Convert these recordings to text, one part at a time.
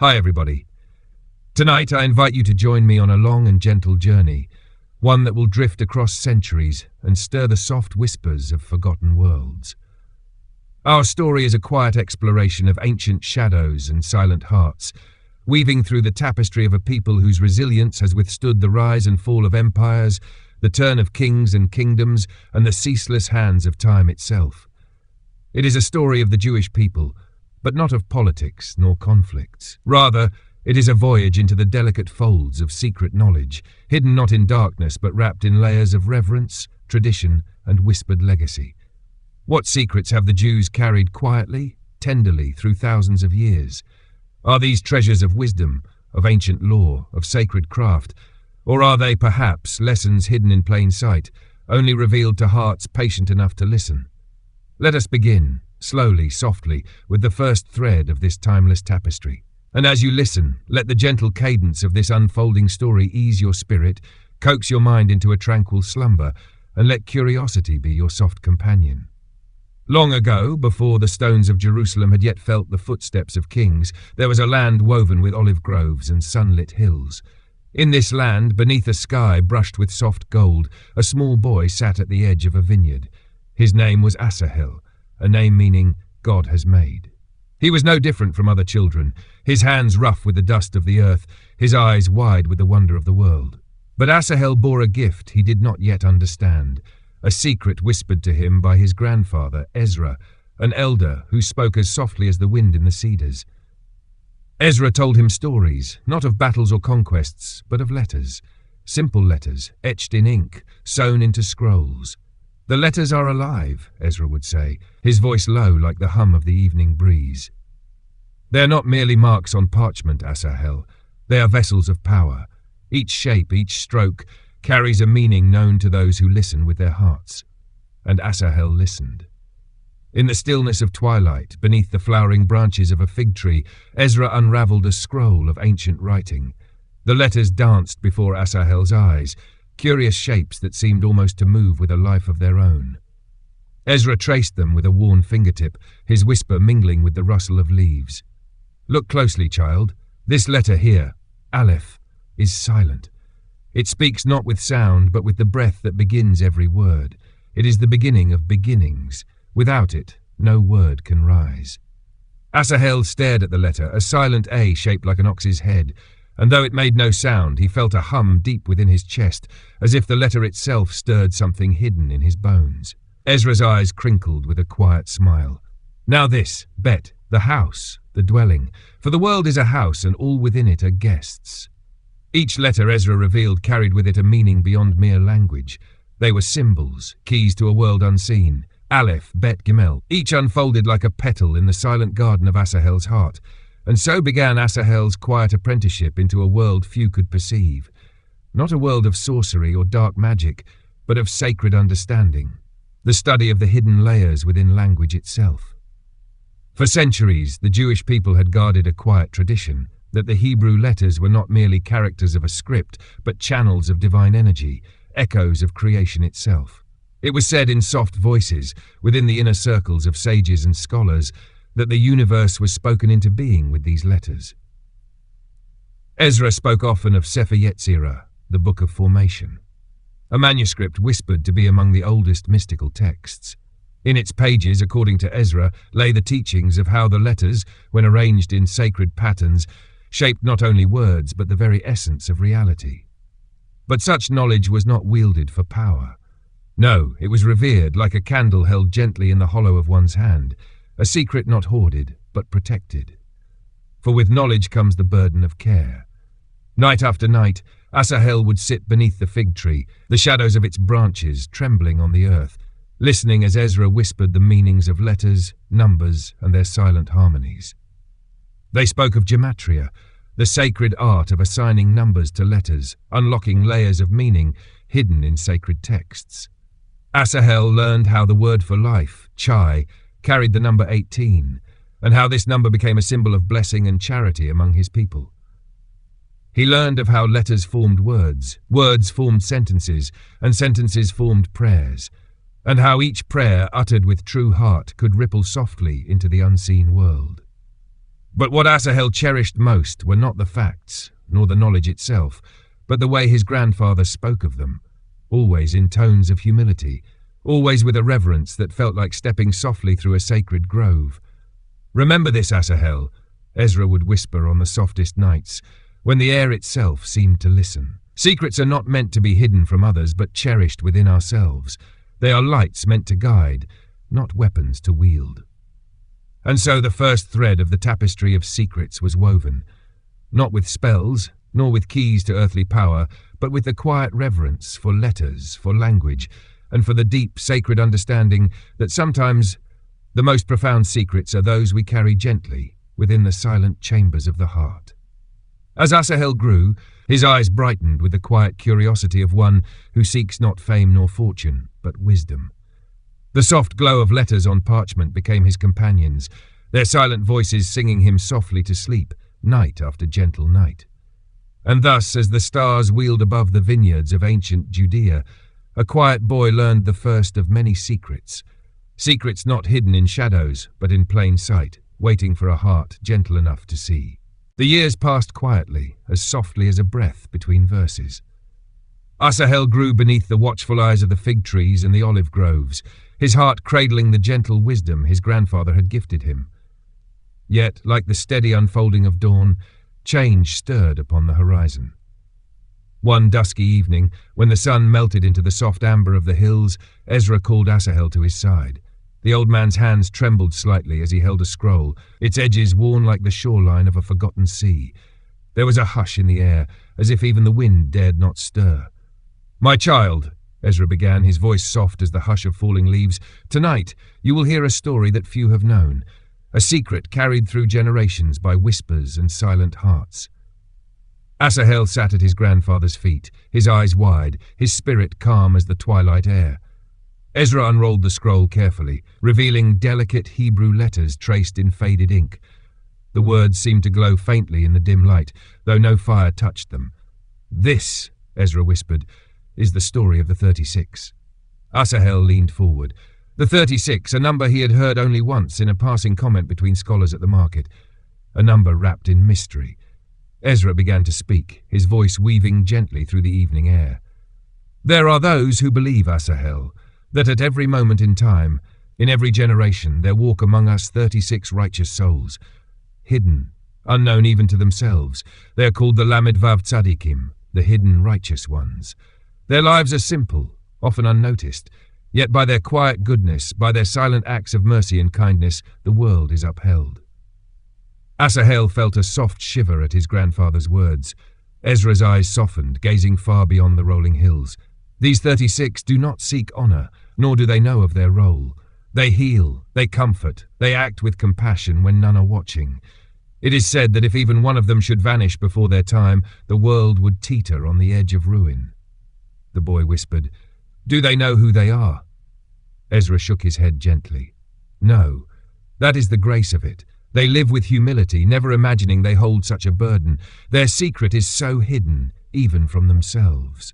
Hi everybody. Tonight I invite you to join me on a long and gentle journey, one that will drift across centuries and stir the soft whispers of forgotten worlds. Our story is a quiet exploration of ancient shadows and silent hearts, weaving through the tapestry of a people whose resilience has withstood the rise and fall of empires, the turn of kings and kingdoms, and the ceaseless hands of time itself. It is a story of the Jewish people, but not of politics nor conflicts. Rather, it is a voyage into the delicate folds of secret knowledge, hidden not in darkness but wrapped in layers of reverence, tradition, and whispered legacy. What secrets have the Jews carried quietly, tenderly, through thousands of years? Are these treasures of wisdom, of ancient lore, of sacred craft, or are they perhaps lessons hidden in plain sight, only revealed to hearts patient enough to listen? Let us begin, slowly, softly, with the first thread of this timeless tapestry. And as you listen, let the gentle cadence of this unfolding story ease your spirit, coax your mind into a tranquil slumber, and let curiosity be your soft companion. Long ago, before the stones of Jerusalem had yet felt the footsteps of kings, there was a land woven with olive groves and sunlit hills. In this land, beneath a sky brushed with soft gold, a small boy sat at the edge of a vineyard. His name was Asahel, a name meaning God has made. He was no different from other children, his hands rough with the dust of the earth, his eyes wide with the wonder of the world. But Asahel bore a gift he did not yet understand, a secret whispered to him by his grandfather, Ezra, an elder who spoke as softly as the wind in the cedars. Ezra told him stories, not of battles or conquests, but of letters, simple letters, etched in ink, sewn into scrolls. The letters are alive, Ezra would say, his voice low like the hum of the evening breeze. They are not merely marks on parchment, Asahel. They are vessels of power. Each shape, each stroke, carries a meaning known to those who listen with their hearts. And Asahel listened. In the stillness of twilight, beneath the flowering branches of a fig tree, Ezra unravelled a scroll of ancient writing. The letters danced before Asahel's eyes, curious shapes that seemed almost to move with a life of their own. Ezra traced them with a worn fingertip, his whisper mingling with the rustle of leaves. Look closely, child. This letter here, Aleph, is silent. It speaks not with sound, but with the breath that begins every word. It is the beginning of beginnings. Without it, no word can rise. Asahel stared at the letter, a silent A shaped like an ox's head, and though it made no sound, he felt a hum deep within his chest, as if the letter itself stirred something hidden in his bones. Ezra's eyes crinkled with a quiet smile. Now this, Bet, the house, the dwelling, for the world is a house and all within it are guests. Each letter Ezra revealed carried with it a meaning beyond mere language. They were symbols, keys to a world unseen. Aleph, Bet, Gimel, each unfolded like a petal in the silent garden of Asahel's heart. And so began Asahel's quiet apprenticeship into a world few could perceive. Not a world of sorcery or dark magic, but of sacred understanding, the study of the hidden layers within language itself. For centuries, the Jewish people had guarded a quiet tradition, that the Hebrew letters were not merely characters of a script, but channels of divine energy, echoes of creation itself. It was said in soft voices, within the inner circles of sages and scholars, that the universe was spoken into being with these letters. Ezra spoke often of Sefer Yetzirah, the Book of Formation, a manuscript whispered to be among the oldest mystical texts. In its pages, according to Ezra, lay the teachings of how the letters, when arranged in sacred patterns, shaped not only words but the very essence of reality. But such knowledge was not wielded for power. No, it was revered like a candle held gently in the hollow of one's hand, a secret not hoarded, but protected. For with knowledge comes the burden of care. Night after night, Asahel would sit beneath the fig tree, the shadows of its branches trembling on the earth, listening as Ezra whispered the meanings of letters, numbers, and their silent harmonies. They spoke of gematria, the sacred art of assigning numbers to letters, unlocking layers of meaning hidden in sacred texts. Asahel learned how the word for life, chai, carried the number 18, and how this number became a symbol of blessing and charity among his people. He learned of how letters formed words, words formed sentences, and sentences formed prayers, and how each prayer uttered with true heart could ripple softly into the unseen world. But what Asahel cherished most were not the facts, nor the knowledge itself, but the way his grandfather spoke of them, always in tones of humility, always with a reverence that felt like stepping softly through a sacred grove. "Remember this, Asahel," Ezra would whisper on the softest nights, when the air itself seemed to listen. "Secrets are not meant to be hidden from others, but cherished within ourselves. They are lights meant to guide, not weapons to wield." And so the first thread of the tapestry of secrets was woven, not with spells, nor with keys to earthly power, but with the quiet reverence for letters, for language, and for the deep, sacred understanding that sometimes the most profound secrets are those we carry gently within the silent chambers of the heart. As Asahel grew, his eyes brightened with the quiet curiosity of one who seeks not fame nor fortune, but wisdom. The soft glow of letters on parchment became his companions, their silent voices singing him softly to sleep, night after gentle night. And thus, as the stars wheeled above the vineyards of ancient Judea, a quiet boy learned the first of many secrets, secrets not hidden in shadows, but in plain sight, waiting for a heart gentle enough to see. The years passed quietly, as softly as a breath between verses. Asahel grew beneath the watchful eyes of the fig trees and the olive groves, his heart cradling the gentle wisdom his grandfather had gifted him. Yet, like the steady unfolding of dawn, change stirred upon the horizon. One dusky evening, when the sun melted into the soft amber of the hills, Ezra called Asahel to his side. The old man's hands trembled slightly as he held a scroll, its edges worn like the shoreline of a forgotten sea. There was a hush in the air, as if even the wind dared not stir. "My child," Ezra began, his voice soft as the hush of falling leaves, "tonight you will hear a story that few have known, a secret carried through generations by whispers and silent hearts." Asahel sat at his grandfather's feet, his eyes wide, his spirit calm as the twilight air. Ezra unrolled the scroll carefully, revealing delicate Hebrew letters traced in faded ink. The words seemed to glow faintly in the dim light, though no fire touched them. "This," Ezra whispered, "is the story of the 36. Asahel leaned forward. The 36, a number he had heard only once in a passing comment between scholars at the market, a number wrapped in mystery. Ezra began to speak, his voice weaving gently through the evening air. "There are those who believe, Asahel, that at every moment in time, in every generation, there walk among us 36 righteous souls, hidden, unknown even to themselves. They are called the Lamed Vav Tzadikim, the hidden righteous ones. Their lives are simple, often unnoticed, yet by their quiet goodness, by their silent acts of mercy and kindness, the world is upheld." Asahel felt a soft shiver at his grandfather's words. Ezra's eyes softened, gazing far beyond the rolling hills. These 36 do not seek honor, nor do they know of their role. They heal, they comfort, they act with compassion when none are watching. It is said that if even one of them should vanish before their time, the world would teeter on the edge of ruin. The boy whispered, "Do they know who they are?" Ezra shook his head gently. "No, that is the grace of it. They live with humility, never imagining they hold such a burden. Their secret is so hidden, even from themselves."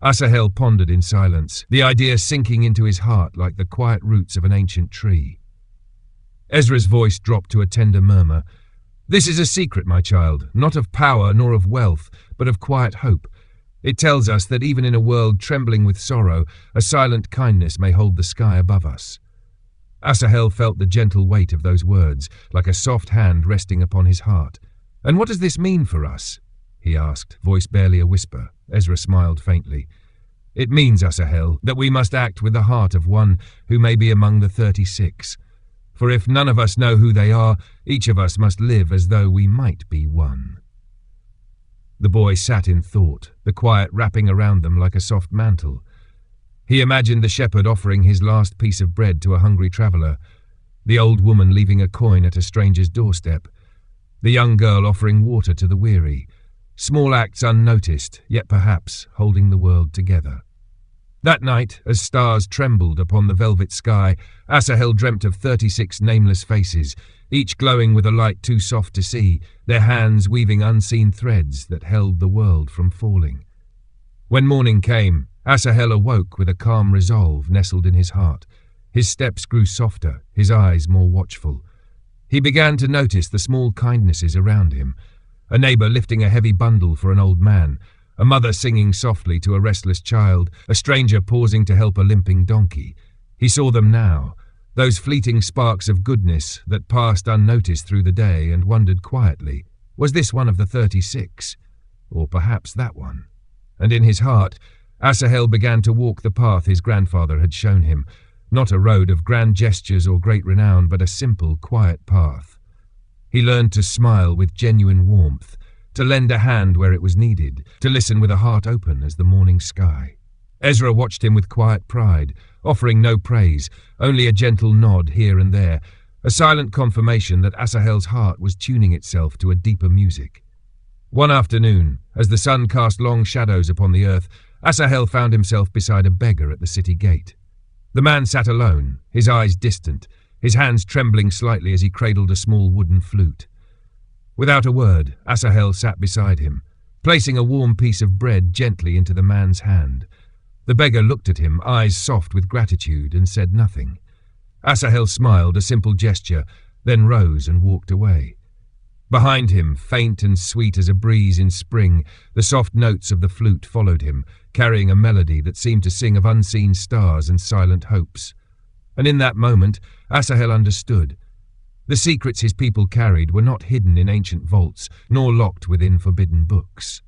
Asahel pondered in silence, the idea sinking into his heart like the quiet roots of an ancient tree. Ezra's voice dropped to a tender murmur. "This is a secret, my child, not of power nor of wealth, but of quiet hope. It tells us that even in a world trembling with sorrow, a silent kindness may hold the sky above us." Asahel felt the gentle weight of those words, like a soft hand resting upon his heart. "And what does this mean for us?" he asked, voice barely a whisper. Ezra smiled faintly. "It means, Asahel, that we must act with the heart of one who may be among the 36. For if none of us know who they are, each of us must live as though we might be one." The boy sat in thought, the quiet wrapping around them like a soft mantle. He imagined the shepherd offering his last piece of bread to a hungry traveller, the old woman leaving a coin at a stranger's doorstep, the young girl offering water to the weary, small acts unnoticed, yet perhaps holding the world together. That night, as stars trembled upon the velvet sky, Asahel dreamt of 36 nameless faces, each glowing with a light too soft to see, their hands weaving unseen threads that held the world from falling. When morning came, Asahel awoke with a calm resolve nestled in his heart. His steps grew softer, his eyes more watchful. He began to notice the small kindnesses around him. A neighbour lifting a heavy bundle for an old man, a mother singing softly to a restless child, a stranger pausing to help a limping donkey. He saw them now, those fleeting sparks of goodness that passed unnoticed through the day, and wondered quietly, was this one of the 36? Or perhaps that one? And in his heart, Asahel began to walk the path his grandfather had shown him, not a road of grand gestures or great renown, but a simple, quiet path. He learned to smile with genuine warmth, to lend a hand where it was needed, to listen with a heart open as the morning sky. Ezra watched him with quiet pride, offering no praise, only a gentle nod here and there, a silent confirmation that Asahel's heart was tuning itself to a deeper music. One afternoon, as the sun cast long shadows upon the earth, Asahel found himself beside a beggar at the city gate. The man sat alone, his eyes distant, his hands trembling slightly as he cradled a small wooden flute. Without a word, Asahel sat beside him, placing a warm piece of bread gently into the man's hand. The beggar looked at him, eyes soft with gratitude, and said nothing. Asahel smiled, a simple gesture, then rose and walked away. Behind him, faint and sweet as a breeze in spring, the soft notes of the flute followed him, carrying a melody that seemed to sing of unseen stars and silent hopes. And in that moment, Asahel understood. The secrets his people carried were not hidden in ancient vaults, nor locked within forbidden books.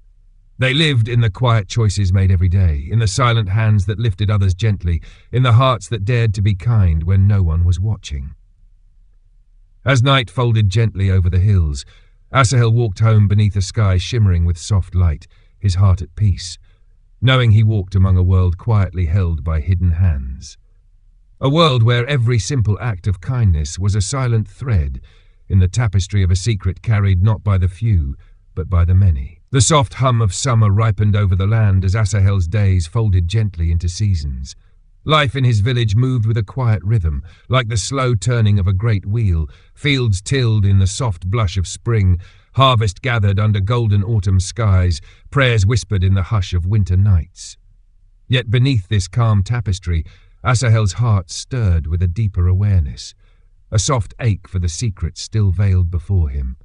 They lived in the quiet choices made every day, in the silent hands that lifted others gently, in the hearts that dared to be kind when no one was watching. As night folded gently over the hills, Asahel walked home beneath a sky shimmering with soft light, his heart at peace, knowing he walked among a world quietly held by hidden hands. A world where every simple act of kindness was a silent thread in the tapestry of a secret carried not by the few, but by the many. The soft hum of summer ripened over the land as Asahel's days folded gently into seasons. Life in his village moved with a quiet rhythm, like the slow turning of a great wheel, fields tilled in the soft blush of spring, harvest gathered under golden autumn skies, prayers whispered in the hush of winter nights. Yet beneath this calm tapestry, Asahel's heart stirred with a deeper awareness, a soft ache for the secrets still veiled before him.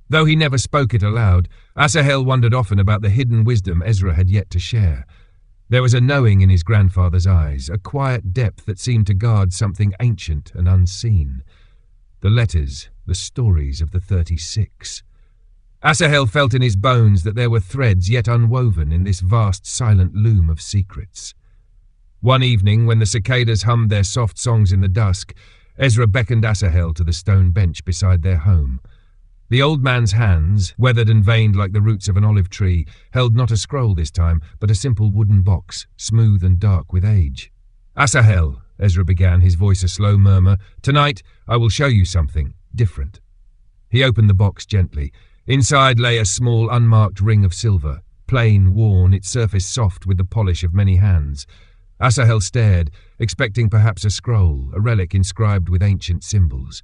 Though he never spoke it aloud, Asahel wondered often about the hidden wisdom Ezra had yet to share. There was a knowing in his grandfather's eyes, a quiet depth that seemed to guard something ancient and unseen. The letters, the stories of the 36. Asahel felt in his bones that there were threads yet unwoven in this vast silent loom of secrets. One evening, when the cicadas hummed their soft songs in the dusk, Ezra beckoned Asahel to the stone bench beside their home. The old man's hands, weathered and veined like the roots of an olive tree, held not a scroll this time, but a simple wooden box, smooth and dark with age. "Asahel," Ezra began, his voice a slow murmur, "tonight I will show you something different." He opened the box gently. Inside lay a small unmarked ring of silver, plain, worn, its surface soft with the polish of many hands. Asahel stared, expecting perhaps a scroll, a relic inscribed with ancient symbols.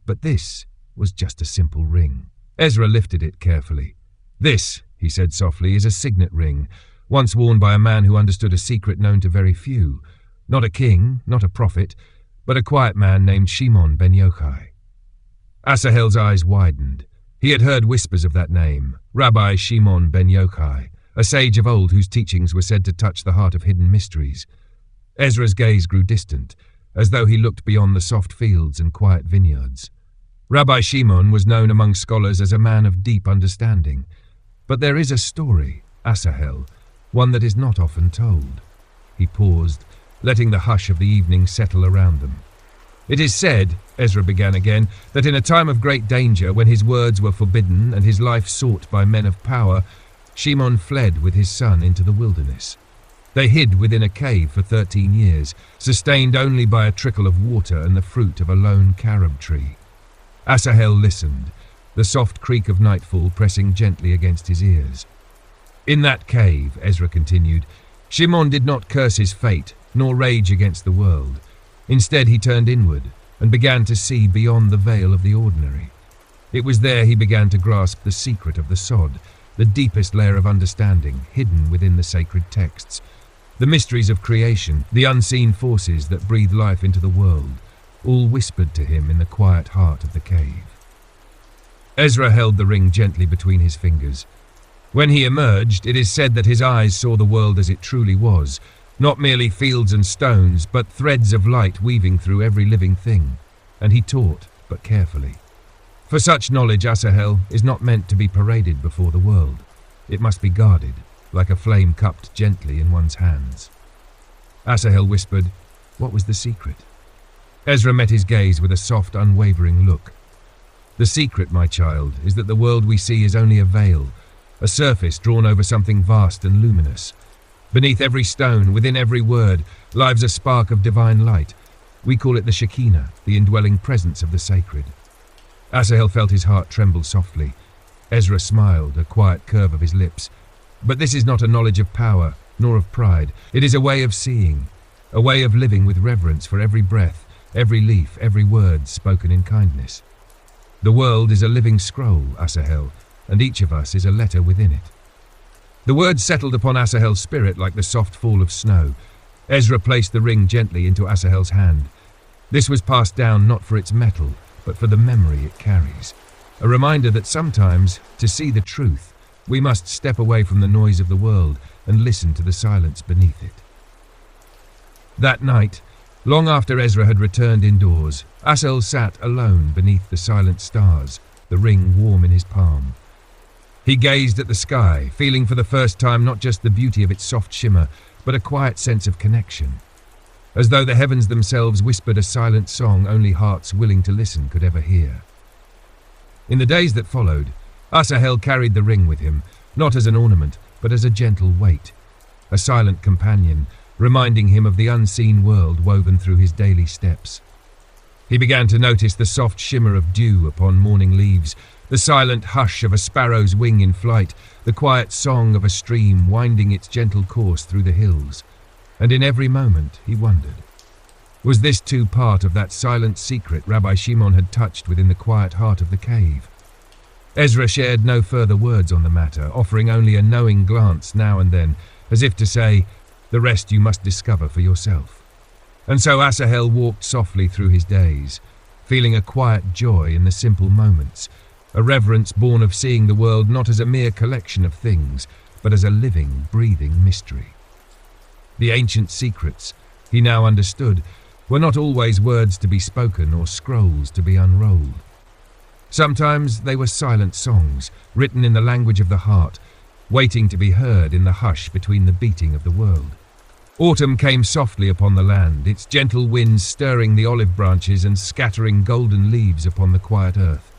But this was just a simple ring. Ezra lifted it carefully. "This," he said softly, "is a signet ring, once worn by a man who understood a secret known to very few. Not a king, not a prophet, but a quiet man named Shimon ben Yochai." Asahel's eyes widened. He had heard whispers of that name, Rabbi Shimon ben Yochai, a sage of old whose teachings were said to touch the heart of hidden mysteries. Ezra's gaze grew distant, as though he looked beyond the soft fields and quiet vineyards. Rabbi Shimon was known among scholars as a man of deep understanding. But there is a story, Asahel, one that is not often told. He paused, letting the hush of the evening settle around them. "It is said," Ezra began again, "that in a time of great danger, when his words were forbidden and his life sought by men of power, Shimon fled with his son into the wilderness. They hid within a cave for 13 years, sustained only by a trickle of water and the fruit of a lone carob tree." Asahel listened, the soft creak of nightfall pressing gently against his ears. "In that cave," Ezra continued, "Shimon did not curse his fate, nor rage against the world. Instead he turned inward, and began to see beyond the veil of the ordinary. It was there he began to grasp the secret of the sod, the deepest layer of understanding hidden within the sacred texts, the mysteries of creation, the unseen forces that breathe life into the world, all whispered to him in the quiet heart of the cave. Ezra held the ring gently between his fingers. When he emerged, it is said that his eyes saw the world as it truly was, not merely fields and stones, but threads of light weaving through every living thing, and he taught, but carefully. For such knowledge, Asahel, is not meant to be paraded before the world. It must be guarded, like a flame cupped gently in one's hands. Asahel whispered, "What was the secret?" Ezra met his gaze with a soft, unwavering look. "The secret, my child, is that the world we see is only a veil, a surface drawn over something vast and luminous. Beneath every stone, within every word, lives a spark of divine light. We call it the Shekinah, the indwelling presence of the sacred." Asahel felt his heart tremble softly. Ezra smiled, a quiet curve of his lips. "But this is not a knowledge of power, nor of pride. It is a way of seeing, a way of living with reverence for every breath, every leaf, every word spoken in kindness. The world is a living scroll, Asahel, and each of us is a letter within it." The words settled upon Asahel's spirit like the soft fall of snow. Ezra placed the ring gently into Asahel's hand. This was passed down not for its metal, but for the memory it carries. A reminder that sometimes, to see the truth, we must step away from the noise of the world and listen to the silence beneath it. That night, long after Ezra had returned indoors, Asahel sat alone beneath the silent stars, the ring warm in his palm. He gazed at the sky, feeling for the first time not just the beauty of its soft shimmer, but a quiet sense of connection. As though the heavens themselves whispered a silent song only hearts willing to listen could ever hear. In the days that followed, Asahel carried the ring with him, not as an ornament, but as a gentle weight, a silent companion, reminding him of the unseen world woven through his daily steps. He began to notice the soft shimmer of dew upon morning leaves, the silent hush of a sparrow's wing in flight, the quiet song of a stream winding its gentle course through the hills. And in every moment he wondered, was this too part of that silent secret Rabbi Shimon had touched within the quiet heart of the cave? Ezra shared no further words on the matter, offering only a knowing glance now and then, as if to say, "The rest you must discover for yourself." And so Asahel walked softly through his days, feeling a quiet joy in the simple moments, a reverence born of seeing the world not as a mere collection of things, but as a living, breathing mystery. The ancient secrets, he now understood, were not always words to be spoken or scrolls to be unrolled. Sometimes they were silent songs, written in the language of the heart, waiting to be heard in the hush between the beating of the world. Autumn came softly upon the land, its gentle winds stirring the olive branches and scattering golden leaves upon the quiet earth.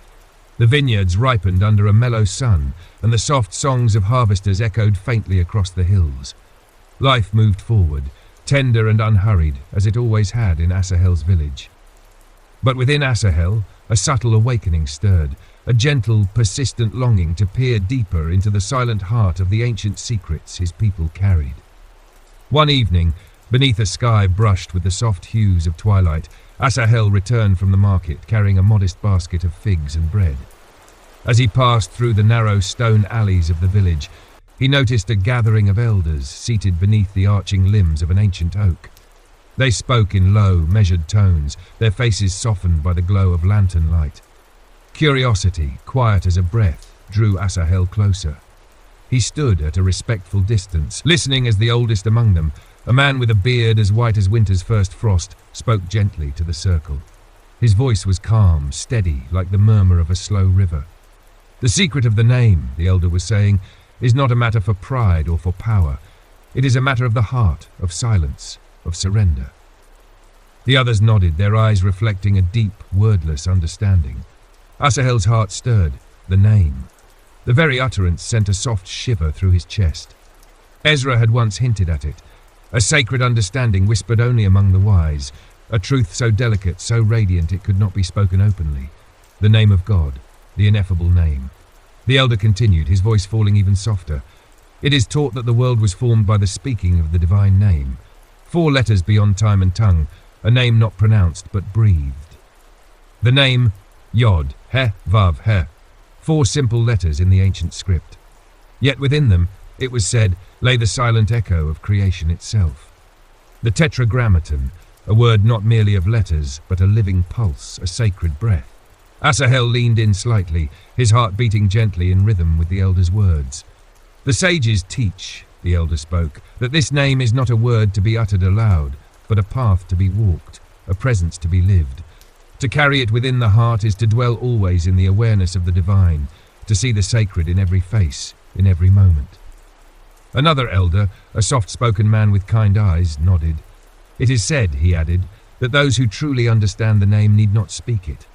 The vineyards ripened under a mellow sun, and the soft songs of harvesters echoed faintly across the hills. Life moved forward, tender and unhurried, as it always had in Asahel's village. But within Asahel, a subtle awakening stirred, a gentle, persistent longing to peer deeper into the silent heart of the ancient secrets his people carried. One evening, beneath a sky brushed with the soft hues of twilight, Asahel returned from the market carrying a modest basket of figs and bread. As he passed through the narrow stone alleys of the village, he noticed a gathering of elders seated beneath the arching limbs of an ancient oak. They spoke in low, measured tones, their faces softened by the glow of lantern light. Curiosity, quiet as a breath, drew Asahel closer. He stood at a respectful distance, listening as the oldest among them, a man with a beard as white as winter's first frost, spoke gently to the circle. His voice was calm, steady, like the murmur of a slow river. "The secret of the name," the elder was saying, "is not a matter for pride or for power. It is a matter of the heart, of silence, of surrender." The others nodded, their eyes reflecting a deep, wordless understanding. Asahel's heart stirred. The name. The very utterance sent a soft shiver through his chest. Ezra had once hinted at it, a sacred understanding whispered only among the wise, a truth so delicate, so radiant it could not be spoken openly. The name of God, the ineffable name. The elder continued, his voice falling even softer. "It is taught that the world was formed by the speaking of the divine name. 4 letters beyond time and tongue, a name not pronounced but breathed. The name, Yod, He, Vav, He. 4 simple letters in the ancient script. Yet within them, it was said, lay the silent echo of creation itself. The tetragrammaton, a word not merely of letters, but a living pulse, a sacred breath. Asahel leaned in slightly, his heart beating gently in rhythm with the elder's words. "The sages teach," the elder spoke, "that this name is not a word to be uttered aloud, but a path to be walked, a presence to be lived. To carry it within the heart is to dwell always in the awareness of the divine, to see the sacred in every face, in every moment." Another elder, a soft-spoken man with kind eyes, nodded. "It is said," he added, "that those who truly understand the name need not speak it.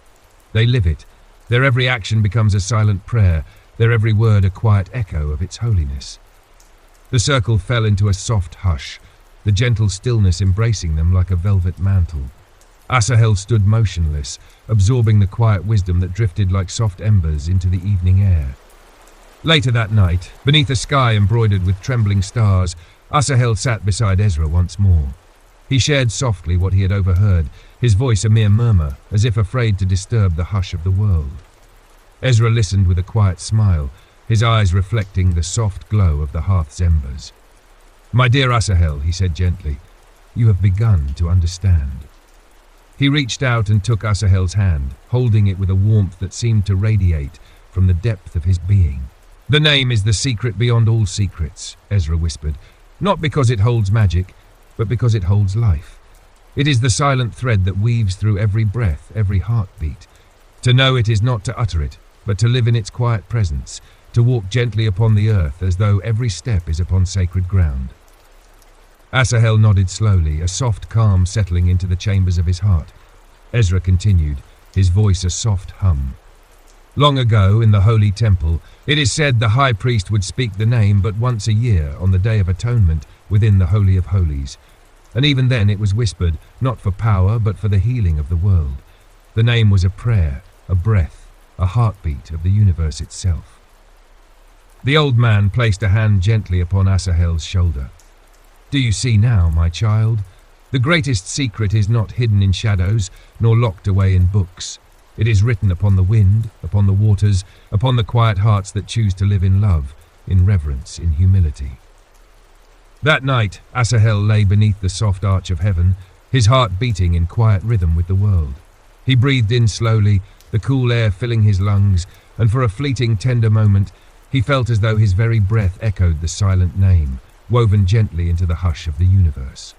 They live it. Their every action becomes a silent prayer, their every word a quiet echo of its holiness." The circle fell into a soft hush, the gentle stillness embracing them like a velvet mantle. Asahel stood motionless, absorbing the quiet wisdom that drifted like soft embers into the evening air. Later that night, beneath a sky embroidered with trembling stars, Asahel sat beside Ezra once more. He shared softly what he had overheard, his voice a mere murmur, as if afraid to disturb the hush of the world. Ezra listened with a quiet smile, his eyes reflecting the soft glow of the hearth's embers. "My dear Asahel," he said gently, "you have begun to understand." He reached out and took Asahel's hand, holding it with a warmth that seemed to radiate from the depth of his being. "The name is the secret beyond all secrets," Ezra whispered, "not because it holds magic, but because it holds life. It is the silent thread that weaves through every breath, every heartbeat. To know it is not to utter it, but to live in its quiet presence, to walk gently upon the earth as though every step is upon sacred ground." Asahel nodded slowly, a soft calm settling into the chambers of his heart. Ezra continued, his voice a soft hum. "Long ago, in the holy temple, it is said the high priest would speak the name but once a year on the Day of Atonement within the Holy of Holies. And even then it was whispered, not for power but for the healing of the world. The name was a prayer, a breath, a heartbeat of the universe itself." The old man placed a hand gently upon Asahel's shoulder. "Do you see now, my child? The greatest secret is not hidden in shadows, nor locked away in books. It is written upon the wind, upon the waters, upon the quiet hearts that choose to live in love, in reverence, in humility." That night, Asahel lay beneath the soft arch of heaven, his heart beating in quiet rhythm with the world. He breathed in slowly, the cool air filling his lungs, and for a fleeting, tender moment, he felt as though his very breath echoed the silent name, woven gently into the hush of the universe.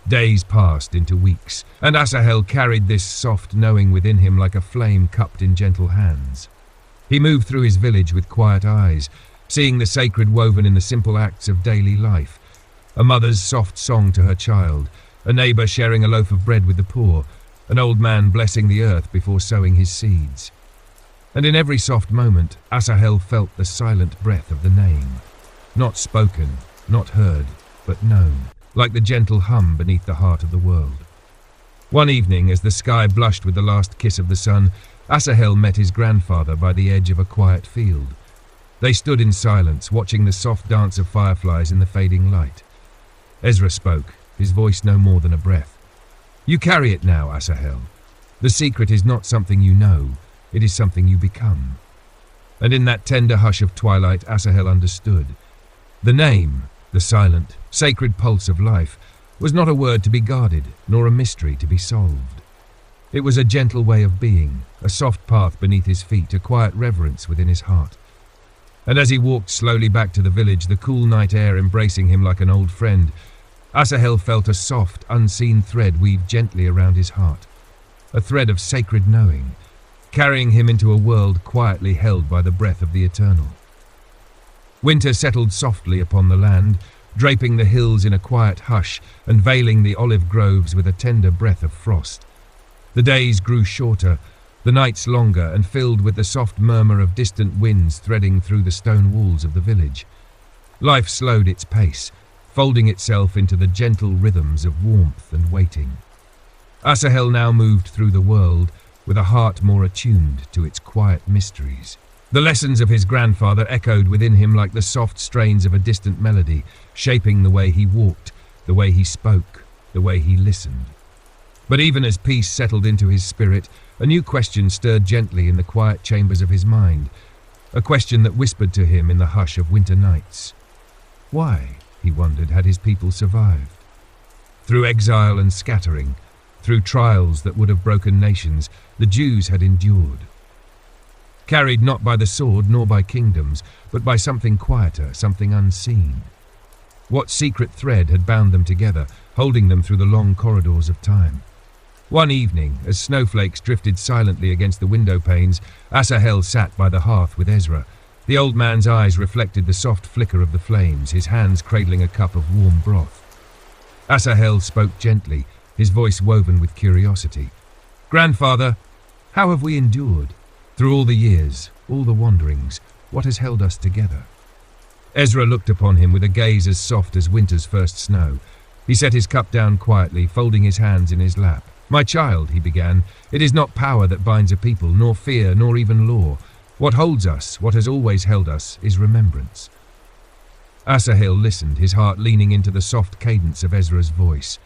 Days passed into weeks, and Asahel carried this soft knowing within him like a flame cupped in gentle hands. He moved through his village with quiet eyes, seeing the sacred woven in the simple acts of daily life. A mother's soft song to her child, a neighbor sharing a loaf of bread with the poor, an old man blessing the earth before sowing his seeds. And in every soft moment, Asahel felt the silent breath of the name. Not spoken, not heard, but known, like the gentle hum beneath the heart of the world. One evening, as the sky blushed with the last kiss of the sun, Asahel met his grandfather by the edge of a quiet field. They stood in silence, watching the soft dance of fireflies in the fading light. Ezra spoke, his voice no more than a breath. "You carry it now, Asahel. The secret is not something you know, it is something you become." And in that tender hush of twilight, Asahel understood. The name, the silent, sacred pulse of life, was not a word to be guarded, nor a mystery to be solved. It was a gentle way of being, a soft path beneath his feet, a quiet reverence within his heart. And as he walked slowly back to the village, the cool night air embracing him like an old friend, Asahel felt a soft, unseen thread weave gently around his heart, a thread of sacred knowing, carrying him into a world quietly held by the breath of the eternal. Winter settled softly upon the land, draping the hills in a quiet hush and veiling the olive groves with a tender breath of frost. The days grew shorter, the nights longer, and filled with the soft murmur of distant winds threading through the stone walls of the village. Life slowed its pace, folding itself into the gentle rhythms of warmth and waiting. Asahel now moved through the world with a heart more attuned to its quiet mysteries. The lessons of his grandfather echoed within him like the soft strains of a distant melody, shaping the way he walked, the way he spoke, the way he listened. But even as peace settled into his spirit, a new question stirred gently in the quiet chambers of his mind, a question that whispered to him in the hush of winter nights. Why, he wondered, had his people survived? Through exile and scattering, through trials that would have broken nations, the Jews had endured. Carried not by the sword nor by kingdoms, but by something quieter, something unseen. What secret thread had bound them together, holding them through the long corridors of time? One evening, as snowflakes drifted silently against the window panes, Asahel sat by the hearth with Ezra. The old man's eyes reflected the soft flicker of the flames, his hands cradling a cup of warm broth. Asahel spoke gently, his voice woven with curiosity. "Grandfather, how have we endured? Through all the years, all the wanderings, what has held us together?" Ezra looked upon him with a gaze as soft as winter's first snow. He set his cup down quietly, folding his hands in his lap. "My child," he began, "it is not power that binds a people, nor fear, nor even law. What holds us, what has always held us, is remembrance." Asahel listened, his heart leaning into the soft cadence of Ezra's voice.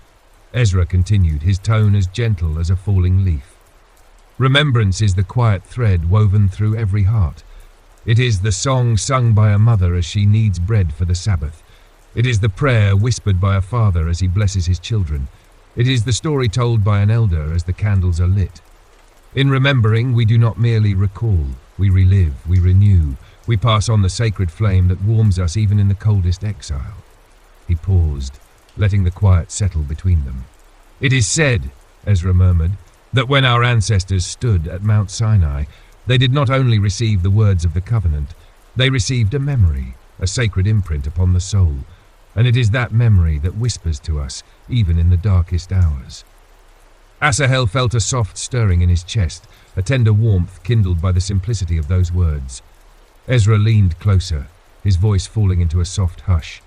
Ezra continued, his tone as gentle as a falling leaf. "Remembrance is the quiet thread woven through every heart. It is the song sung by a mother as she kneads bread for the Sabbath. It is the prayer whispered by a father as he blesses his children. It is the story told by an elder as the candles are lit. In remembering, we do not merely recall, we relive, we renew, we pass on the sacred flame that warms us even in the coldest exile." He paused, letting the quiet settle between them. "It is said," Ezra murmured, "that when our ancestors stood at Mount Sinai, they did not only receive the words of the covenant, they received a memory, a sacred imprint upon the soul, and it is that memory that whispers to us, even in the darkest hours." Asahel felt a soft stirring in his chest, a tender warmth kindled by the simplicity of those words. Ezra leaned closer, his voice falling into a soft hush.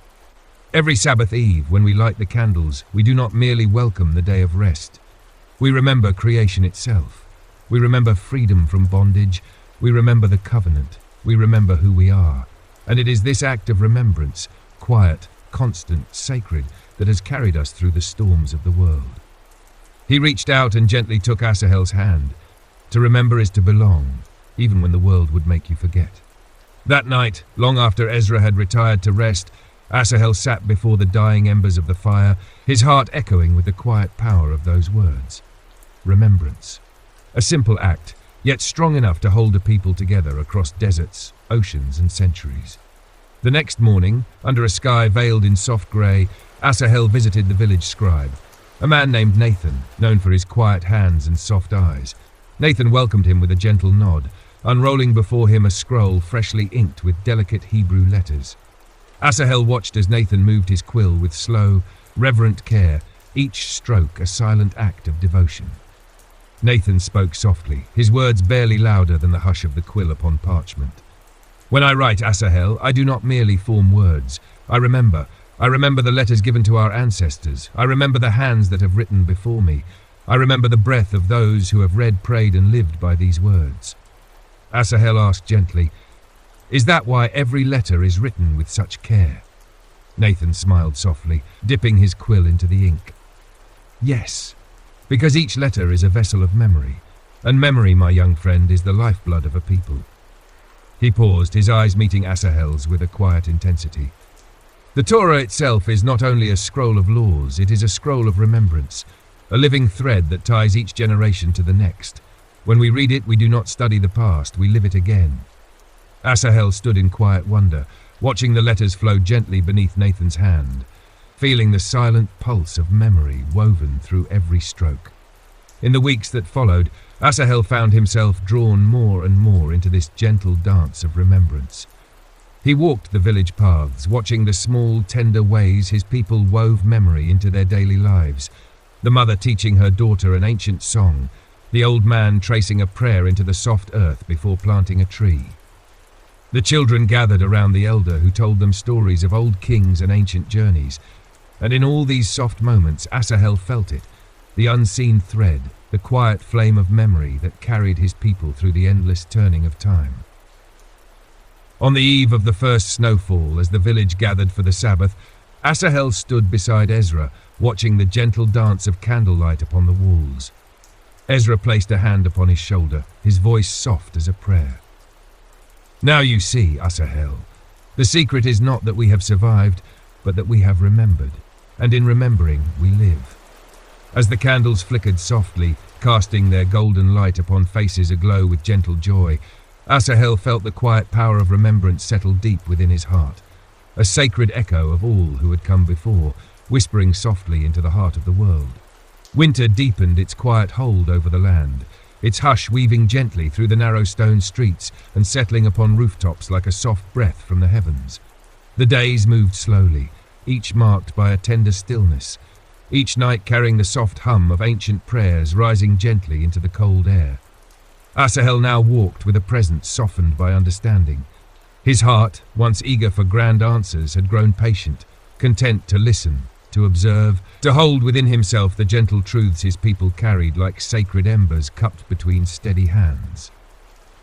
"Every Sabbath eve, when we light the candles, we do not merely welcome the day of rest. We remember creation itself. We remember freedom from bondage. We remember the covenant. We remember who we are. And it is this act of remembrance, quiet, constant, sacred, that has carried us through the storms of the world." He reached out and gently took Asahel's hand. To remember is to belong, even when the world would make you forget. That night, long after Ezra had retired to rest, Asahel sat before the dying embers of the fire, his heart echoing with the quiet power of those words. Remembrance. A simple act, yet strong enough to hold a people together across deserts, oceans, and centuries. The next morning, under a sky veiled in soft grey, Asahel visited the village scribe, a man named Nathan, known for his quiet hands and soft eyes. Nathan welcomed him with a gentle nod, unrolling before him a scroll freshly inked with delicate Hebrew letters. Asahel watched as Nathan moved his quill with slow, reverent care, each stroke a silent act of devotion. Nathan spoke softly, his words barely louder than the hush of the quill upon parchment. "When I write, Asahel, I do not merely form words. I remember the letters given to our ancestors. I remember the hands that have written before me. I remember the breath of those who have read, prayed, and lived by these words." Asahel asked gently, "Is that why every letter is written with such care?" Nathan smiled softly, dipping his quill into the ink. "Yes, because each letter is a vessel of memory, and memory, my young friend, is the lifeblood of a people." He paused, his eyes meeting Asahel's with a quiet intensity. "The Torah itself is not only a scroll of laws, it is a scroll of remembrance, a living thread that ties each generation to the next. When we read it, we do not study the past, we live it again." Asahel stood in quiet wonder, watching the letters flow gently beneath Nathan's hand, feeling the silent pulse of memory woven through every stroke. In the weeks that followed, Asahel found himself drawn more and more into this gentle dance of remembrance. He walked the village paths, watching the small, tender ways his people wove memory into their daily lives, the mother teaching her daughter an ancient song, the old man tracing a prayer into the soft earth before planting a tree. The children gathered around the elder who told them stories of old kings and ancient journeys, and in all these soft moments Asahel felt it, the unseen thread, the quiet flame of memory that carried his people through the endless turning of time. On the eve of the first snowfall, as the village gathered for the Sabbath, Asahel stood beside Ezra, watching the gentle dance of candlelight upon the walls. Ezra placed a hand upon his shoulder, his voice soft as a prayer. "Now you see, Asahel, the secret is not that we have survived, but that we have remembered, and in remembering we live. As the candles flickered softly, casting their golden light upon faces aglow with gentle joy, Asahel felt the quiet power of remembrance settle deep within his heart, a sacred echo of all who had come before, whispering softly into the heart of the world. Winter deepened its quiet hold over the land, its hush weaving gently through the narrow stone streets and settling upon rooftops like a soft breath from the heavens. The days moved slowly, each marked by a tender stillness, each night carrying the soft hum of ancient prayers rising gently into the cold air. Asahel now walked with a presence softened by understanding. His heart, once eager for grand answers, had grown patient, content to listen, to observe, to hold within himself the gentle truths his people carried like sacred embers cupped between steady hands.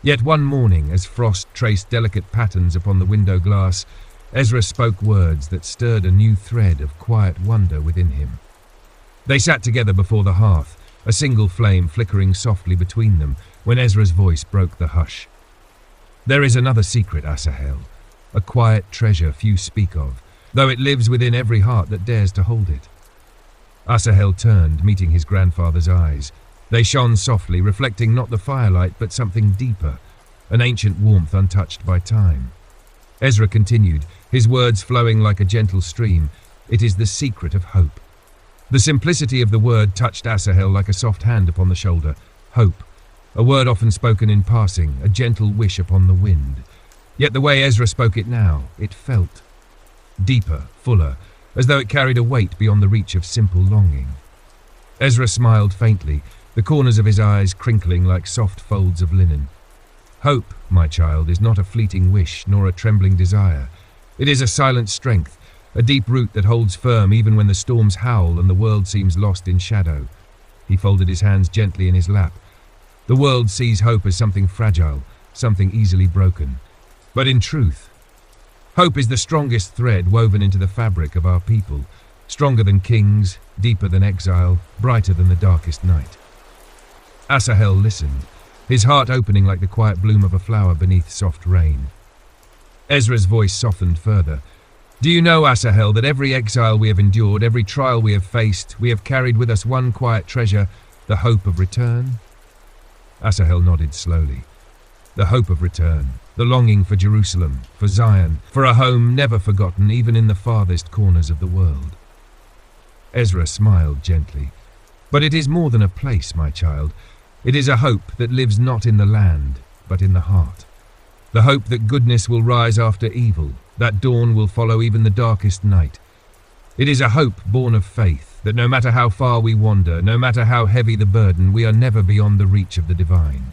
Yet one morning, as frost traced delicate patterns upon the window glass, Ezra spoke words that stirred a new thread of quiet wonder within him. They sat together before the hearth, a single flame flickering softly between them, when Ezra's voice broke the hush. There is another secret, Asahel, a quiet treasure few speak of, though it lives within every heart that dares to hold it. Asahel turned, meeting his grandfather's eyes. They shone softly, reflecting not the firelight but something deeper, an ancient warmth untouched by time. Ezra continued, his words flowing like a gentle stream. It is the secret of hope. The simplicity of the word touched Asahel like a soft hand upon the shoulder. Hope, a word often spoken in passing, a gentle wish upon the wind. Yet the way Ezra spoke it now, it felt deeper, fuller, as though it carried a weight beyond the reach of simple longing. Ezra smiled faintly, the corners of his eyes crinkling like soft folds of linen. Hope, my child, is not a fleeting wish nor a trembling desire. It is a silent strength, a deep root that holds firm even when the storms howl and the world seems lost in shadow. He folded his hands gently in his lap. The world sees hope as something fragile, something easily broken. But in truth, hope is the strongest thread woven into the fabric of our people, stronger than kings, deeper than exile, brighter than the darkest night. Asahel listened, his heart opening like the quiet bloom of a flower beneath soft rain. Ezra's voice softened further. Do you know, Asahel, that every exile we have endured, every trial we have faced, we have carried with us one quiet treasure, the hope of return? Asahel nodded slowly. The hope of return, the longing for Jerusalem, for Zion, for a home never forgotten even in the farthest corners of the world. Ezra smiled gently. But it is more than a place, my child. It is a hope that lives not in the land, but in the heart. The hope that goodness will rise after evil, that dawn will follow even the darkest night. It is a hope born of faith, that no matter how far we wander, no matter how heavy the burden, we are never beyond the reach of the divine.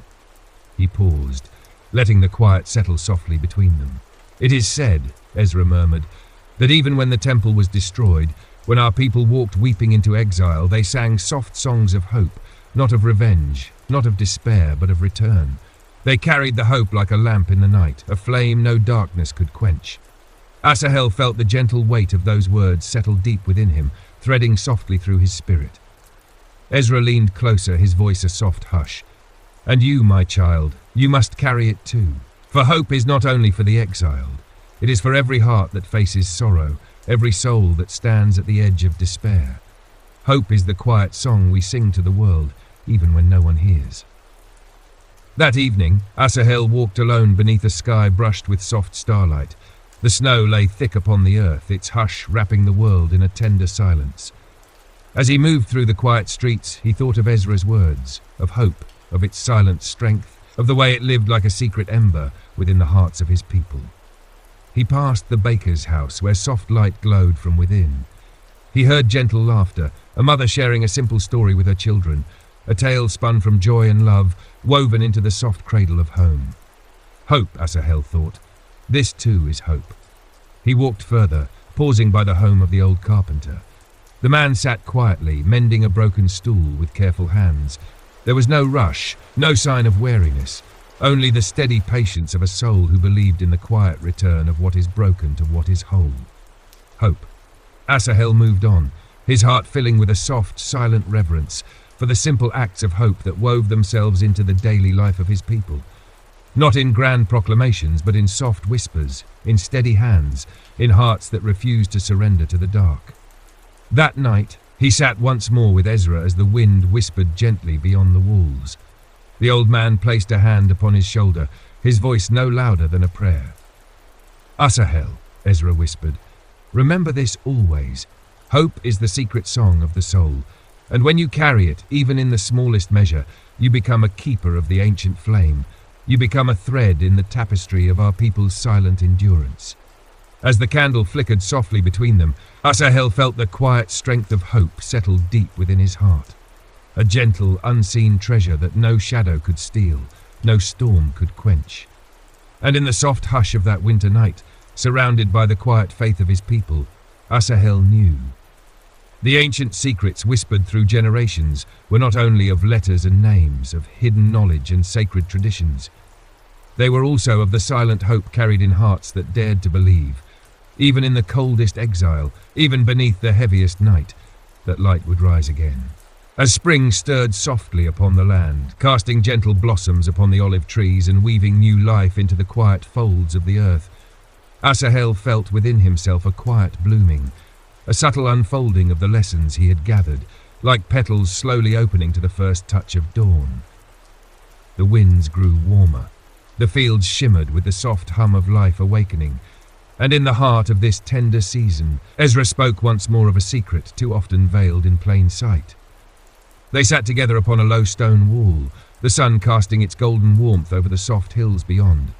He paused, letting the quiet settle softly between them. It is said, Ezra murmured, that even when the temple was destroyed, when our people walked weeping into exile, they sang soft songs of hope, not of revenge, not of despair, but of return. They carried the hope like a lamp in the night, a flame no darkness could quench. Asahel felt the gentle weight of those words settle deep within him, threading softly through his spirit. Ezra leaned closer, his voice a soft hush. And you, my child, you must carry it too. For hope is not only for the exiled. It is for every heart that faces sorrow, every soul that stands at the edge of despair. Hope is the quiet song we sing to the world, even when no one hears. That evening, Asahel walked alone beneath a sky brushed with soft starlight. The snow lay thick upon the earth, its hush wrapping the world in a tender silence. As he moved through the quiet streets, he thought of Ezra's words, of hope, of its silent strength, of the way it lived like a secret ember within the hearts of his people. He passed the baker's house, where soft light glowed from within. He heard gentle laughter, a mother sharing a simple story with her children, a tale spun from joy and love, woven into the soft cradle of home. Hope, Asahel thought. This too is hope. He walked further, pausing by the home of the old carpenter. The man sat quietly, mending a broken stool with careful hands. There was no rush, no sign of weariness, only the steady patience of a soul who believed in the quiet return of what is broken to what is whole. Hope. Asahel moved on, his heart filling with a soft, silent reverence for the simple acts of hope that wove themselves into the daily life of his people. Not in grand proclamations, but in soft whispers, in steady hands, in hearts that refused to surrender to the dark. That night, he sat once more with Ezra as the wind whispered gently beyond the walls. The old man placed a hand upon his shoulder, his voice no louder than a prayer. "Asahel," Ezra whispered, "remember this always. Hope is the secret song of the soul, and when you carry it, even in the smallest measure, you become a keeper of the ancient flame. You become a thread in the tapestry of our people's silent endurance." As the candle flickered softly between them, Asahel felt the quiet strength of hope settle deep within his heart. A gentle, unseen treasure that no shadow could steal, no storm could quench. And in the soft hush of that winter night, surrounded by the quiet faith of his people, Asahel knew. The ancient secrets whispered through generations were not only of letters and names, of hidden knowledge and sacred traditions. They were also of the silent hope carried in hearts that dared to believe, even in the coldest exile, even beneath the heaviest night, that light would rise again. As spring stirred softly upon the land, casting gentle blossoms upon the olive trees and weaving new life into the quiet folds of the earth, Asahel felt within himself a quiet blooming, a subtle unfolding of the lessons he had gathered, like petals slowly opening to the first touch of dawn. The winds grew warmer. The fields shimmered with the soft hum of life awakening, and in the heart of this tender season, Ezra spoke once more of a secret too often veiled in plain sight. They sat together upon a low stone wall, the sun casting its golden warmth over the soft hills beyond.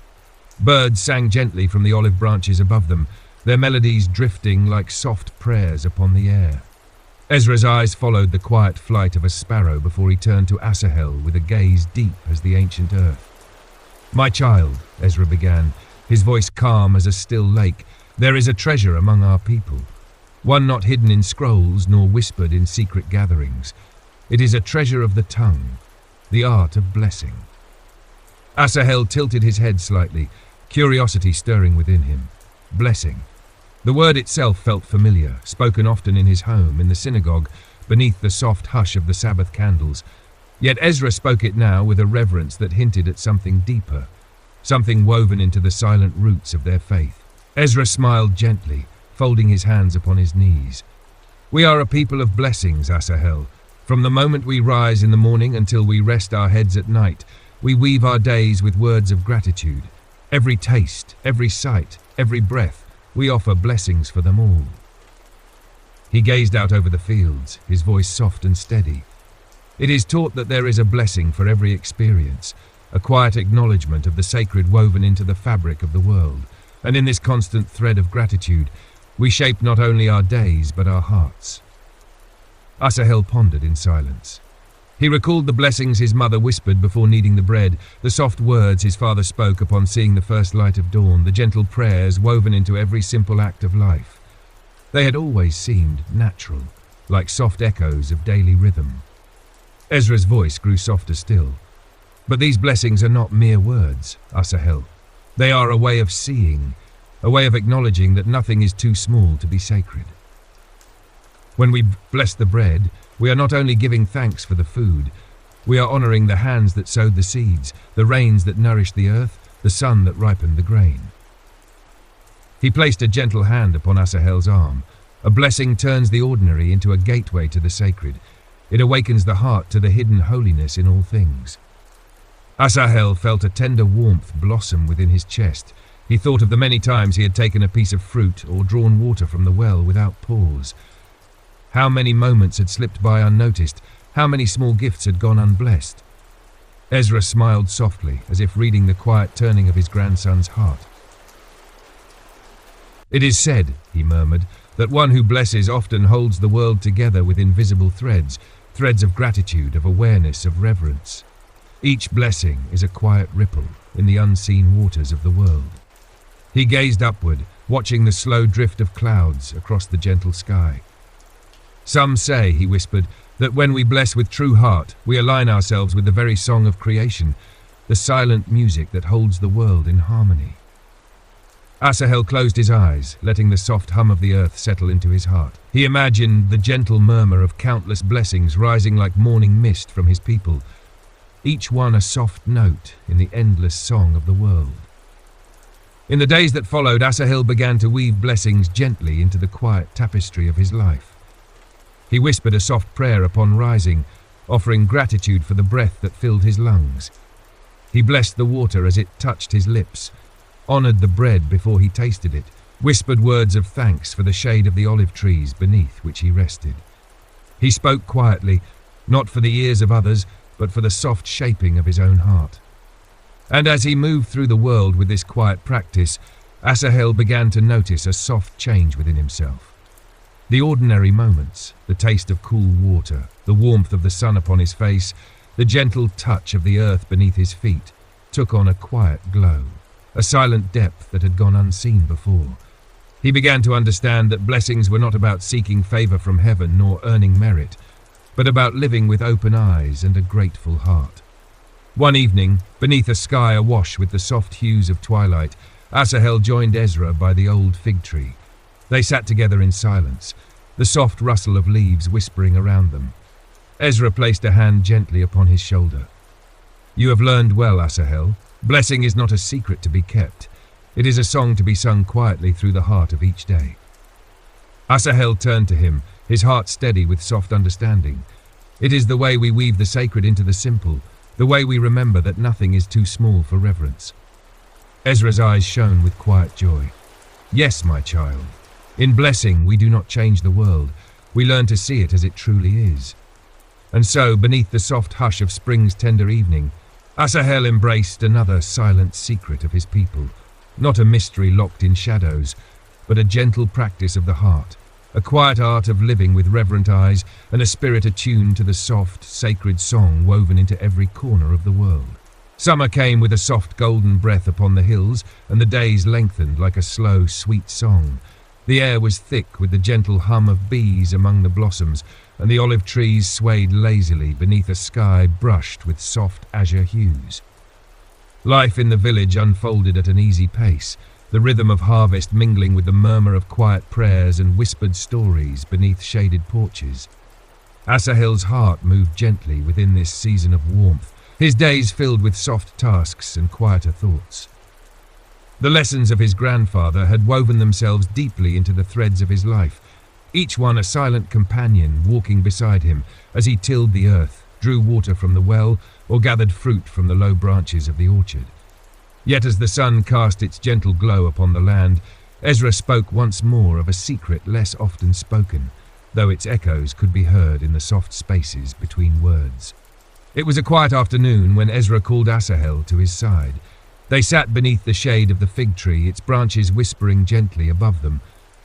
Birds sang gently from the olive branches above them, their melodies drifting like soft prayers upon the air. Ezra's eyes followed the quiet flight of a sparrow before he turned to Asahel with a gaze deep as the ancient earth. "My child," Ezra began, his voice calm as a still lake, "there is a treasure among our people, one not hidden in scrolls nor whispered in secret gatherings. It is a treasure of the tongue, the art of blessing." Asahel tilted his head slightly, curiosity stirring within him. Blessing. The word itself felt familiar, spoken often in his home, in the synagogue, beneath the soft hush of the Sabbath candles. Yet Ezra spoke it now with a reverence that hinted at something deeper, something woven into the silent roots of their faith. Ezra smiled gently, folding his hands upon his knees. "We are a people of blessings, Asahel. From the moment we rise in the morning until we rest our heads at night, we weave our days with words of gratitude. Every taste, every sight, every breath, we offer blessings for them all." He gazed out over the fields, his voice soft and steady. "It is taught that there is a blessing for every experience, a quiet acknowledgement of the sacred woven into the fabric of the world, and in this constant thread of gratitude, we shape not only our days but our hearts." Asahel pondered in silence. He recalled the blessings his mother whispered before kneading the bread, the soft words his father spoke upon seeing the first light of dawn, the gentle prayers woven into every simple act of life. They had always seemed natural, like soft echoes of daily rhythm. Ezra's voice grew softer still. "But these blessings are not mere words, Asahel. They are a way of seeing, a way of acknowledging that nothing is too small to be sacred. When we bless the bread, we are not only giving thanks for the food, we are honoring the hands that sowed the seeds, the rains that nourished the earth, the sun that ripened the grain." He placed a gentle hand upon Asahel's arm. A blessing turns the ordinary into a gateway to the sacred. It awakens the heart to the hidden holiness in all things. Asahel felt a tender warmth blossom within his chest. He thought of the many times he had taken a piece of fruit or drawn water from the well without pause. How many moments had slipped by unnoticed, how many small gifts had gone unblessed. Ezra smiled softly, as if reading the quiet turning of his grandson's heart. "It is said," he murmured, "that one who blesses often holds the world together with invisible threads, threads of gratitude, of awareness, of reverence. Each blessing is a quiet ripple in the unseen waters of the world." He gazed upward, watching the slow drift of clouds across the gentle sky. "Some say," he whispered, "that when we bless with true heart, we align ourselves with the very song of creation, the silent music that holds the world in harmony." Asahel closed his eyes, letting the soft hum of the earth settle into his heart. He imagined the gentle murmur of countless blessings rising like morning mist from his people, each one a soft note in the endless song of the world. In the days that followed, Asahel began to weave blessings gently into the quiet tapestry of his life. He whispered a soft prayer upon rising, offering gratitude for the breath that filled his lungs. He blessed the water as it touched his lips, honored the bread before he tasted it, whispered words of thanks for the shade of the olive trees beneath which he rested. He spoke quietly, not for the ears of others, but for the soft shaping of his own heart. And as he moved through the world with this quiet practice, Asahel began to notice a soft change within himself. The ordinary moments, the taste of cool water, the warmth of the sun upon his face, the gentle touch of the earth beneath his feet, took on a quiet glow, a silent depth that had gone unseen before. He began to understand that blessings were not about seeking favor from heaven nor earning merit, but about living with open eyes and a grateful heart. One evening, beneath a sky awash with the soft hues of twilight, Asahel joined Ezra by the old fig tree. They sat together in silence, the soft rustle of leaves whispering around them. Ezra placed a hand gently upon his shoulder. "You have learned well, Asahel. Blessing is not a secret to be kept. It is a song to be sung quietly through the heart of each day." Asahel turned to him, his heart steady with soft understanding. It is the way we weave the sacred into the simple, the way we remember that nothing is too small for reverence. Ezra's eyes shone with quiet joy. "Yes, my child. In blessing, we do not change the world. We learn to see it as it truly is." And so, beneath the soft hush of spring's tender evening, Asahel embraced another silent secret of his people, not a mystery locked in shadows, but a gentle practice of the heart, a quiet art of living with reverent eyes and a spirit attuned to the soft, sacred song woven into every corner of the world. Summer came with a soft golden breath upon the hills, and the days lengthened like a slow, sweet song. The air was thick with the gentle hum of bees among the blossoms, and the olive trees swayed lazily beneath a sky brushed with soft azure hues. Life in the village unfolded at an easy pace, the rhythm of harvest mingling with the murmur of quiet prayers and whispered stories beneath shaded porches. Asahel's heart moved gently within this season of warmth, his days filled with soft tasks and quieter thoughts. The lessons of his grandfather had woven themselves deeply into the threads of his life, each one a silent companion walking beside him as he tilled the earth, drew water from the well, or gathered fruit from the low branches of the orchard. Yet as the sun cast its gentle glow upon the land, Ezra spoke once more of a secret less often spoken, though its echoes could be heard in the soft spaces between words. It was a quiet afternoon when Ezra called Asahel to his side. They sat beneath the shade of the fig tree, its branches whispering gently above them.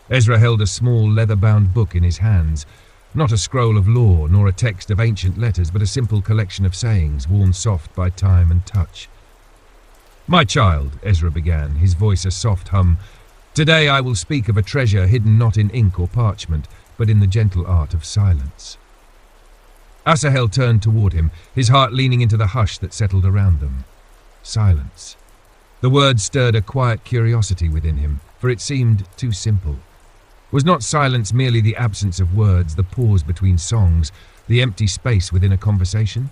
Ezra held a small leather-bound book in his hands, not a scroll of law nor a text of ancient letters, but a simple collection of sayings worn soft by time and touch. "My child," Ezra began, his voice a soft hum, "today I will speak of a treasure hidden not in ink or parchment, but in the gentle art of silence." Asahel turned toward him, his heart leaning into the hush that settled around them. Silence. The words stirred a quiet curiosity within him, for it seemed too simple. Was not silence merely the absence of words, the pause between songs, the empty space within a conversation?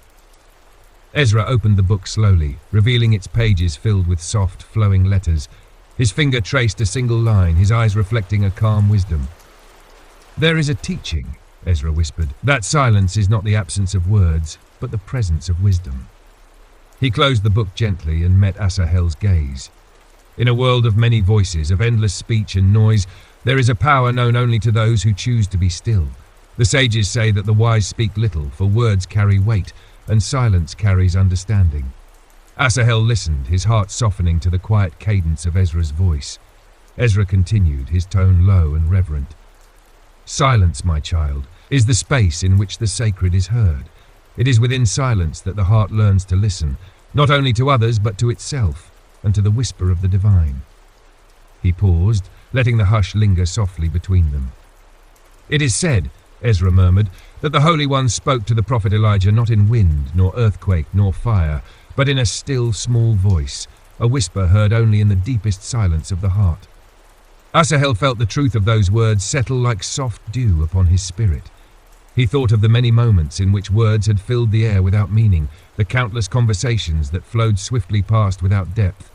Ezra opened the book slowly, revealing its pages filled with soft, flowing letters. His finger traced a single line, his eyes reflecting a calm wisdom. "There is a teaching," Ezra whispered, "that silence is not the absence of words, but the presence of wisdom." He closed the book gently and met Asahel's gaze. In a world of many voices, of endless speech and noise, there is a power known only to those who choose to be still. The sages say that the wise speak little, for words carry weight, and silence carries understanding. Asahel listened, his heart softening to the quiet cadence of Ezra's voice. Ezra continued, his tone low and reverent. "Silence, my child, is the space in which the sacred is heard. It is within silence that the heart learns to listen, not only to others but to itself, and to the whisper of the divine." He paused, letting the hush linger softly between them. "It is said," Ezra murmured, "that the Holy One spoke to the prophet Elijah not in wind, nor earthquake, nor fire, but in a still, small voice, a whisper heard only in the deepest silence of the heart." Asahel felt the truth of those words settle like soft dew upon his spirit. He thought of the many moments in which words had filled the air without meaning, the countless conversations that flowed swiftly past without depth.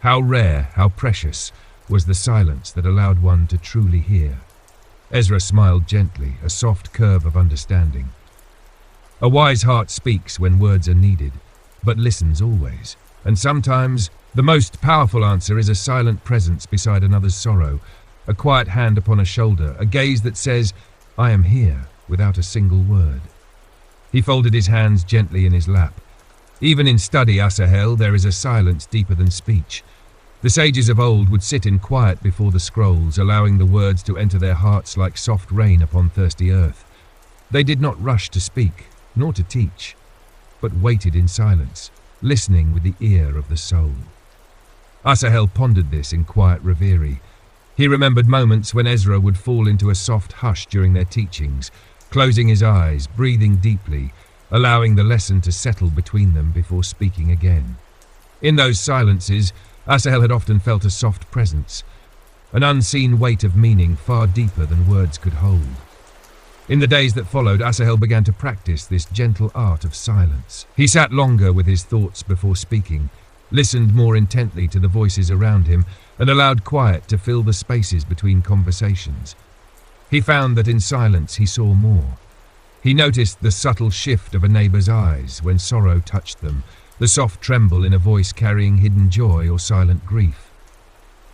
How rare, how precious, was the silence that allowed one to truly hear. Ezra smiled gently, a soft curve of understanding. A wise heart speaks when words are needed, but listens always. And sometimes, the most powerful answer is a silent presence beside another's sorrow, a quiet hand upon a shoulder, a gaze that says, "I am here," without a single word. He folded his hands gently in his lap. Even in study, Asahel, there is a silence deeper than speech. The sages of old would sit in quiet before the scrolls, allowing the words to enter their hearts like soft rain upon thirsty earth. They did not rush to speak, nor to teach, but waited in silence, listening with the ear of the soul. Asahel pondered this in quiet reverie. He remembered moments when Ezra would fall into a soft hush during their teachings, closing his eyes, breathing deeply, allowing the lesson to settle between them before speaking again. In those silences, Asahel had often felt a soft presence, an unseen weight of meaning far deeper than words could hold. In the days that followed, Asahel began to practice this gentle art of silence. He sat longer with his thoughts before speaking, listened more intently to the voices around him, and allowed quiet to fill the spaces between conversations. He found that in silence he saw more. He noticed the subtle shift of a neighbour's eyes when sorrow touched them, the soft tremble in a voice carrying hidden joy or silent grief.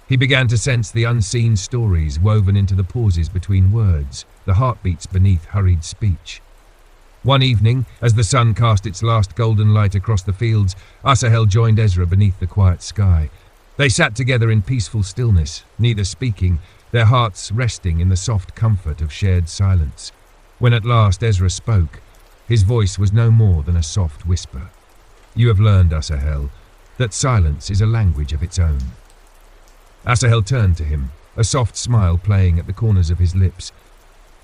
He began to sense the unseen stories woven into the pauses between words, the heartbeats beneath hurried speech. One evening, as the sun cast its last golden light across the fields, Asahel joined Ezra beneath the quiet sky. They sat together in peaceful stillness, neither speaking, their hearts resting in the soft comfort of shared silence. When at last Ezra spoke, his voice was no more than a soft whisper. "You have learned, Asahel, that silence is a language of its own." Asahel turned to him, a soft smile playing at the corners of his lips.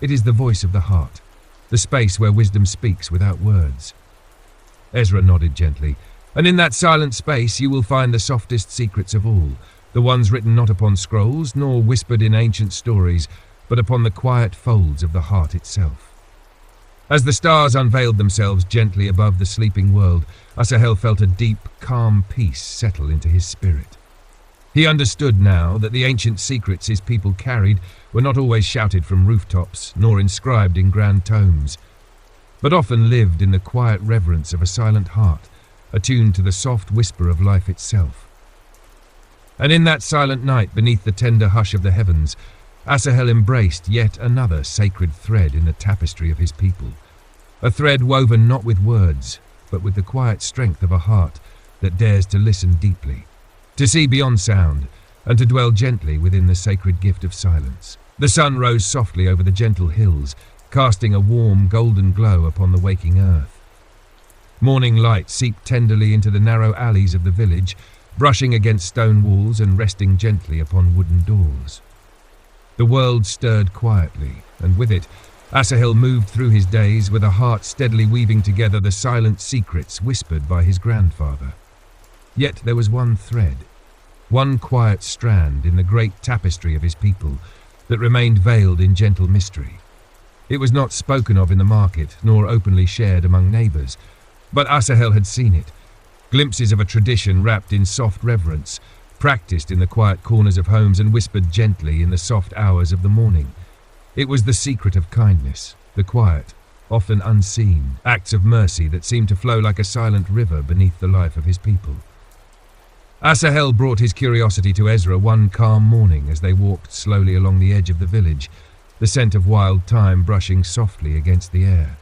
"It is the voice of the heart, the space where wisdom speaks without words." Ezra nodded gently. "And in that silent space you will find the softest secrets of all, the ones written not upon scrolls, nor whispered in ancient stories, but upon the quiet folds of the heart itself." As the stars unveiled themselves gently above the sleeping world, Asahel felt a deep, calm peace settle into his spirit. He understood now that the ancient secrets his people carried were not always shouted from rooftops, nor inscribed in grand tomes, but often lived in the quiet reverence of a silent heart, attuned to the soft whisper of life itself. And in that silent night, beneath the tender hush of the heavens, Asahel embraced yet another sacred thread in the tapestry of his people, a thread woven not with words, but with the quiet strength of a heart that dares to listen deeply, to see beyond sound, and to dwell gently within the sacred gift of silence. The sun rose softly over the gentle hills, casting a warm, golden glow upon the waking earth. Morning light seeped tenderly into the narrow alleys of the village, brushing against stone walls and resting gently upon wooden doors. The world stirred quietly, and with it, Asahel moved through his days with a heart steadily weaving together the silent secrets whispered by his grandfather. Yet there was one thread, one quiet strand in the great tapestry of his people that remained veiled in gentle mystery. It was not spoken of in the market, nor openly shared among neighbours, but Asahel had seen it, glimpses of a tradition wrapped in soft reverence, practiced in the quiet corners of homes and whispered gently in the soft hours of the morning. It was the secret of kindness, the quiet, often unseen, acts of mercy that seemed to flow like a silent river beneath the life of his people. Asahel brought his curiosity to Ezra one calm morning as they walked slowly along the edge of the village, the scent of wild thyme brushing softly against the air.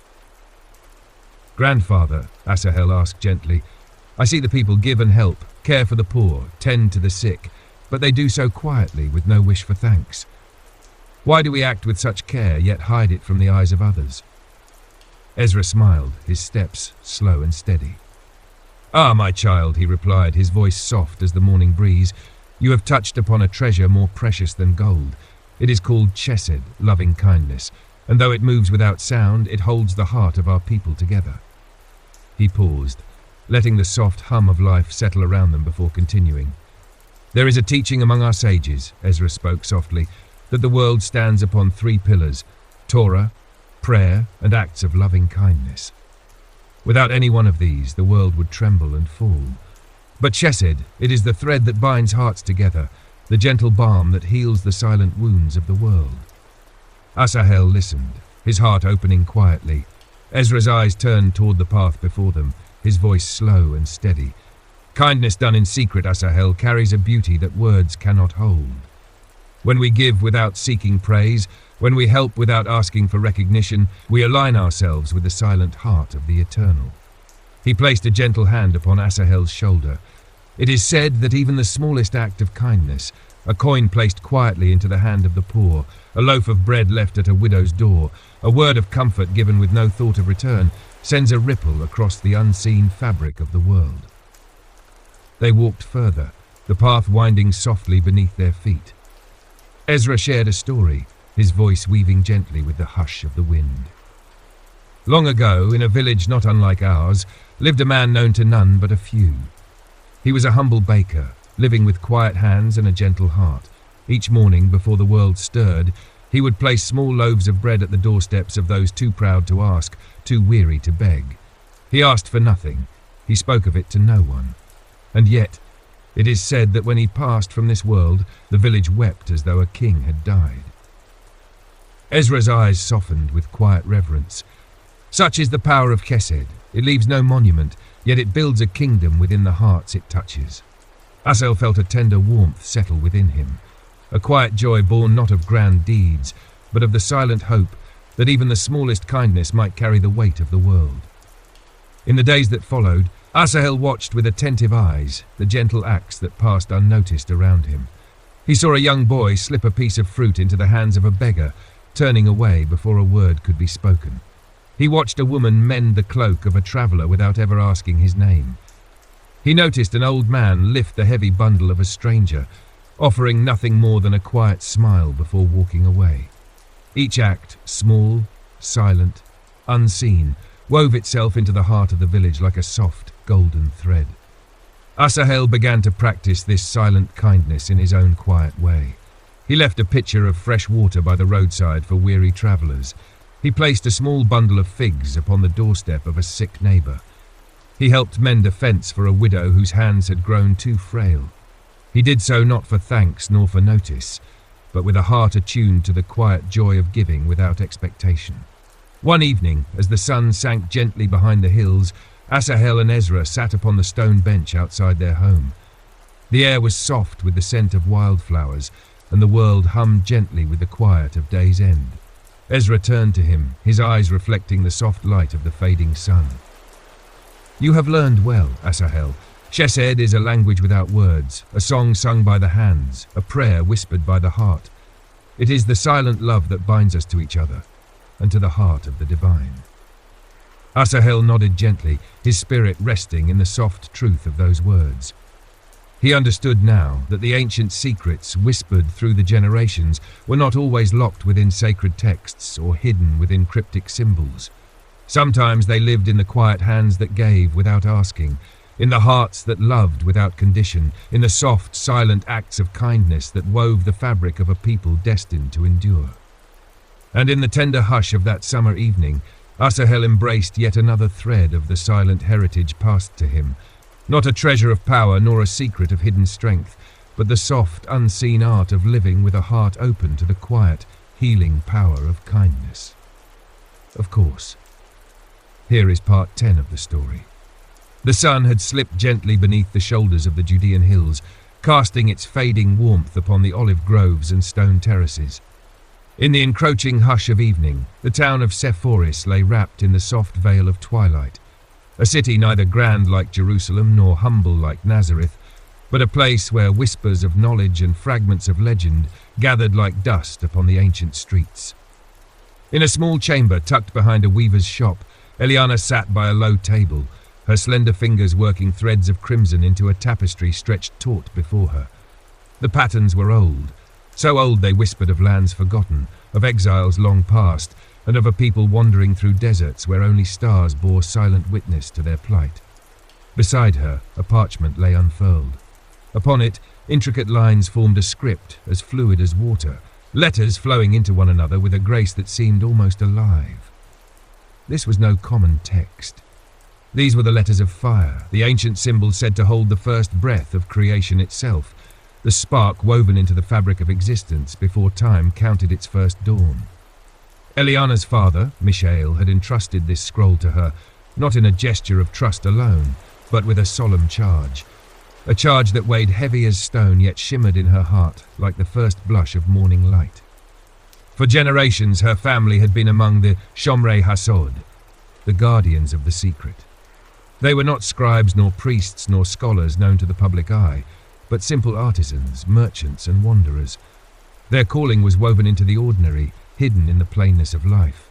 "Grandfather," Asahel asked gently, "I see the people give and help, care for the poor, tend to the sick, but they do so quietly with no wish for thanks. Why do we act with such care, yet hide it from the eyes of others?" Ezra smiled, his steps slow and steady. "Ah, my child," he replied, his voice soft as the morning breeze, "you have touched upon a treasure more precious than gold. It is called chesed, loving kindness, and though it moves without sound, it holds the heart of our people together." He paused, letting the soft hum of life settle around them before continuing. "There is a teaching among our sages," Ezra spoke softly, "that the world stands upon three pillars: Torah, prayer, and acts of loving kindness. Without any one of these, the world would tremble and fall. But chesed, it is the thread that binds hearts together, the gentle balm that heals the silent wounds of the world." Asahel listened, his heart opening quietly. Ezra's eyes turned toward the path before them, his voice slow and steady. Kindness done in secret, Asahel, carries a beauty that words cannot hold. When we give without seeking praise, when we help without asking for recognition, we align ourselves with the silent heart of the Eternal. He placed a gentle hand upon Asahel's shoulder. It is said that even the smallest act of kindness, a coin placed quietly into the hand of the poor, a loaf of bread left at a widow's door, a word of comfort given with no thought of return, sends a ripple across the unseen fabric of the world. They walked further, the path winding softly beneath their feet. Ezra shared a story, his voice weaving gently with the hush of the wind. Long ago, in a village not unlike ours, lived a man known to none but a few. He was a humble baker, living with quiet hands and a gentle heart. Each morning, before the world stirred, he would place small loaves of bread at the doorsteps of those too proud to ask, too weary to beg. He asked for nothing. He spoke of it to no one. And yet, it is said that when he passed from this world, the village wept as though a king had died. Ezra's eyes softened with quiet reverence. Such is the power of Chesed. It leaves no monument, yet it builds a kingdom within the hearts it touches. Asahel felt a tender warmth settle within him, a quiet joy born not of grand deeds, but of the silent hope that even the smallest kindness might carry the weight of the world. In the days that followed, Asahel watched with attentive eyes the gentle acts that passed unnoticed around him. He saw a young boy slip a piece of fruit into the hands of a beggar, turning away before a word could be spoken. He watched a woman mend the cloak of a traveller without ever asking his name. He noticed an old man lift the heavy bundle of a stranger, offering nothing more than a quiet smile before walking away. Each act, small, silent, unseen, wove itself into the heart of the village like a soft, golden thread. Asahel began to practice this silent kindness in his own quiet way. He left a pitcher of fresh water by the roadside for weary travellers. He placed a small bundle of figs upon the doorstep of a sick neighbour. He helped mend a fence for a widow whose hands had grown too frail. He did so not for thanks nor for notice, but with a heart attuned to the quiet joy of giving without expectation. One evening, as the sun sank gently behind the hills, Asahel and Ezra sat upon the stone bench outside their home. The air was soft with the scent of wildflowers, and the world hummed gently with the quiet of day's end. Ezra turned to him, his eyes reflecting the soft light of the fading sun. "You have learned well, Asahel. Chesed is a language without words, a song sung by the hands, a prayer whispered by the heart. It is the silent love that binds us to each other, and to the heart of the divine." Asahel nodded gently, his spirit resting in the soft truth of those words. He understood now that the ancient secrets whispered through the generations were not always locked within sacred texts or hidden within cryptic symbols. Sometimes they lived in the quiet hands that gave without asking, in the hearts that loved without condition, in the soft, silent acts of kindness that wove the fabric of a people destined to endure. And in the tender hush of that summer evening, Asahel embraced yet another thread of the silent heritage passed to him, not a treasure of power nor a secret of hidden strength, but the soft, unseen art of living with a heart open to the quiet, healing power of kindness. Of course. Here is part 10 of the story. The sun had slipped gently beneath the shoulders of the Judean hills, casting its fading warmth upon the olive groves and stone terraces. In the encroaching hush of evening, the town of Sepphoris lay wrapped in the soft veil of twilight, a city neither grand like Jerusalem nor humble like Nazareth, but a place where whispers of knowledge and fragments of legend gathered like dust upon the ancient streets. In a small chamber tucked behind a weaver's shop, Eliana sat by a low table, her slender fingers working threads of crimson into a tapestry stretched taut before her. The patterns were old, so old they whispered of lands forgotten, of exiles long past, and of a people wandering through deserts where only stars bore silent witness to their plight. Beside her, a parchment lay unfurled. Upon it, intricate lines formed a script as fluid as water, letters flowing into one another with a grace that seemed almost alive. This was no common text. These were the letters of fire, the ancient symbol said to hold the first breath of creation itself, the spark woven into the fabric of existence before time counted its first dawn. Eliana's father, Mishael, had entrusted this scroll to her, not in a gesture of trust alone, but with a solemn charge. A charge that weighed heavy as stone yet shimmered in her heart like the first blush of morning light. For generations her family had been among the Shomrei Hasod, the guardians of the secret. They were not scribes nor priests nor scholars known to the public eye, but simple artisans, merchants and wanderers. Their calling was woven into the ordinary, hidden in the plainness of life.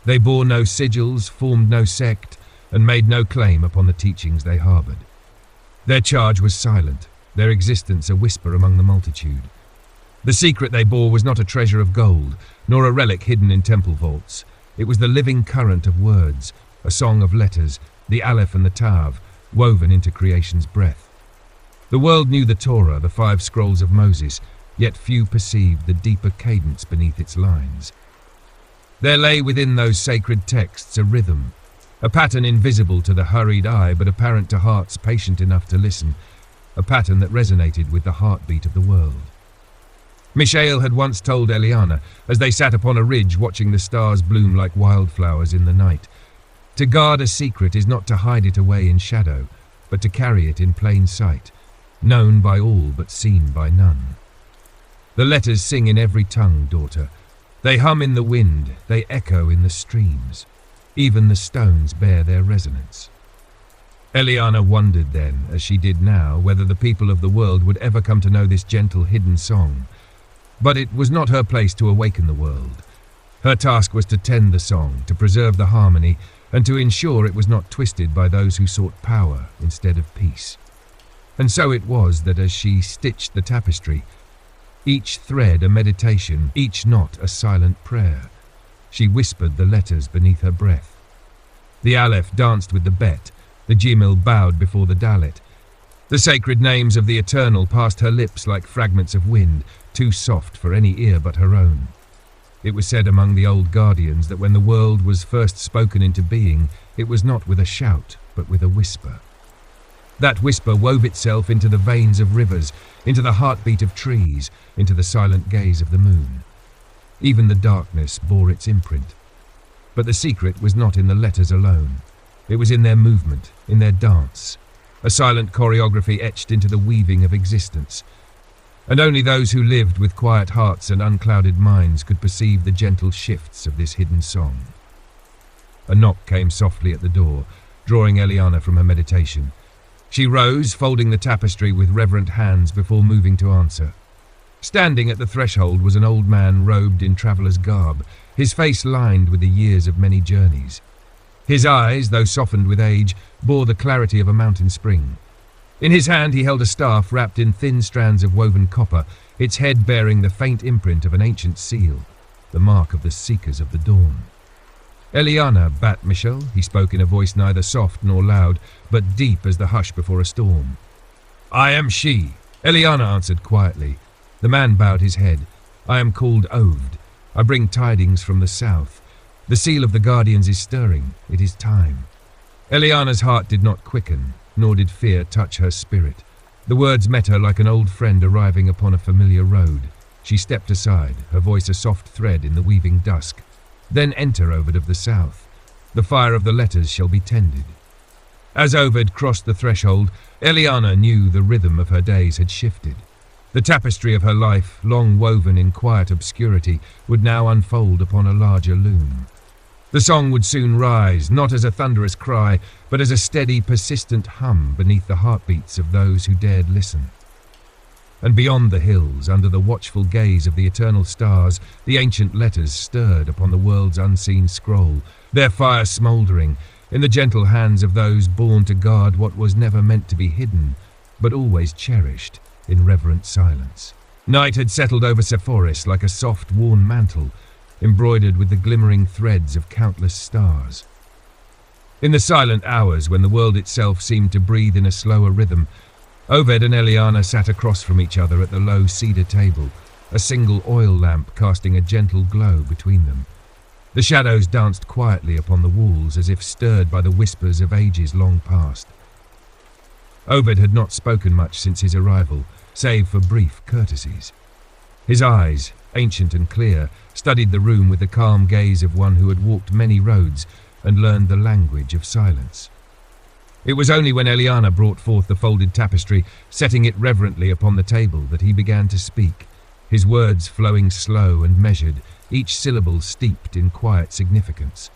They bore no sigils, formed no sect, and made no claim upon the teachings they harboured. Their charge was silent, their existence a whisper among the multitude. The secret they bore was not a treasure of gold, nor a relic hidden in temple vaults. It was the living current of words, a song of letters, the Aleph and the Tav, woven into creation's breath. The world knew the Torah, the 5 scrolls of Moses, yet few perceived the deeper cadence beneath its lines. There lay within those sacred texts a rhythm, a pattern invisible to the hurried eye but apparent to hearts patient enough to listen, a pattern that resonated with the heartbeat of the world. Mishael had once told Eliana, as they sat upon a ridge watching the stars bloom like wildflowers in the night, to guard a secret is not to hide it away in shadow, but to carry it in plain sight, known by all but seen by none. The letters sing in every tongue, daughter. They hum in the wind, they echo in the streams. Even the stones bear their resonance. Eliana wondered then, as she did now, whether the people of the world would ever come to know this gentle hidden song. But it was not her place to awaken the world. Her task was to tend the song, to preserve the harmony, and to ensure it was not twisted by those who sought power instead of peace. And so it was that as she stitched the tapestry, each thread a meditation, each knot a silent prayer, she whispered the letters beneath her breath. The Aleph danced with the Bet, the Gimel bowed before the Dalet. The sacred names of the Eternal passed her lips like fragments of wind, too soft for any ear but her own. It was said among the old guardians that when the world was first spoken into being, it was not with a shout, but with a whisper. That whisper wove itself into the veins of rivers, into the heartbeat of trees, into the silent gaze of the moon. Even the darkness bore its imprint. But the secret was not in the letters alone. It was in their movement, in their dance, a silent choreography etched into the weaving of existence. And only those who lived with quiet hearts and unclouded minds could perceive the gentle shifts of this hidden song. A knock came softly at the door, drawing Eliana from her meditation. She rose, folding the tapestry with reverent hands before moving to answer. Standing at the threshold was an old man robed in traveller's garb, his face lined with the years of many journeys. His eyes, though softened with age, bore the clarity of a mountain spring. In his hand he held a staff wrapped in thin strands of woven copper, its head bearing the faint imprint of an ancient seal, the mark of the seekers of the dawn. "Eliana, Bat Michel," he spoke in a voice neither soft nor loud, but deep as the hush before a storm. "I am she," Eliana answered quietly. The man bowed his head. "I am called Oved. I bring tidings from the south. The seal of the guardians is stirring. It is time." Eliana's heart did not quicken, nor did fear touch her spirit. The words met her like an old friend arriving upon a familiar road. She stepped aside, her voice a soft thread in the weaving dusk. "Then enter, Oved of the south. The fire of the letters shall be tended." As Oved crossed the threshold, Eliana knew the rhythm of her days had shifted. The tapestry of her life, long woven in quiet obscurity, would now unfold upon a larger loom. The song would soon rise, not as a thunderous cry, but as a steady, persistent hum beneath the heartbeats of those who dared listen. And beyond the hills, under the watchful gaze of the eternal stars, the ancient letters stirred upon the world's unseen scroll, their fire smouldering, in the gentle hands of those born to guard what was never meant to be hidden, but always cherished in reverent silence. Night had settled over Sephoris like a soft, worn mantle, embroidered with the glimmering threads of countless stars. In the silent hours when the world itself seemed to breathe in a slower rhythm, Oved and Eliana sat across from each other at the low cedar table, a single oil lamp casting a gentle glow between them. The shadows danced quietly upon the walls as if stirred by the whispers of ages long past. Oved had not spoken much since his arrival, save for brief courtesies. His eyes, ancient and clear, studied the room with the calm gaze of one who had walked many roads and learned the language of silence. It was only when Eliana brought forth the folded tapestry, setting it reverently upon the table, that he began to speak, his words flowing slow and measured, each syllable steeped in quiet significance.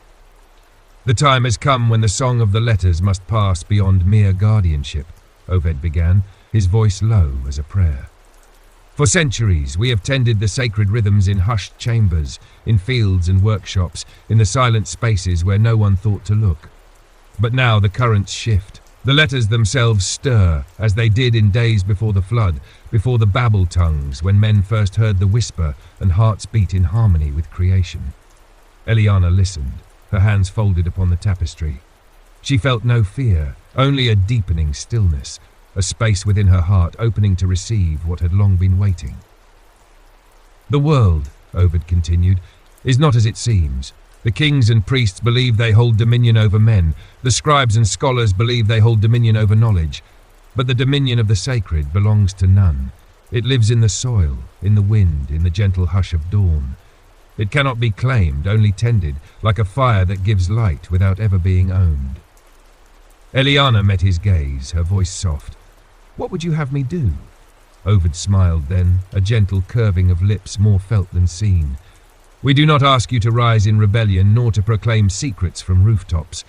"The time has come when the song of the letters must pass beyond mere guardianship," Oved began, his voice low as a prayer. "For centuries we have tended the sacred rhythms in hushed chambers, in fields and workshops, in the silent spaces where no one thought to look. But now the currents shift. The letters themselves stir, as they did in days before the flood, before the Babel tongues, when men first heard the whisper and hearts beat in harmony with creation." Eliana listened, her hands folded upon the tapestry. She felt no fear, only a deepening stillness, a space within her heart opening to receive what had long been waiting. "The world," Ovid continued, "is not as it seems. The kings and priests believe they hold dominion over men. The scribes and scholars believe they hold dominion over knowledge. But the dominion of the sacred belongs to none. It lives in the soil, in the wind, in the gentle hush of dawn. It cannot be claimed, only tended, like a fire that gives light without ever being owned." Eliana met his gaze, her voice soft. "What would you have me do?" Ovid smiled then, a gentle curving of lips more felt than seen. "We do not ask you to rise in rebellion, nor to proclaim secrets from rooftops.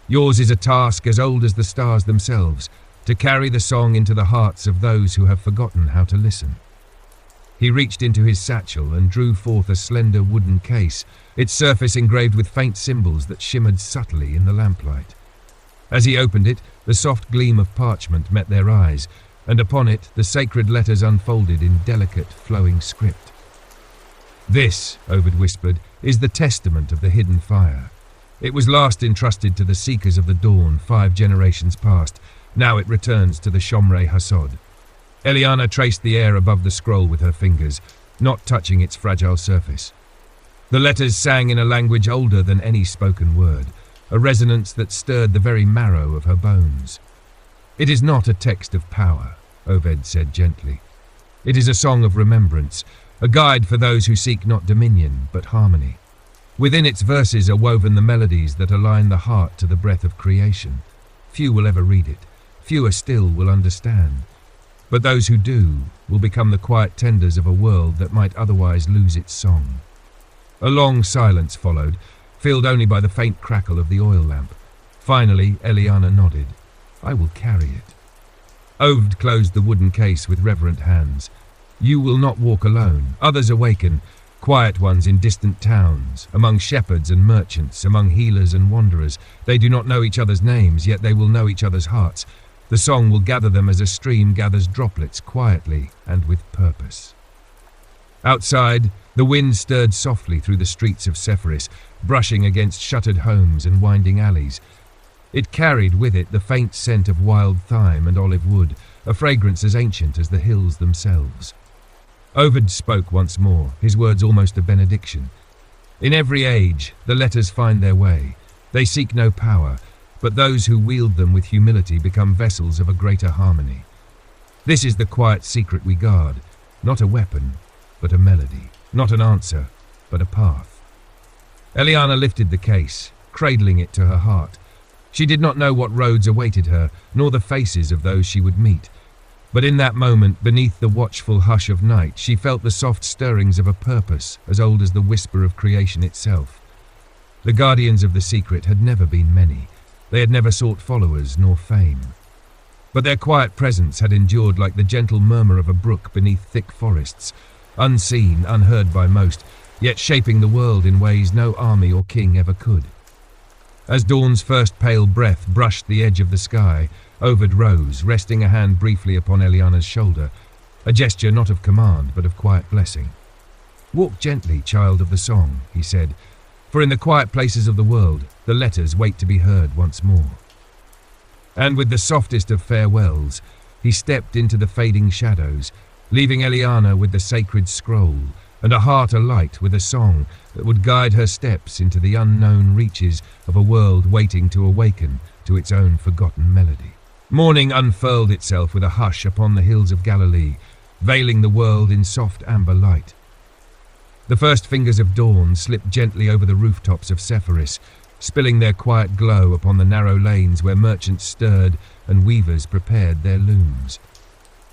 Yours is a task as old as the stars themselves, to carry the song into the hearts of those who have forgotten how to listen." He reached into his satchel and drew forth a slender wooden case, its surface engraved with faint symbols that shimmered subtly in the lamplight. As he opened it, the soft gleam of parchment met their eyes, and upon it the sacred letters unfolded in delicate, flowing script. "This," Ovid whispered, "is the testament of the hidden fire. It was last entrusted to the Seekers of the Dawn 5 generations past. Now it returns to the Shomrei Hasod." Eliana traced the air above the scroll with her fingers, not touching its fragile surface. The letters sang in a language older than any spoken word, a resonance that stirred the very marrow of her bones. "It is not a text of power," Oved said gently. "It is a song of remembrance, a guide for those who seek not dominion, but harmony. Within its verses are woven the melodies that align the heart to the breath of creation. Few will ever read it, fewer still will understand. But those who do will become the quiet tenders of a world that might otherwise lose its song." A long silence followed, filled only by the faint crackle of the oil lamp. Finally, Eliana nodded. "I will carry it." Oved closed the wooden case with reverent hands. "You will not walk alone. Others awaken, quiet ones in distant towns, among shepherds and merchants, among healers and wanderers. They do not know each other's names, yet they will know each other's hearts. The song will gather them as a stream gathers droplets, quietly and with purpose." Outside, the wind stirred softly through the streets of Sephoris, brushing against shuttered homes and winding alleys. It carried with it the faint scent of wild thyme and olive wood, a fragrance as ancient as the hills themselves. Ovid spoke once more, his words almost a benediction. "In every age, the letters find their way. They seek no power, but those who wield them with humility become vessels of a greater harmony. This is the quiet secret we guard, not a weapon, but a melody, not an answer, but a path." Eliana lifted the case, cradling it to her heart. She did not know what roads awaited her, nor the faces of those she would meet. But in that moment, beneath the watchful hush of night, she felt the soft stirrings of a purpose as old as the whisper of creation itself. The guardians of the secret had never been many. They had never sought followers nor fame. But their quiet presence had endured like the gentle murmur of a brook beneath thick forests, unseen, unheard by most, yet shaping the world in ways no army or king ever could. As dawn's first pale breath brushed the edge of the sky, Ovid rose, resting a hand briefly upon Eliana's shoulder, a gesture not of command but of quiet blessing. "Walk gently, child of the song," he said, "for in the quiet places of the world, the letters wait to be heard once more." And with the softest of farewells, he stepped into the fading shadows, leaving Eliana with the sacred scroll, and a heart alight with a song that would guide her steps into the unknown reaches of a world waiting to awaken to its own forgotten melody. Morning unfurled itself with a hush upon the hills of Galilee, veiling the world in soft amber light. The first fingers of dawn slipped gently over the rooftops of Sephoris, spilling their quiet glow upon the narrow lanes where merchants stirred and weavers prepared their looms.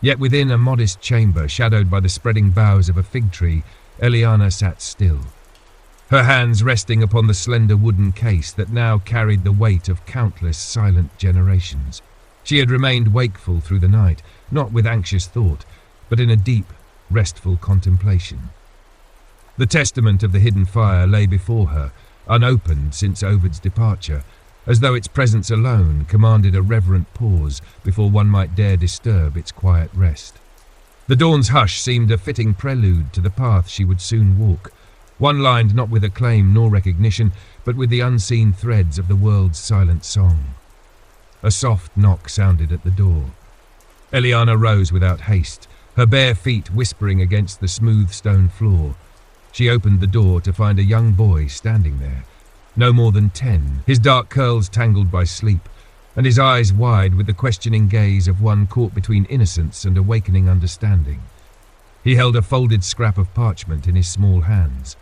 Yet within a modest chamber shadowed by the spreading boughs of a fig tree, Eliana sat still, her hands resting upon the slender wooden case that now carried the weight of countless silent generations. She had remained wakeful through the night, not with anxious thought, but in a deep, restful contemplation. The testament of the hidden fire lay before her, unopened since Ovid's departure, as though its presence alone commanded a reverent pause before one might dare disturb its quiet rest. The dawn's hush seemed a fitting prelude to the path she would soon walk, one lined not with acclaim nor recognition, but with the unseen threads of the world's silent song. A soft knock sounded at the door. Eliana rose without haste, her bare feet whispering against the smooth stone floor. She opened the door to find a young boy standing there, no more than 10, his dark curls tangled by sleep, and his eyes wide with the questioning gaze of one caught between innocence and awakening understanding. He held a folded scrap of parchment in his small hands.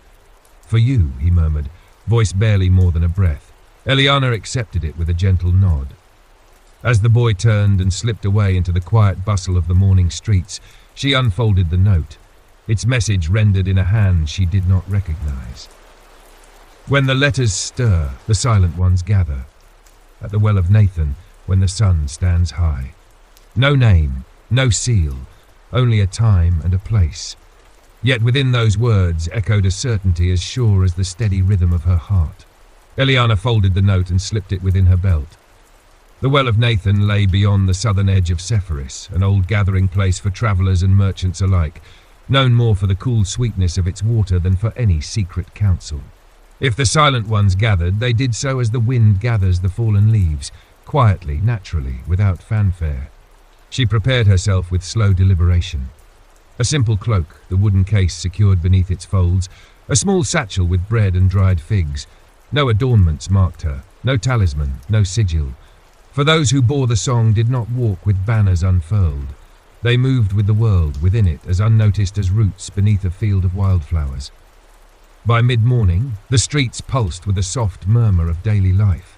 "For you," he murmured, voice barely more than a breath. Eliana accepted it with a gentle nod. As the boy turned and slipped away into the quiet bustle of the morning streets, she unfolded the note, its message rendered in a hand she did not recognize. When the letters stir, the silent ones gather. At the well of Nathan, when the sun stands high. No name, no seal, only a time and a place. Yet within those words echoed a certainty as sure as the steady rhythm of her heart. Eliana folded the note and slipped it within her belt. The Well of Nathan lay beyond the southern edge of Sephoris, an old gathering place for travellers and merchants alike, known more for the cool sweetness of its water than for any secret counsel. If the silent ones gathered, they did so as the wind gathers the fallen leaves, quietly, naturally, without fanfare. She prepared herself with slow deliberation. A simple cloak, the wooden case secured beneath its folds, a small satchel with bread and dried figs. No adornments marked her, no talisman, no sigil. For those who bore the song did not walk with banners unfurled. They moved with the world within it as unnoticed as roots beneath a field of wildflowers. By mid-morning, the streets pulsed with a soft murmur of daily life.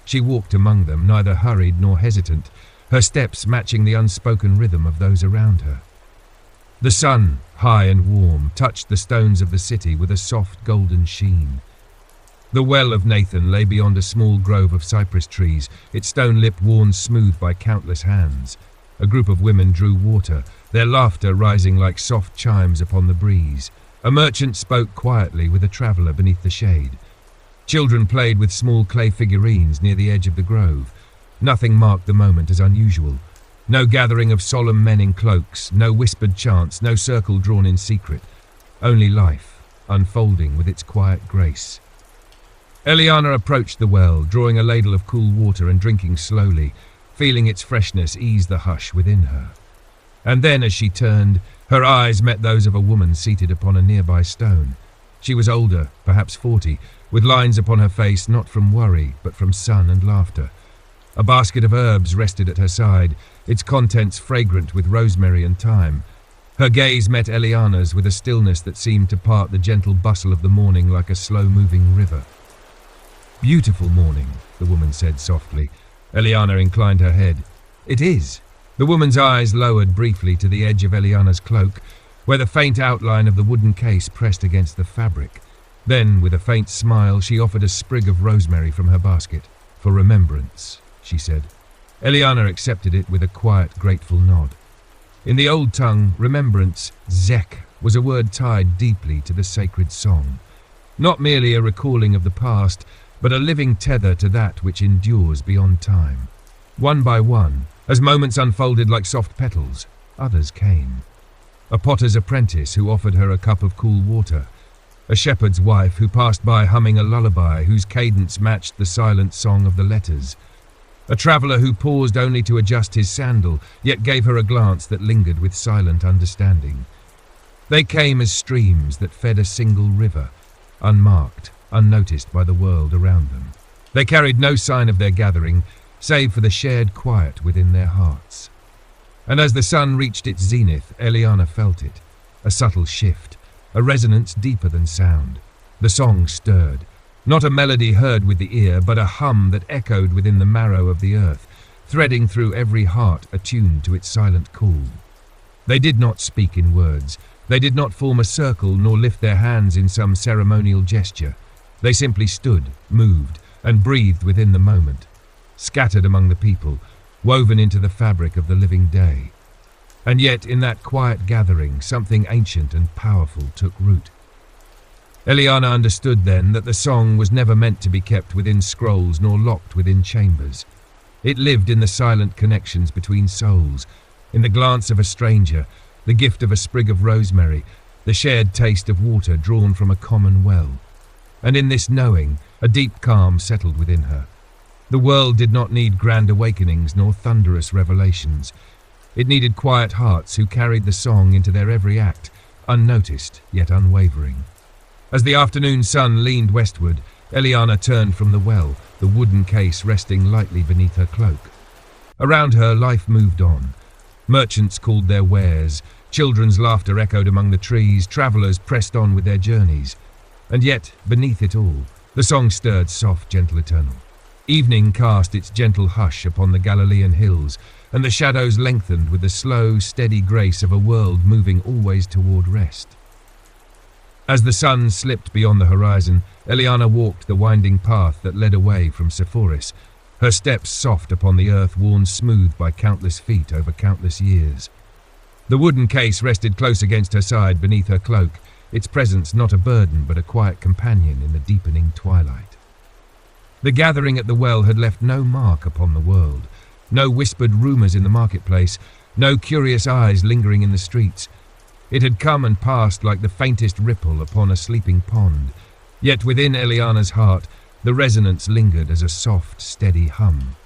She walked among them, neither hurried nor hesitant, her steps matching the unspoken rhythm of those around her. The sun, high and warm, touched the stones of the city with a soft golden sheen. The Well of Nathan lay beyond a small grove of cypress trees, its stone lip worn smooth by countless hands. A group of women drew water, their laughter rising like soft chimes upon the breeze. A merchant spoke quietly with a traveller beneath the shade. Children played with small clay figurines near the edge of the grove. Nothing marked the moment as unusual. No gathering of solemn men in cloaks, no whispered chants, no circle drawn in secret. Only life, unfolding with its quiet grace. Eliana approached the well, drawing a ladle of cool water and drinking slowly, feeling its freshness ease the hush within her. And then, as she turned, her eyes met those of a woman seated upon a nearby stone. She was older, perhaps 40, with lines upon her face not from worry, but from sun and laughter. A basket of herbs rested at her side, its contents fragrant with rosemary and thyme. Her gaze met Eliana's with a stillness that seemed to part the gentle bustle of the morning like a slow-moving river. "Beautiful morning," the woman said softly. Eliana inclined her head. "It is." The woman's eyes lowered briefly to the edge of Eliana's cloak, where the faint outline of the wooden case pressed against the fabric. Then, with a faint smile, she offered a sprig of rosemary from her basket. "For remembrance," she said. Eliana accepted it with a quiet, grateful nod. In the old tongue, remembrance, zek, was a word tied deeply to the sacred song. Not merely a recalling of the past, but a living tether to that which endures beyond time. One by one, as moments unfolded like soft petals, others came. A potter's apprentice who offered her a cup of cool water. A shepherd's wife who passed by humming a lullaby whose cadence matched the silent song of the letters. A traveller who paused only to adjust his sandal, yet gave her a glance that lingered with silent understanding. They came as streams that fed a single river, unmarked, unnoticed by the world around them. They carried no sign of their gathering, save for the shared quiet within their hearts. And as the sun reached its zenith, Eliana felt it, a subtle shift, a resonance deeper than sound. The song stirred. Not a melody heard with the ear, but a hum that echoed within the marrow of the earth, threading through every heart attuned to its silent call. They did not speak in words. They did not form a circle nor lift their hands in some ceremonial gesture. They simply stood, moved, and breathed within the moment, scattered among the people, woven into the fabric of the living day. And yet, in that quiet gathering, something ancient and powerful took root. Eliana understood then that the song was never meant to be kept within scrolls nor locked within chambers. It lived in the silent connections between souls, in the glance of a stranger, the gift of a sprig of rosemary, the shared taste of water drawn from a common well. And in this knowing, a deep calm settled within her. The world did not need grand awakenings nor thunderous revelations. It needed quiet hearts who carried the song into their every act, unnoticed yet unwavering. As the afternoon sun leaned westward, Eliana turned from the well, the wooden case resting lightly beneath her cloak. Around her, life moved on. Merchants called their wares, children's laughter echoed among the trees, travellers pressed on with their journeys. And yet, beneath it all, the song stirred soft, gentle, eternal. Evening cast its gentle hush upon the Galilean hills, and the shadows lengthened with the slow, steady grace of a world moving always toward rest. As the sun slipped beyond the horizon, Eliana walked the winding path that led away from Sepphoris, her steps soft upon the earth worn smooth by countless feet over countless years. The wooden case rested close against her side beneath her cloak, its presence not a burden but a quiet companion in the deepening twilight. The gathering at the well had left no mark upon the world, no whispered rumours in the marketplace, no curious eyes lingering in the streets. It had come and passed like the faintest ripple upon a sleeping pond, yet within Eliana's heart the resonance lingered as a soft, steady hum.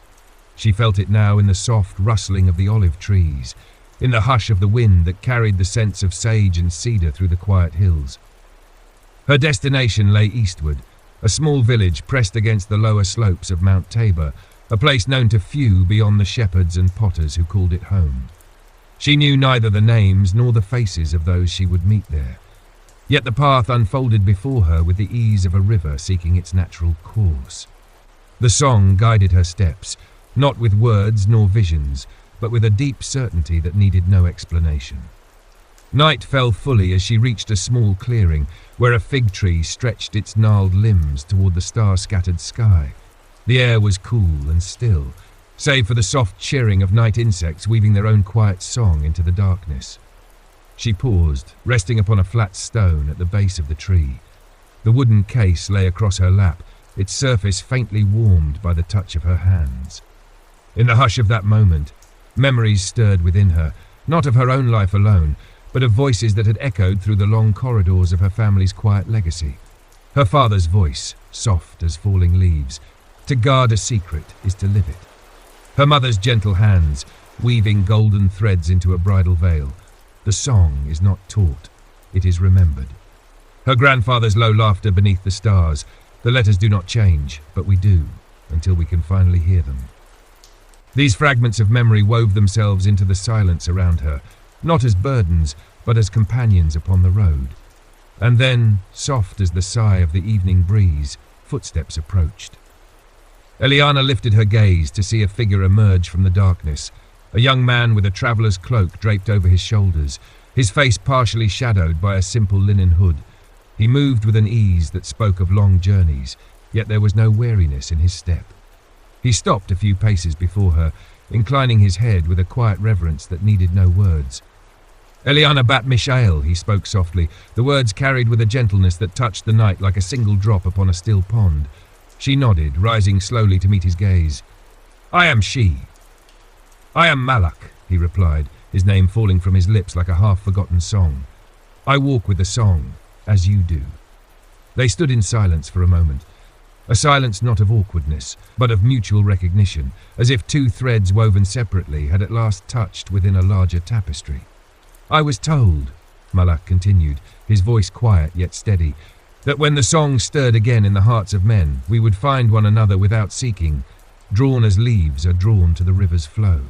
She felt it now in the soft rustling of the olive trees, in the hush of the wind that carried the scents of sage and cedar through the quiet hills. Her destination lay eastward, a small village pressed against the lower slopes of Mount Tabor, a place known to few beyond the shepherds and potters who called it home. She knew neither the names nor the faces of those she would meet there. Yet the path unfolded before her with the ease of a river seeking its natural course. The song guided her steps, not with words nor visions, but with a deep certainty that needed no explanation. Night fell fully as she reached a small clearing where a fig tree stretched its gnarled limbs toward the star-scattered sky. The air was cool and still, save for the soft chirring of night insects weaving their own quiet song into the darkness. She paused, resting upon a flat stone at the base of the tree. The wooden case lay across her lap, its surface faintly warmed by the touch of her hands. In the hush of that moment, memories stirred within her, not of her own life alone, but of voices that had echoed through the long corridors of her family's quiet legacy. Her father's voice, soft as falling leaves. To guard a secret is to live it. Her mother's gentle hands, weaving golden threads into a bridal veil. The song is not taught, it is remembered. Her grandfather's low laughter beneath the stars. The letters do not change, but we do, until we can finally hear them. These fragments of memory wove themselves into the silence around her, not as burdens, but as companions upon the road. And then, soft as the sigh of the evening breeze, footsteps approached. Eliana lifted her gaze to see a figure emerge from the darkness, a young man with a traveller's cloak draped over his shoulders, his face partially shadowed by a simple linen hood. He moved with an ease that spoke of long journeys, yet there was no weariness in his step. He stopped a few paces before her, inclining his head with a quiet reverence that needed no words. Eliana bat Mishael, he spoke softly, the words carried with a gentleness that touched the night like a single drop upon a still pond. She nodded, rising slowly to meet his gaze. I am she. I am Malak, he replied, his name falling from his lips like a half-forgotten song. I walk with the song, as you do. They stood in silence for a moment, a silence not of awkwardness, but of mutual recognition, as if two threads woven separately had at last touched within a larger tapestry. I was told, Malak continued, his voice quiet yet steady, that when the song stirred again in the hearts of men, we would find one another without seeking, drawn as leaves are drawn to the river's flow.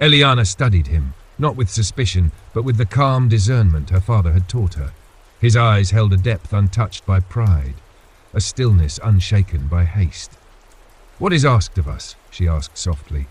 Eliana studied him, not with suspicion, but with the calm discernment her father had taught her. His eyes held a depth untouched by pride, a stillness unshaken by haste. "What is asked of us?" she asked softly.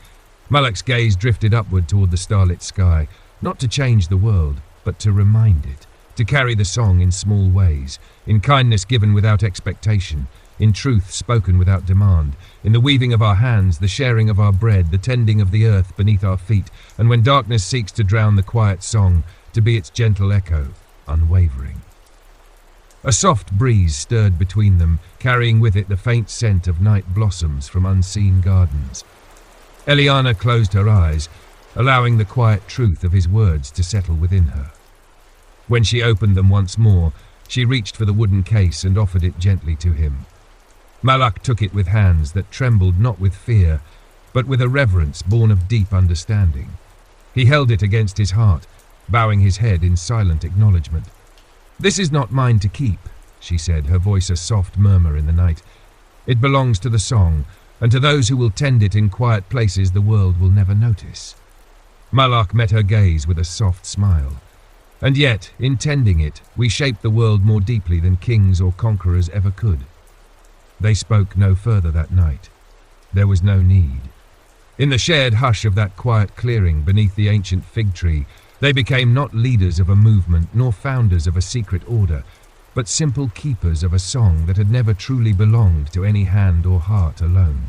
Malak's gaze drifted upward toward the starlit sky, not to change the world, but to remind it, to carry the song in small ways, in kindness given without expectation, in truth spoken without demand, in the weaving of our hands, the sharing of our bread, the tending of the earth beneath our feet, and when darkness seeks to drown the quiet song, to be its gentle echo, unwavering. A soft breeze stirred between them, carrying with it the faint scent of night blossoms from unseen gardens. Eliana closed her eyes, allowing the quiet truth of his words to settle within her. When she opened them once more, she reached for the wooden case and offered it gently to him. Malak took it with hands that trembled not with fear, but with a reverence born of deep understanding. He held it against his heart, bowing his head in silent acknowledgement. "This is not mine to keep," she said, her voice a soft murmur in the night. "It belongs to the song, and to those who will tend it in quiet places the world will never notice." Malak met her gaze with a soft smile. "And yet, in tending it, we shape the world more deeply than kings or conquerors ever could." They spoke no further that night. There was no need. In the shared hush of that quiet clearing beneath the ancient fig tree, they became not leaders of a movement nor founders of a secret order, but simple keepers of a song that had never truly belonged to any hand or heart alone.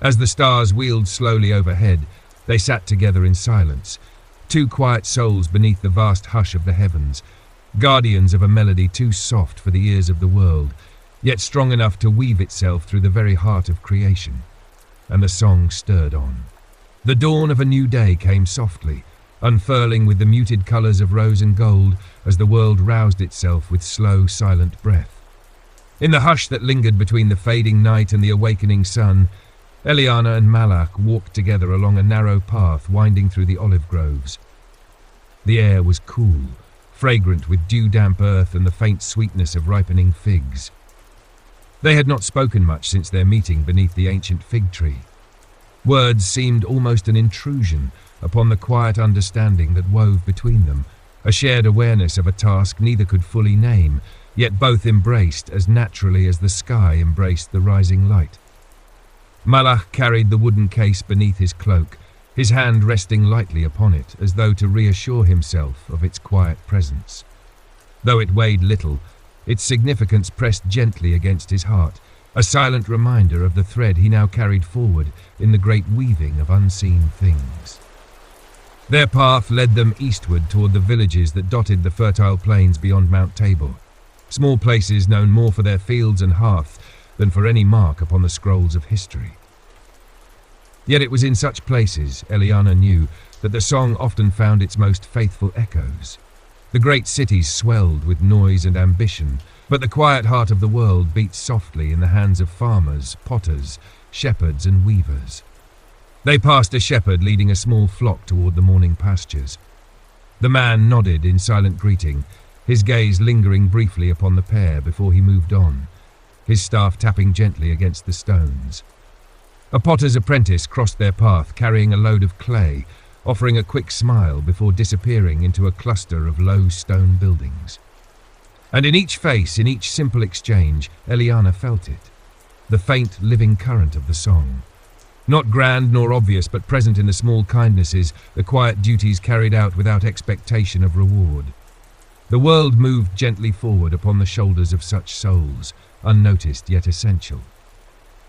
As the stars wheeled slowly overhead, they sat together in silence, two quiet souls beneath the vast hush of the heavens, guardians of a melody too soft for the ears of the world, yet strong enough to weave itself through the very heart of creation. And the song stirred on. The dawn of a new day came softly, unfurling with the muted colours of rose and gold as the world roused itself with slow, silent breath. In the hush that lingered between the fading night and the awakening sun, Eliana and Malak walked together along a narrow path winding through the olive groves. The air was cool, fragrant with dew-damp earth and the faint sweetness of ripening figs. They had not spoken much since their meeting beneath the ancient fig tree. Words seemed almost an intrusion upon the quiet understanding that wove between them, a shared awareness of a task neither could fully name, yet both embraced as naturally as the sky embraced the rising light. Malak carried the wooden case beneath his cloak, his hand resting lightly upon it as though to reassure himself of its quiet presence. Though it weighed little, its significance pressed gently against his heart, a silent reminder of the thread he now carried forward in the great weaving of unseen things. Their path led them eastward toward the villages that dotted the fertile plains beyond Mount Tabor, small places known more for their fields and hearth than for any mark upon the scrolls of history. Yet it was in such places, Eliana knew, that the song often found its most faithful echoes. The great cities swelled with noise and ambition, but the quiet heart of the world beat softly in the hands of farmers, potters, shepherds and weavers. They passed a shepherd leading a small flock toward the morning pastures. The man nodded in silent greeting, his gaze lingering briefly upon the pair before he moved on, his staff tapping gently against the stones. A potter's apprentice crossed their path carrying a load of clay, offering a quick smile before disappearing into a cluster of low stone buildings. And in each face, in each simple exchange, Eliana felt it, the faint living current of the song. Not grand nor obvious, but present in the small kindnesses, the quiet duties carried out without expectation of reward. The world moved gently forward upon the shoulders of such souls, unnoticed yet essential.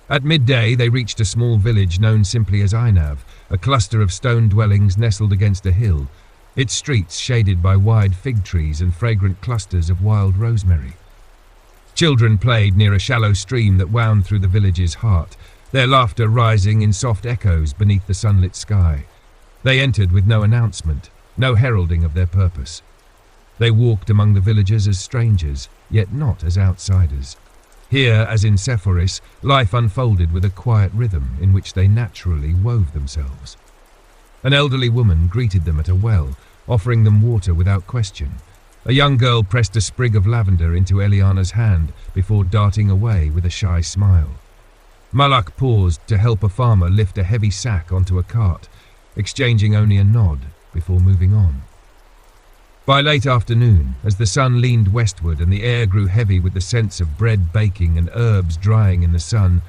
At midday they reached a small village known simply as Einav, a cluster of stone dwellings nestled against a hill, its streets shaded by wide fig trees and fragrant clusters of wild rosemary. Children played near a shallow stream that wound through the village's heart, their laughter rising in soft echoes beneath the sunlit sky. They entered with no announcement, no heralding of their purpose. They walked among the villagers as strangers, yet not as outsiders. Here, as in Sephoris, life unfolded with a quiet rhythm in which they naturally wove themselves. An elderly woman greeted them at a well, offering them water without question. A young girl pressed a sprig of lavender into Eliana's hand before darting away with a shy smile. Malak paused to help a farmer lift a heavy sack onto a cart, exchanging only a nod, before moving on. By late afternoon, as the sun leaned westward and the air grew heavy with the sense of bread baking and herbs drying in the sun,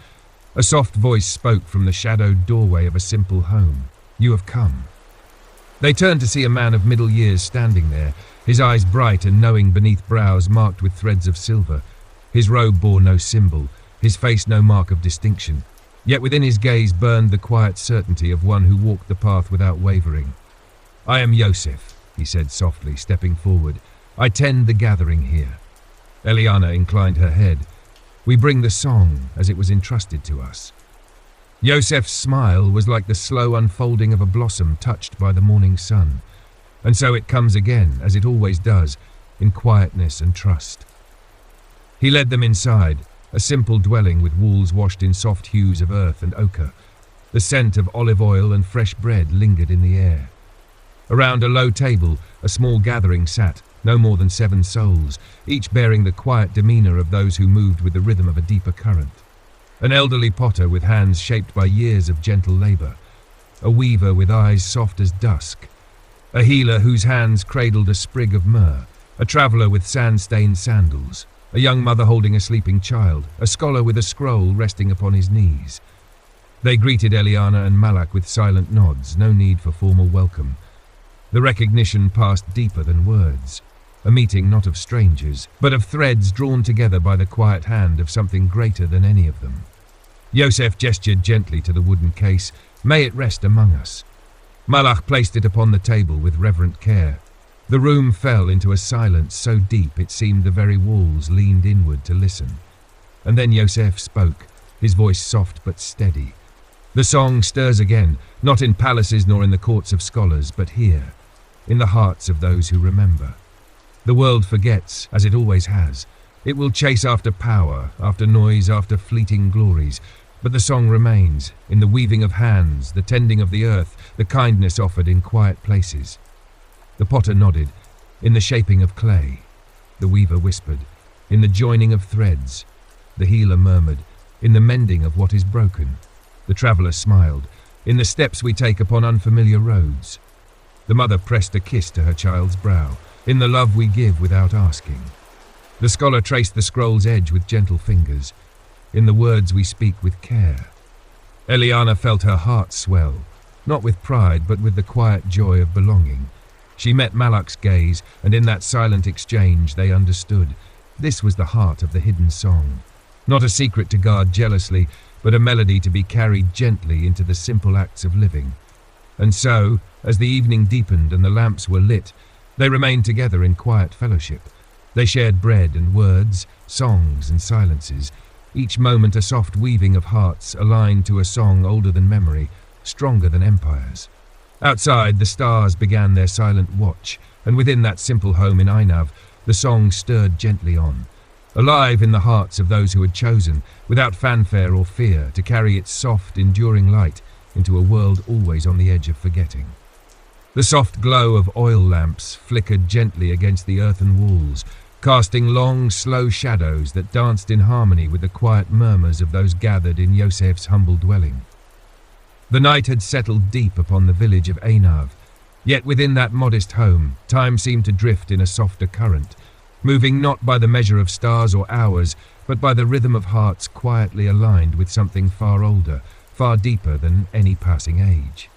a soft voice spoke from the shadowed doorway of a simple home. "You have come." They turned to see a man of middle years standing there, his eyes bright and knowing beneath brows marked with threads of silver. His robe bore no symbol, his face no mark of distinction, yet within his gaze burned the quiet certainty of one who walked the path without wavering. "I am Yosef," he said softly, stepping forward. "I tend the gathering here." Eliana inclined her head. "We bring the song as it was entrusted to us." Yosef's smile was like the slow unfolding of a blossom touched by the morning sun. And so it comes again, as it always does, in quietness and trust. He led them inside, a simple dwelling with walls washed in soft hues of earth and ochre. The scent of olive oil and fresh bread lingered in the air. Around a low table, a small gathering sat, no more than 7 souls, each bearing the quiet demeanor of those who moved with the rhythm of a deeper current. An elderly potter with hands shaped by years of gentle labor, a weaver with eyes soft as dusk, a healer whose hands cradled a sprig of myrrh, a traveler with sand-stained sandals, a young mother holding a sleeping child, a scholar with a scroll resting upon his knees. They greeted Eliana and Malak with silent nods, no need for formal welcome. The recognition passed deeper than words, a meeting not of strangers, but of threads drawn together by the quiet hand of something greater than any of them. Yosef gestured gently to the wooden case. "May it rest among us." Malach placed it upon the table with reverent care. The room fell into a silence so deep it seemed the very walls leaned inward to listen. And then Yosef spoke, his voice soft but steady. "The song stirs again, not in palaces nor in the courts of scholars, but here, in the hearts of those who remember. The world forgets, as it always has. It will chase after power, after noise, after fleeting glories. But the song remains, in the weaving of hands, the tending of the earth, the kindness offered in quiet places." The potter nodded. "In the shaping of clay," the weaver whispered. "In the joining of threads," the healer murmured. "In the mending of what is broken," the traveller smiled. "In the steps we take upon unfamiliar roads." The mother pressed a kiss to her child's brow. "In the love we give without asking." The scholar traced the scroll's edge with gentle fingers. "In the words we speak with care." Eliana felt her heart swell, not with pride but with the quiet joy of belonging. She met Malak's gaze, and in that silent exchange they understood. This was the heart of the hidden song. Not a secret to guard jealously, but a melody to be carried gently into the simple acts of living. And so, as the evening deepened and the lamps were lit, they remained together in quiet fellowship. They shared bread and words, songs and silences, each moment a soft weaving of hearts aligned to a song older than memory, stronger than empires. Outside, the stars began their silent watch, and within that simple home in Einav, the song stirred gently on, alive in the hearts of those who had chosen, without fanfare or fear, to carry its soft, enduring light into a world always on the edge of forgetting. The soft glow of oil lamps flickered gently against the earthen walls, casting long, slow shadows that danced in harmony with the quiet murmurs of those gathered in Yosef's humble dwelling. The night had settled deep upon the village of Einav, yet within that modest home, time seemed to drift in a softer current, moving not by the measure of stars or hours, but by the rhythm of hearts quietly aligned with something far older, far deeper than any passing age.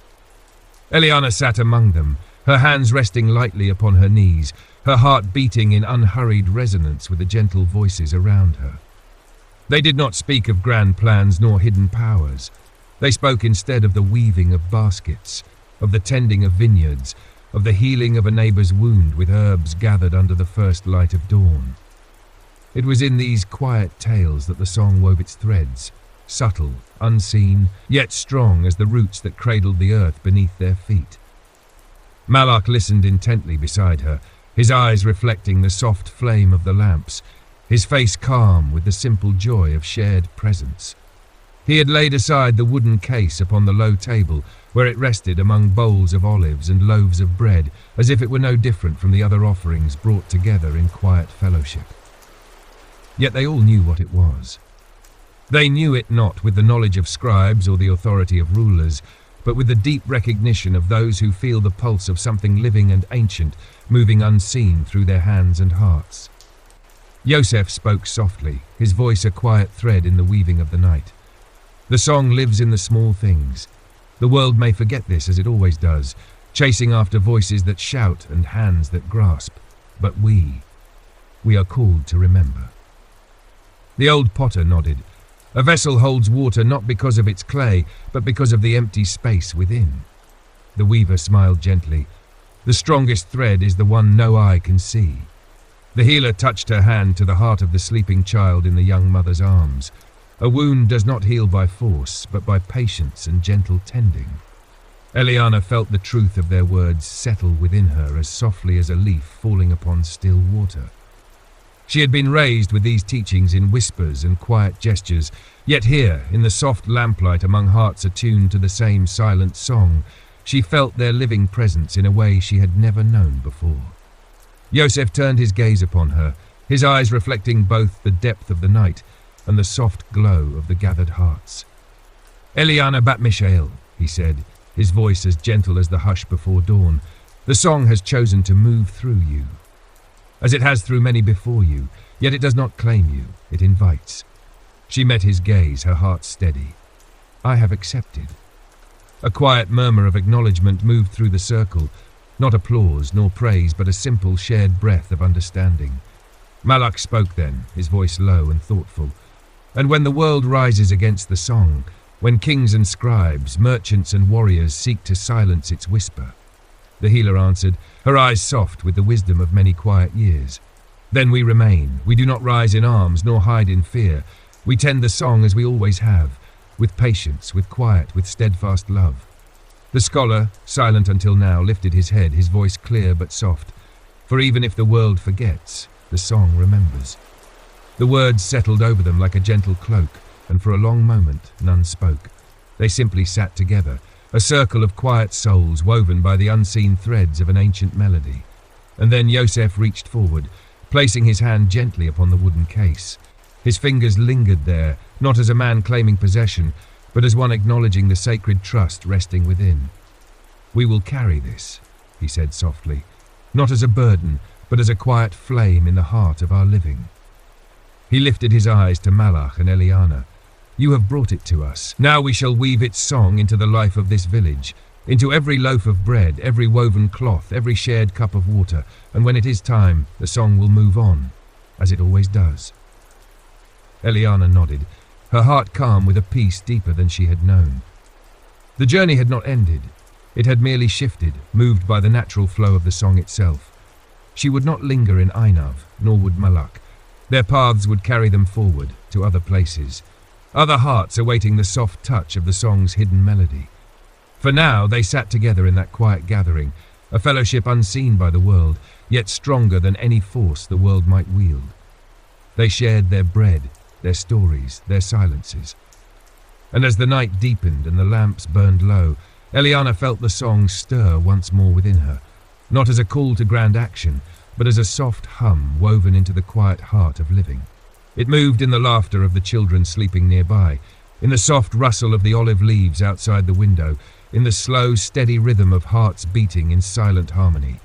Eliana sat among them, her hands resting lightly upon her knees, her heart beating in unhurried resonance with the gentle voices around her. They did not speak of grand plans nor hidden powers. They spoke instead of the weaving of baskets, of the tending of vineyards, of the healing of a neighbour's wound with herbs gathered under the first light of dawn. It was in these quiet tales that the song wove its threads, subtle, unseen, yet strong as the roots that cradled the earth beneath their feet. Malak listened intently beside her, his eyes reflecting the soft flame of the lamps, his face calm with the simple joy of shared presence. He had laid aside the wooden case upon the low table, where it rested among bowls of olives and loaves of bread, as if it were no different from the other offerings brought together in quiet fellowship. Yet they all knew what it was. They knew it not with the knowledge of scribes or the authority of rulers, but with the deep recognition of those who feel the pulse of something living and ancient, moving unseen through their hands and hearts. Yosef spoke softly, his voice a quiet thread in the weaving of the night. The song lives in the small things. The world may forget this, as it always does, chasing after voices that shout and hands that grasp. But we are called to remember. The old potter nodded. A vessel holds water not because of its clay, but because of the empty space within. The weaver smiled gently. The strongest thread is the one no eye can see. The healer touched her hand to the heart of the sleeping child in the young mother's arms. A wound does not heal by force, but by patience and gentle tending. Eliana felt the truth of their words settle within her as softly as a leaf falling upon still water. She had been raised with these teachings in whispers and quiet gestures, yet here, in the soft lamplight among hearts attuned to the same silent song, she felt their living presence in a way she had never known before. Yosef turned his gaze upon her, his eyes reflecting both the depth of the night and the soft glow of the gathered hearts. "Eliana bat Mishael," he said, his voice as gentle as the hush before dawn. "The song has chosen to move through you, as it has through many before you, yet it does not claim you, it invites." She met his gaze, her heart steady. "I have accepted." A quiet murmur of acknowledgement moved through the circle, not applause nor praise, but a simple shared breath of understanding. Malak spoke then, his voice low and thoughtful. "And when the world rises against the song, when kings and scribes, merchants and warriors seek to silence its whisper," the healer answered, her eyes soft with the wisdom of many quiet years, "then we remain. We do not rise in arms nor hide in fear. We tend the song as we always have, with patience, with quiet, with steadfast love." The scholar, silent until now, lifted his head, his voice clear but soft. "For even if the world forgets, the song remembers." The words settled over them like a gentle cloak, and for a long moment none spoke. They simply sat together, a circle of quiet souls woven by the unseen threads of an ancient melody. And then Yosef reached forward, placing his hand gently upon the wooden case. His fingers lingered there, not as a man claiming possession, but as one acknowledging the sacred trust resting within. "We will carry this," he said softly, "not as a burden, but as a quiet flame in the heart of our living." He lifted his eyes to Malach and Eliana. "You have brought it to us. Now we shall weave its song into the life of this village, into every loaf of bread, every woven cloth, every shared cup of water, and when it is time, the song will move on, as it always does." Eliana nodded, her heart calm with a peace deeper than she had known. The journey had not ended. It had merely shifted, moved by the natural flow of the song itself. She would not linger in Einav, nor would Malak. Their paths would carry them forward, to other places, other hearts awaiting the soft touch of the song's hidden melody. For now they sat together in that quiet gathering, a fellowship unseen by the world, yet stronger than any force the world might wield. They shared their bread, their stories, their silences. And as the night deepened and the lamps burned low, Eliana felt the song stir once more within her, not as a call to grand action, but as a soft hum woven into the quiet heart of living. It moved in the laughter of the children sleeping nearby, in the soft rustle of the olive leaves outside the window, in the slow, steady rhythm of hearts beating in silent harmony.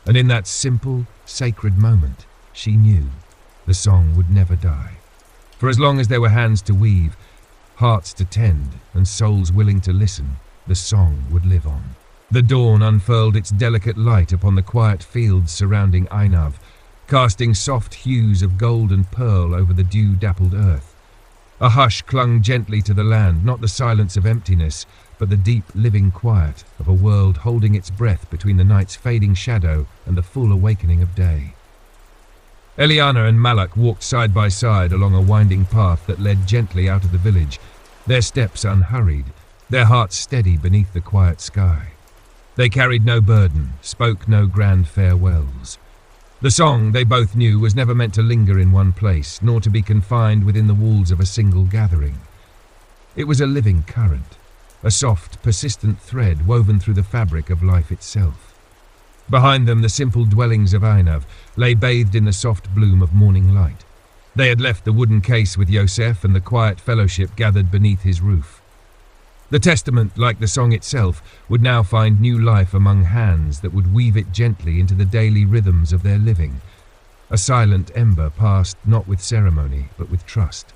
And in that simple, sacred moment, she knew the song would never die. For as long as there were hands to weave, hearts to tend, and souls willing to listen, the song would live on. The dawn unfurled its delicate light upon the quiet fields surrounding Einav, casting soft hues of gold and pearl over the dew-dappled earth. A hush clung gently to the land, not the silence of emptiness, but the deep, living quiet of a world holding its breath between the night's fading shadow and the full awakening of day. Eliana and Malak walked side by side along a winding path that led gently out of the village, their steps unhurried, their hearts steady beneath the quiet sky. They carried no burden, spoke no grand farewells. The song, they both knew, was never meant to linger in one place, nor to be confined within the walls of a single gathering. It was a living current, a soft, persistent thread woven through the fabric of life itself. Behind them, the simple dwellings of Einav lay bathed in the soft bloom of morning light. They had left the wooden case with Yosef and the quiet fellowship gathered beneath his roof. The testament, like the song itself, would now find new life among hands that would weave it gently into the daily rhythms of their living. A silent ember passed not with ceremony, but with trust.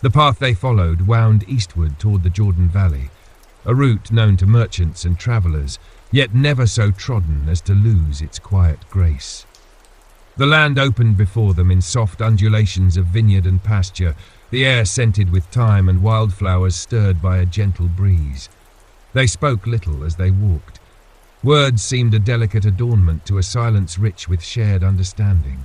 The path they followed wound eastward toward the Jordan Valley, a route known to merchants and travellers, yet never so trodden as to lose its quiet grace. The land opened before them in soft undulations of vineyard and pasture, the air scented with thyme and wildflowers stirred by a gentle breeze. They spoke little as they walked. Words seemed a delicate adornment to a silence rich with shared understanding.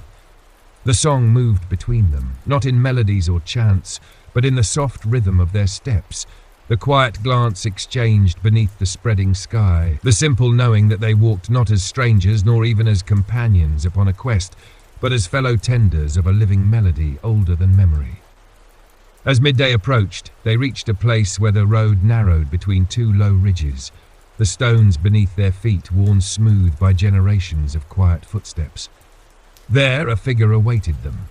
The song moved between them, not in melodies or chants, but in the soft rhythm of their steps, the quiet glance exchanged beneath the spreading sky, the simple knowing that they walked not as strangers nor even as companions upon a quest, but as fellow tenders of a living melody older than memory. As midday approached, they reached a place where the road narrowed between two low ridges, the stones beneath their feet worn smooth by generations of quiet footsteps. There a figure awaited them,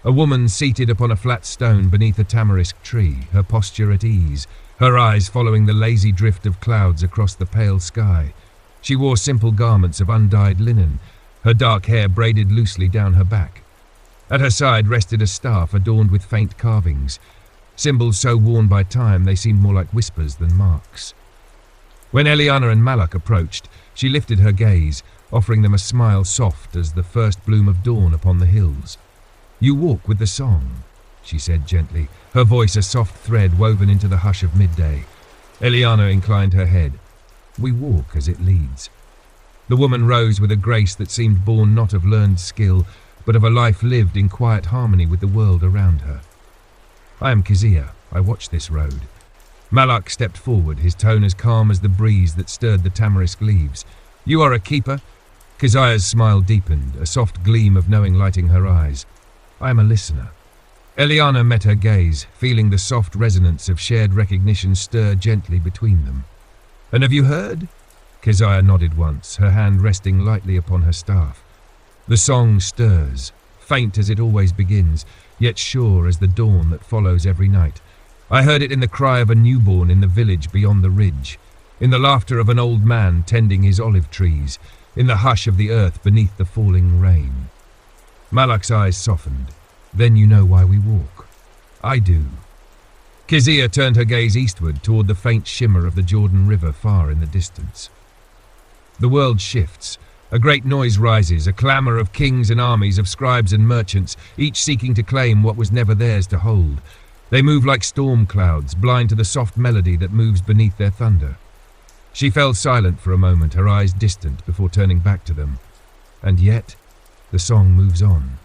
a woman seated upon a flat stone beneath a tamarisk tree, her posture at ease, her eyes following the lazy drift of clouds across the pale sky. She wore simple garments of undyed linen, her dark hair braided loosely down her back. At her side rested a staff adorned with faint carvings, symbols so worn by time they seemed more like whispers than marks. When Eliana and Malak approached, she lifted her gaze, offering them a smile soft as the first bloom of dawn upon the hills. "You walk with the song," she said gently, her voice a soft thread woven into the hush of midday. Eliana inclined her head. "We walk as it leads." The woman rose with a grace that seemed born not of learned skill, but of a life lived in quiet harmony with the world around her. "I am Kezia. I watch this road." Malak stepped forward, his tone as calm as the breeze that stirred the tamarisk leaves. "You are a keeper?" Kezia's smile deepened, a soft gleam of knowing lighting her eyes. "I am a listener." Eliana met her gaze, feeling the soft resonance of shared recognition stir gently between them. "And have you heard?" Kezia nodded once, her hand resting lightly upon her staff. "The song stirs, faint as it always begins, yet sure as the dawn that follows every night. I heard it in the cry of a newborn in the village beyond the ridge, in the laughter of an old man tending his olive trees, in the hush of the earth beneath the falling rain." Malak's eyes softened. "Then you know why we walk." "I do." Kezia turned her gaze eastward toward the faint shimmer of the Jordan River far in the distance. The world shifts. A great noise rises, a clamour of kings and armies, of scribes and merchants, each seeking to claim what was never theirs to hold. They move like storm clouds, blind to the soft melody that moves beneath their thunder. She fell silent for a moment, her eyes distant, before turning back to them. And yet, the song moves on.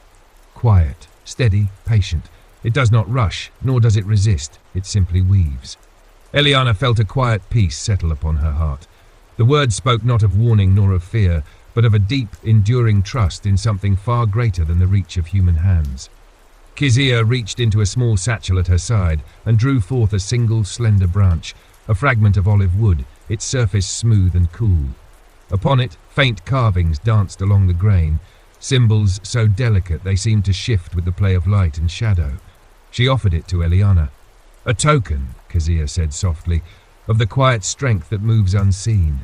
Quiet, steady, patient. It does not rush, nor does it resist. It simply weaves. Eliana felt a quiet peace settle upon her heart. The words spoke not of warning nor of fear, but of a deep, enduring trust in something far greater than the reach of human hands. Kezia reached into a small satchel at her side and drew forth a single slender branch, a fragment of olive wood, its surface smooth and cool. Upon it, faint carvings danced along the grain, symbols so delicate they seemed to shift with the play of light and shadow. She offered it to Eliana. "A token," Kezia said softly, "of the quiet strength that moves unseen.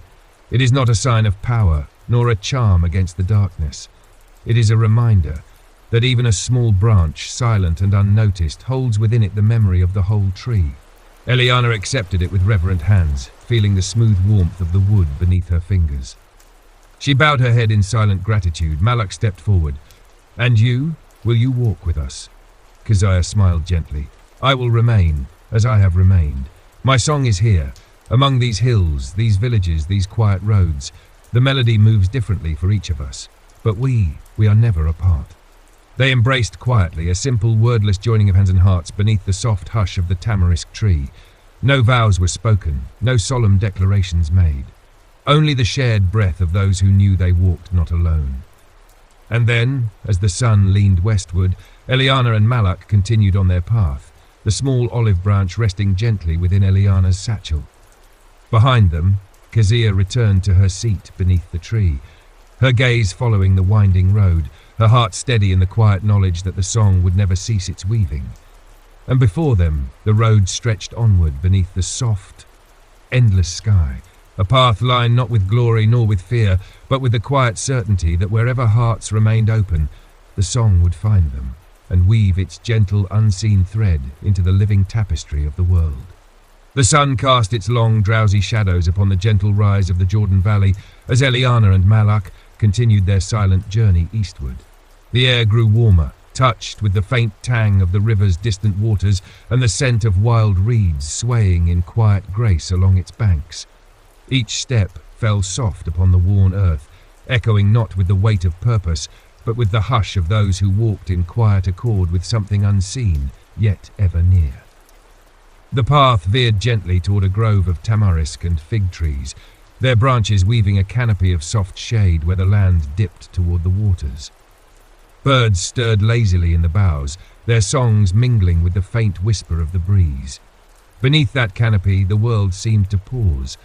It is not a sign of power, nor a charm against the darkness. It is a reminder that even a small branch, silent and unnoticed, holds within it the memory of the whole tree." Eliana accepted it with reverent hands, feeling the smooth warmth of the wood beneath her fingers. She bowed her head in silent gratitude. Malak stepped forward. "And you? Will you walk with us?" Kezia smiled gently. "I will remain, as I have remained. My song is here, among these hills, these villages, these quiet roads. The melody moves differently for each of us, but we are never apart." They embraced quietly, a simple, wordless joining of hands and hearts beneath the soft hush of the tamarisk tree. No vows were spoken, no solemn declarations made. Only the shared breath of those who knew they walked not alone. And then, as the sun leaned westward, Eliana and Malak continued on their path, the small olive branch resting gently within Eliana's satchel. Behind them, Kezia returned to her seat beneath the tree, her gaze following the winding road, her heart steady in the quiet knowledge that the song would never cease its weaving. And before them, the road stretched onward beneath the soft, endless sky, a path lined not with glory nor with fear, but with the quiet certainty that wherever hearts remained open, the song would find them and weave its gentle, unseen thread into the living tapestry of the world. The sun cast its long, drowsy shadows upon the gentle rise of the Jordan Valley as Eliana and Malak continued their silent journey eastward. The air grew warmer, touched with the faint tang of the river's distant waters and the scent of wild reeds swaying in quiet grace along its banks. Each step fell soft upon the worn earth, echoing not with the weight of purpose, but with the hush of those who walked in quiet accord with something unseen, yet ever near. The path veered gently toward a grove of tamarisk and fig trees, their branches weaving a canopy of soft shade where the land dipped toward the waters. Birds stirred lazily in the boughs, their songs mingling with the faint whisper of the breeze. Beneath that canopy, the world seemed to pause,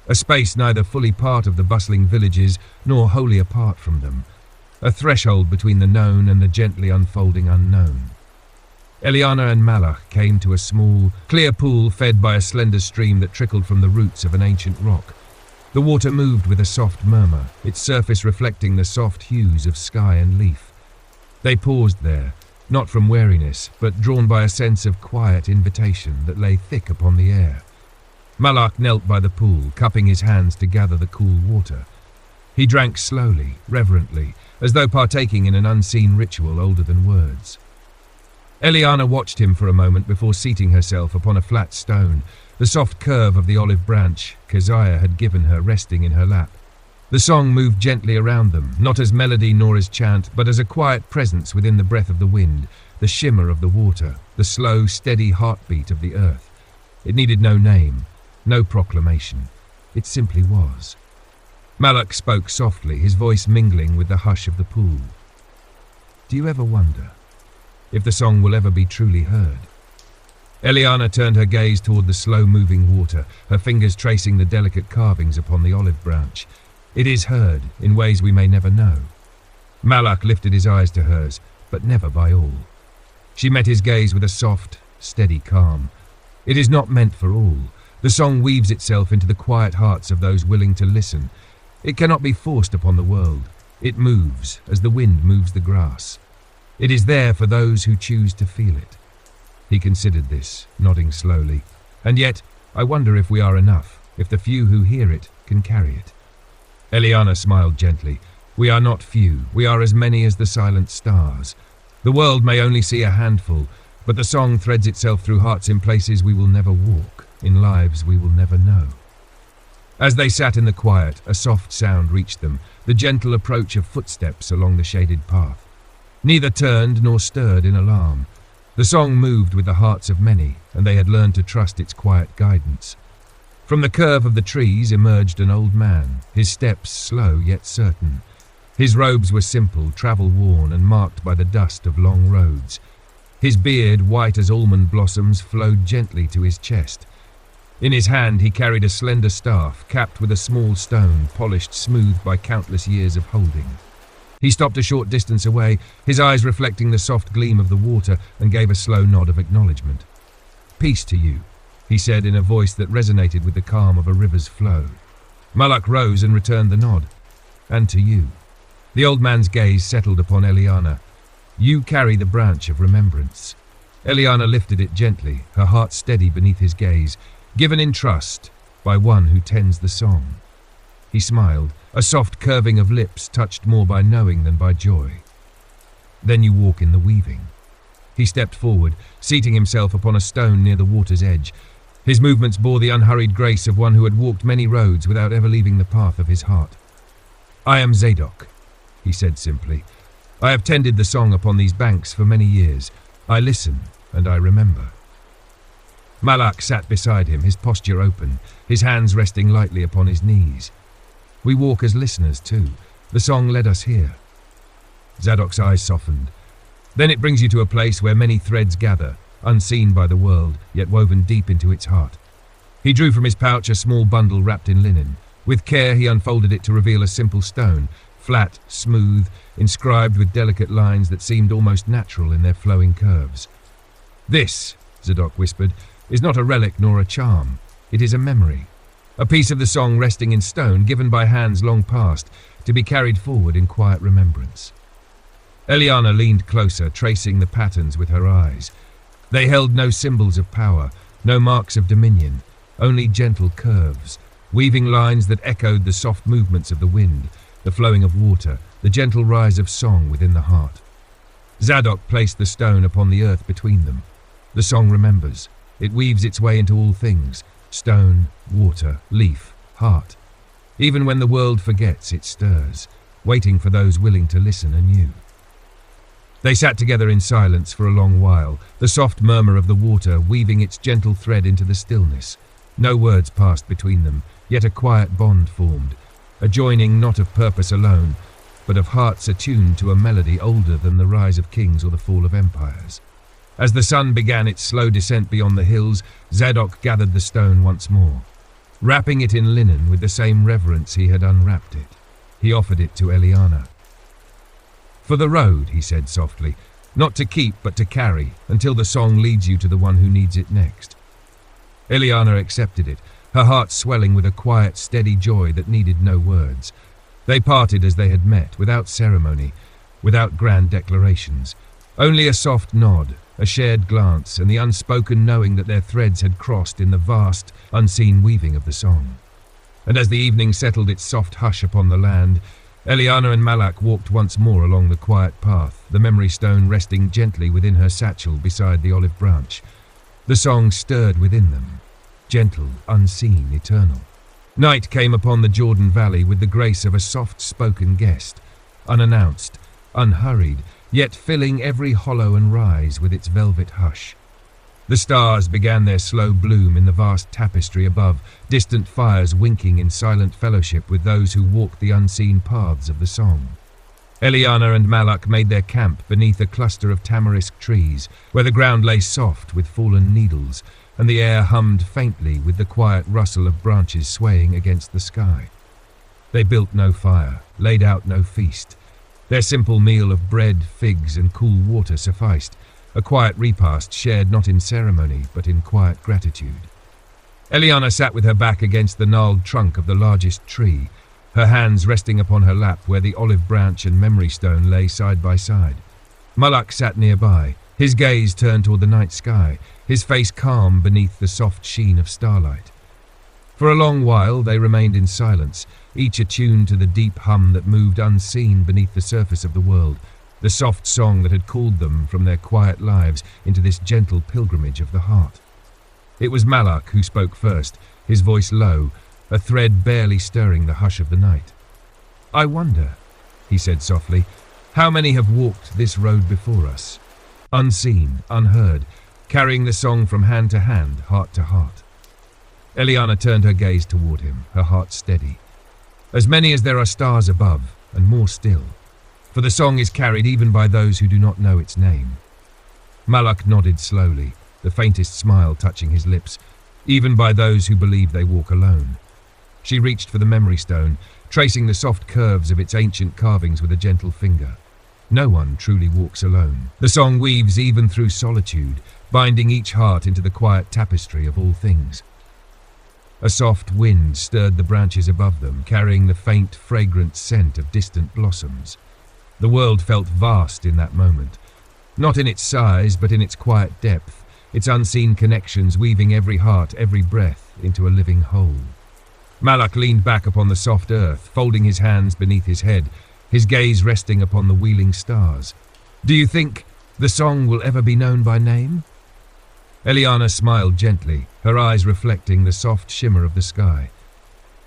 a space neither fully part of the bustling villages nor wholly apart from them, a threshold between the known and the gently unfolding unknown. Eliana and Malak came to a small, clear pool fed by a slender stream that trickled from the roots of an ancient rock. The water moved with a soft murmur, its surface reflecting the soft hues of sky and leaf. They paused there, not from weariness, but drawn by a sense of quiet invitation that lay thick upon the air. Malak knelt by the pool, cupping his hands to gather the cool water. He drank slowly, reverently, as though partaking in an unseen ritual older than words. Eliana watched him for a moment before seating herself upon a flat stone, the soft curve of the olive branch Keziah had given her resting in her lap. The song moved gently around them, not as melody nor as chant, but as a quiet presence within the breath of the wind, the shimmer of the water, the slow, steady heartbeat of the earth. It needed no name, no proclamation. It simply was. Malak spoke softly, his voice mingling with the hush of the pool. "Do you ever wonder if the song will ever be truly heard?" Eliana turned her gaze toward the slow-moving water, her fingers tracing the delicate carvings upon the olive branch. "It is heard, in ways we may never know." Malak lifted his eyes to hers, but never by all. She met his gaze with a soft, steady calm. "It is not meant for all. The song weaves itself into the quiet hearts of those willing to listen. It cannot be forced upon the world. It moves, as the wind moves the grass. It is there for those who choose to feel it." He considered this, nodding slowly. "And yet, I wonder if we are enough, if the few who hear it can carry it." Eliana smiled gently. "We are not few, we are as many as the silent stars. The world may only see a handful, but the song threads itself through hearts in places we will never walk, in lives we will never know." As they sat in the quiet, a soft sound reached them, the gentle approach of footsteps along the shaded path. Neither turned nor stirred in alarm. The song moved with the hearts of many, and they had learned to trust its quiet guidance. From the curve of the trees emerged an old man, his steps slow yet certain. His robes were simple, travel-worn, and marked by the dust of long roads. His beard, white as almond blossoms, flowed gently to his chest. In his hand he carried a slender staff, capped with a small stone, polished smooth by countless years of holding. He stopped a short distance away, his eyes reflecting the soft gleam of the water, and gave a slow nod of acknowledgement. "Peace to you," he said in a voice that resonated with the calm of a river's flow. Malak rose and returned the nod. "And to you." The old man's gaze settled upon Eliana. "You carry the branch of remembrance." Eliana lifted it gently, her heart steady beneath his gaze, given in trust by one who tends the song. He smiled, a soft curving of lips touched more by knowing than by joy. "Then you walk in the weaving." He stepped forward, seating himself upon a stone near the water's edge. His movements bore the unhurried grace of one who had walked many roads without ever leaving the path of his heart. "I am Zadok," he said simply. "I have tended the song upon these banks for many years. I listen, and I remember." Malak sat beside him, his posture open, his hands resting lightly upon his knees. "We walk as listeners, too. The song led us here." Zadok's eyes softened. "Then it brings you to a place where many threads gather, unseen by the world, yet woven deep into its heart." He drew from his pouch a small bundle wrapped in linen. With care he unfolded it to reveal a simple stone, flat, smooth, inscribed with delicate lines that seemed almost natural in their flowing curves. "This," Zadok whispered, "is not a relic nor a charm. It is a memory. a piece of the song resting in stone given by hands long past, to be carried forward in quiet remembrance. Eliana leaned closer, tracing the patterns with her eyes. They held no symbols of power, no marks of dominion, only gentle curves, weaving lines that echoed the soft movements of the wind, the flowing of water, the gentle rise of song within the heart. Zadok placed the stone upon the earth between them. The song remembers. It weaves its way into all things: stone, water, leaf, heart. Even when the world forgets, it stirs, waiting for those willing to listen anew. They sat together in silence for a long while, the soft murmur of the water weaving its gentle thread into the stillness. No words passed between them, yet a quiet bond formed, a joining not of purpose alone, but of hearts attuned to a melody older than the rise of kings or the fall of empires. As the sun began its slow descent beyond the hills, Zadok gathered the stone once more. Wrapping it in linen with the same reverence he had unwrapped it, he offered it to Eliana. "For the road," he said softly, "not to keep but to carry, until the song leads you to the one who needs it next." Eliana accepted it, her heart swelling with a quiet, steady joy that needed no words. They parted as they had met, without ceremony, without grand declarations. Only a soft nod, a shared glance, and the unspoken knowing that their threads had crossed in the vast, unseen weaving of the song. And as the evening settled its soft hush upon the land, Eliana and Malak walked once more along the quiet path, the memory stone resting gently within her satchel beside the olive branch. The song stirred within them, gentle, unseen, eternal. Night came upon the Jordan Valley with the grace of a soft-spoken guest, unannounced, unhurried, yet filling every hollow and rise with its velvet hush. The stars began their slow bloom in the vast tapestry above, distant fires winking in silent fellowship with those who walked the unseen paths of the song. Eliana and Malak made their camp beneath a cluster of tamarisk trees, where the ground lay soft with fallen needles, and the air hummed faintly with the quiet rustle of branches swaying against the sky. They built no fire, laid out no feast. Their simple meal of bread, figs, and cool water sufficed, a quiet repast shared not in ceremony, but in quiet gratitude. Eliana sat with her back against the gnarled trunk of the largest tree, her hands resting upon her lap where the olive branch and memory stone lay side by side. Malak sat nearby, his gaze turned toward the night sky, his face calm beneath the soft sheen of starlight. For a long while they remained in silence, each attuned to the deep hum that moved unseen beneath the surface of the world, the soft song that had called them from their quiet lives into this gentle pilgrimage of the heart. It was Malak who spoke first, his voice low, a thread barely stirring the hush of the night. "I wonder," he said softly, "how many have walked this road before us, unseen, unheard, carrying the song from hand to hand, heart to heart." Eliana turned her gaze toward him, her heart steady. "As many as there are stars above, and more still, for the song is carried even by those who do not know its name." Malak nodded slowly, the faintest smile touching his lips, "even by those who believe they walk alone." She reached for the memory stone, tracing the soft curves of its ancient carvings with a gentle finger. No one truly walks alone. The song weaves even through solitude, binding each heart into the quiet tapestry of all things. A soft wind stirred the branches above them, carrying the faint, fragrant scent of distant blossoms. The world felt vast in that moment, not in its size, but in its quiet depth, its unseen connections weaving every heart, every breath into a living whole. Malak leaned back upon the soft earth, folding his hands beneath his head, his gaze resting upon the wheeling stars. "Do you think the song will ever be known by name?" Eliana smiled gently, her eyes reflecting the soft shimmer of the sky.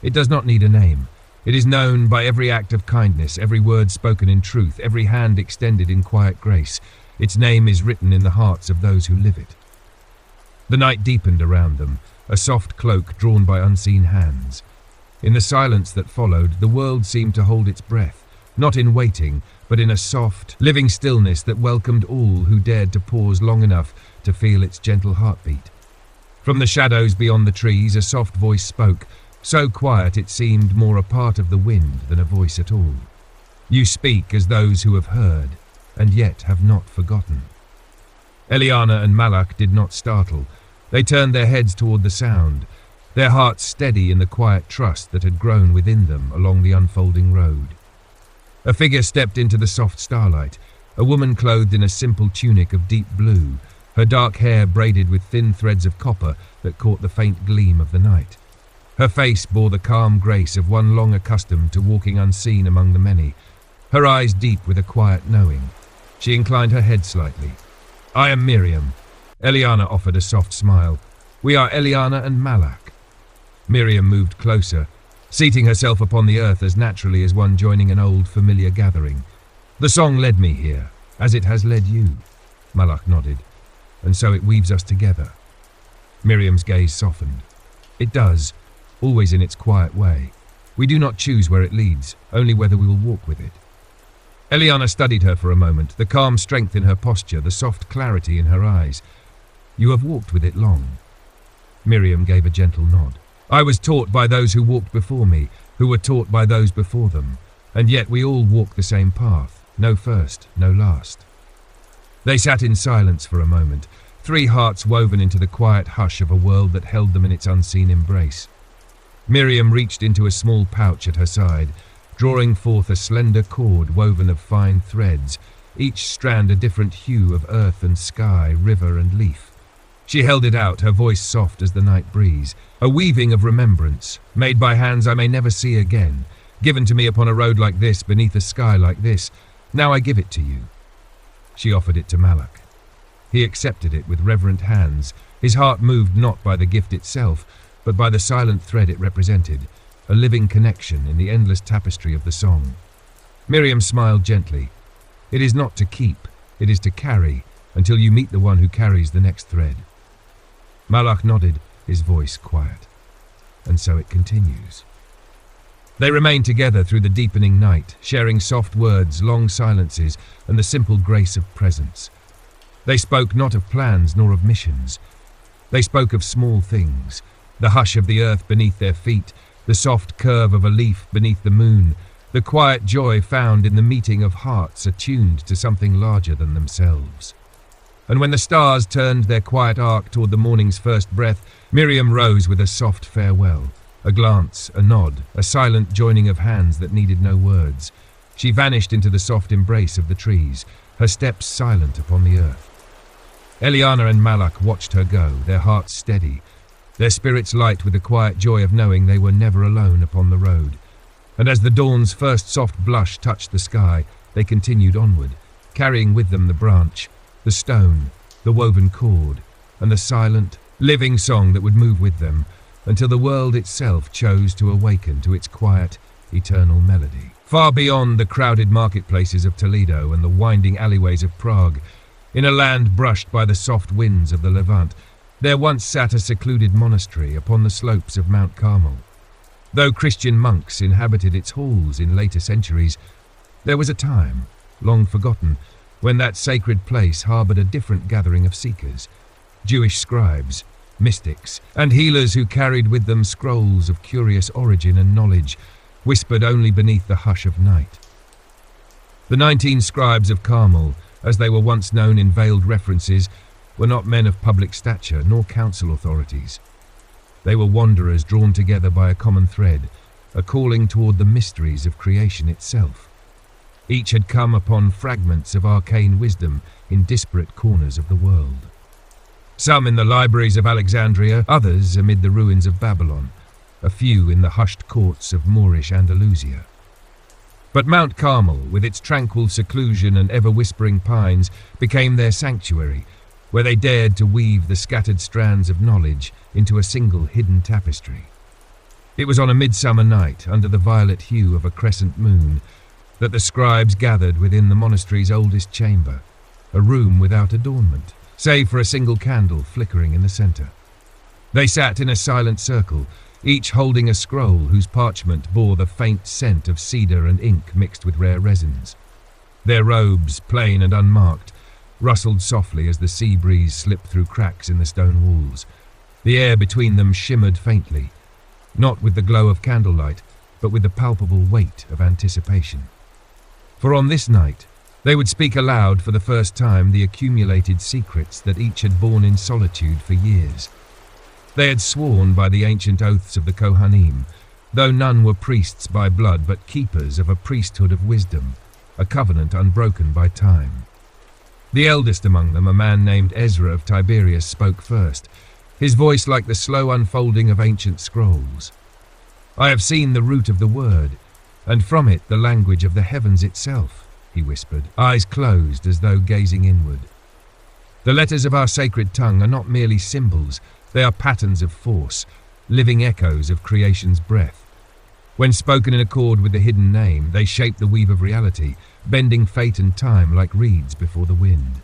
"It does not need a name. It is known by every act of kindness, every word spoken in truth, every hand extended in quiet grace. Its name is written in the hearts of those who live it." The night deepened around them, a soft cloak drawn by unseen hands. In the silence that followed, the world seemed to hold its breath, not in waiting, but in a soft, living stillness that welcomed all who dared to pause long enough to feel its gentle heartbeat. From the shadows beyond the trees, a soft voice spoke, so quiet it seemed more a part of the wind than a voice at all. "You speak as those who have heard, and yet have not forgotten." Eliana and Malak did not startle. They turned their heads toward the sound. their hearts steady in the quiet trust that had grown within them along the unfolding road. A figure stepped into the soft starlight, a woman clothed in a simple tunic of deep blue, her dark hair braided with thin threads of copper that caught the faint gleam of the night. Her face bore the calm grace of one long accustomed to walking unseen among the many, her eyes deep with a quiet knowing. She inclined her head slightly. "I am Miriam." Eliana offered a soft smile. "We are Eliana and Malak." Miriam moved closer, seating herself upon the earth as naturally as one joining an old, familiar gathering. "The song led me here, as it has led you." Malak nodded. "And so it weaves us together." Miriam's gaze softened. "It does, always in its quiet way. We do not choose where it leads, only whether we will walk with it." Eliana studied her for a moment, the calm strength in her posture, the soft clarity in her eyes. "You have walked with it long." Miriam gave a gentle nod. "I was taught by those who walked before me, who were taught by those before them, and yet we all walk the same path, no first, no last." They sat in silence for a moment, three hearts woven into the quiet hush of a world that held them in its unseen embrace. Miriam reached into a small pouch at her side, drawing forth a slender cord woven of fine threads, each strand a different hue of earth and sky, river and leaf. She held it out, her voice soft as the night breeze, a weaving of remembrance, made by hands I may never see again, given to me upon a road like this, beneath a sky like this. Now I give it to you. She offered it to Malak. He accepted it with reverent hands, his heart moved not by the gift itself, but by the silent thread it represented, a living connection in the endless tapestry of the song. Miriam smiled gently. "It is not to keep, it is to carry, until you meet the one who carries the next thread." Malak nodded, his voice quiet. "And so it continues." They remained together through the deepening night, sharing soft words, long silences, and the simple grace of presence. They spoke not of plans nor of missions. They spoke of small things, the hush of the earth beneath their feet, the soft curve of a leaf beneath the moon, the quiet joy found in the meeting of hearts attuned to something larger than themselves. And when the stars turned their quiet arc toward the morning's first breath, Miriam rose with a soft farewell, a glance, a nod, a silent joining of hands that needed no words. She vanished into the soft embrace of the trees, her steps silent upon the earth. Eliana and Malak watched her go, their hearts steady, their spirits light with the quiet joy of knowing they were never alone upon the road. And as the dawn's first soft blush touched the sky, they continued onward, carrying with them the branch, the stone, the woven cord, and the silent, living song that would move with them, until the world itself chose to awaken to its quiet, eternal melody. Far beyond the crowded marketplaces of Toledo and the winding alleyways of Prague, in a land brushed by the soft winds of the Levant, there once sat a secluded monastery upon the slopes of Mount Carmel. Though Christian monks inhabited its halls in later centuries, there was a time, long forgotten, when that sacred place harbored a different gathering of seekers, Jewish scribes, mystics, and healers who carried with them scrolls of curious origin and knowledge, whispered only beneath the hush of night. The 19 scribes of Carmel, as they were once known in veiled references, were not men of public stature nor council authorities. They were wanderers drawn together by a common thread, a calling toward the mysteries of creation itself. Each had come upon fragments of arcane wisdom in disparate corners of the world. Some in the libraries of Alexandria, others amid the ruins of Babylon, a few in the hushed courts of Moorish Andalusia. But Mount Carmel, with its tranquil seclusion and ever-whispering pines, became their sanctuary, where they dared to weave the scattered strands of knowledge into a single hidden tapestry. It was on a midsummer night, under the violet hue of a crescent moon, that the scribes gathered within the monastery's oldest chamber, a room without adornment, save for a single candle flickering in the center. They sat in a silent circle, each holding a scroll whose parchment bore the faint scent of cedar and ink mixed with rare resins. Their robes, plain and unmarked, rustled softly as the sea breeze slipped through cracks in the stone walls. The air between them shimmered faintly, not with the glow of candlelight, but with the palpable weight of anticipation. For on this night, they would speak aloud for the first time the accumulated secrets that each had borne in solitude for years. They had sworn by the ancient oaths of the Kohanim, though none were priests by blood but keepers of a priesthood of wisdom, a covenant unbroken by time. The eldest among them, a man named Ezra of Tiberias, spoke first, his voice like the slow unfolding of ancient scrolls. "I have seen the root of the word, and from it the language of the heavens itself," he whispered, eyes closed as though gazing inward. "The letters of our sacred tongue are not merely symbols, they are patterns of force, living echoes of creation's breath. When spoken in accord with the hidden name, they shape the weave of reality, bending fate and time like reeds before the wind."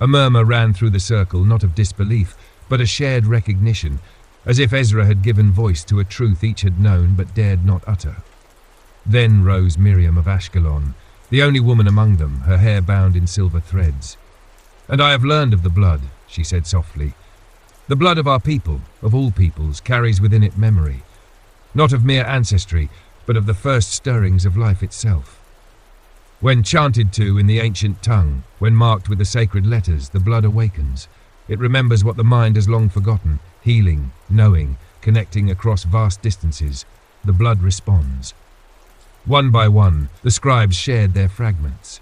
A murmur ran through the circle, not of disbelief, but a shared recognition, as if Ezra had given voice to a truth each had known but dared not utter. Then rose Miriam of Ashkelon, the only woman among them, her hair bound in silver threads. "And I have learned of the blood," she said softly. "The blood of our people, of all peoples, carries within it memory, not of mere ancestry, but of the first stirrings of life itself. When chanted to in the ancient tongue, when marked with the sacred letters, the blood awakens. It remembers what the mind has long forgotten, healing, knowing, connecting across vast distances. The blood responds." One by one, the scribes shared their fragments.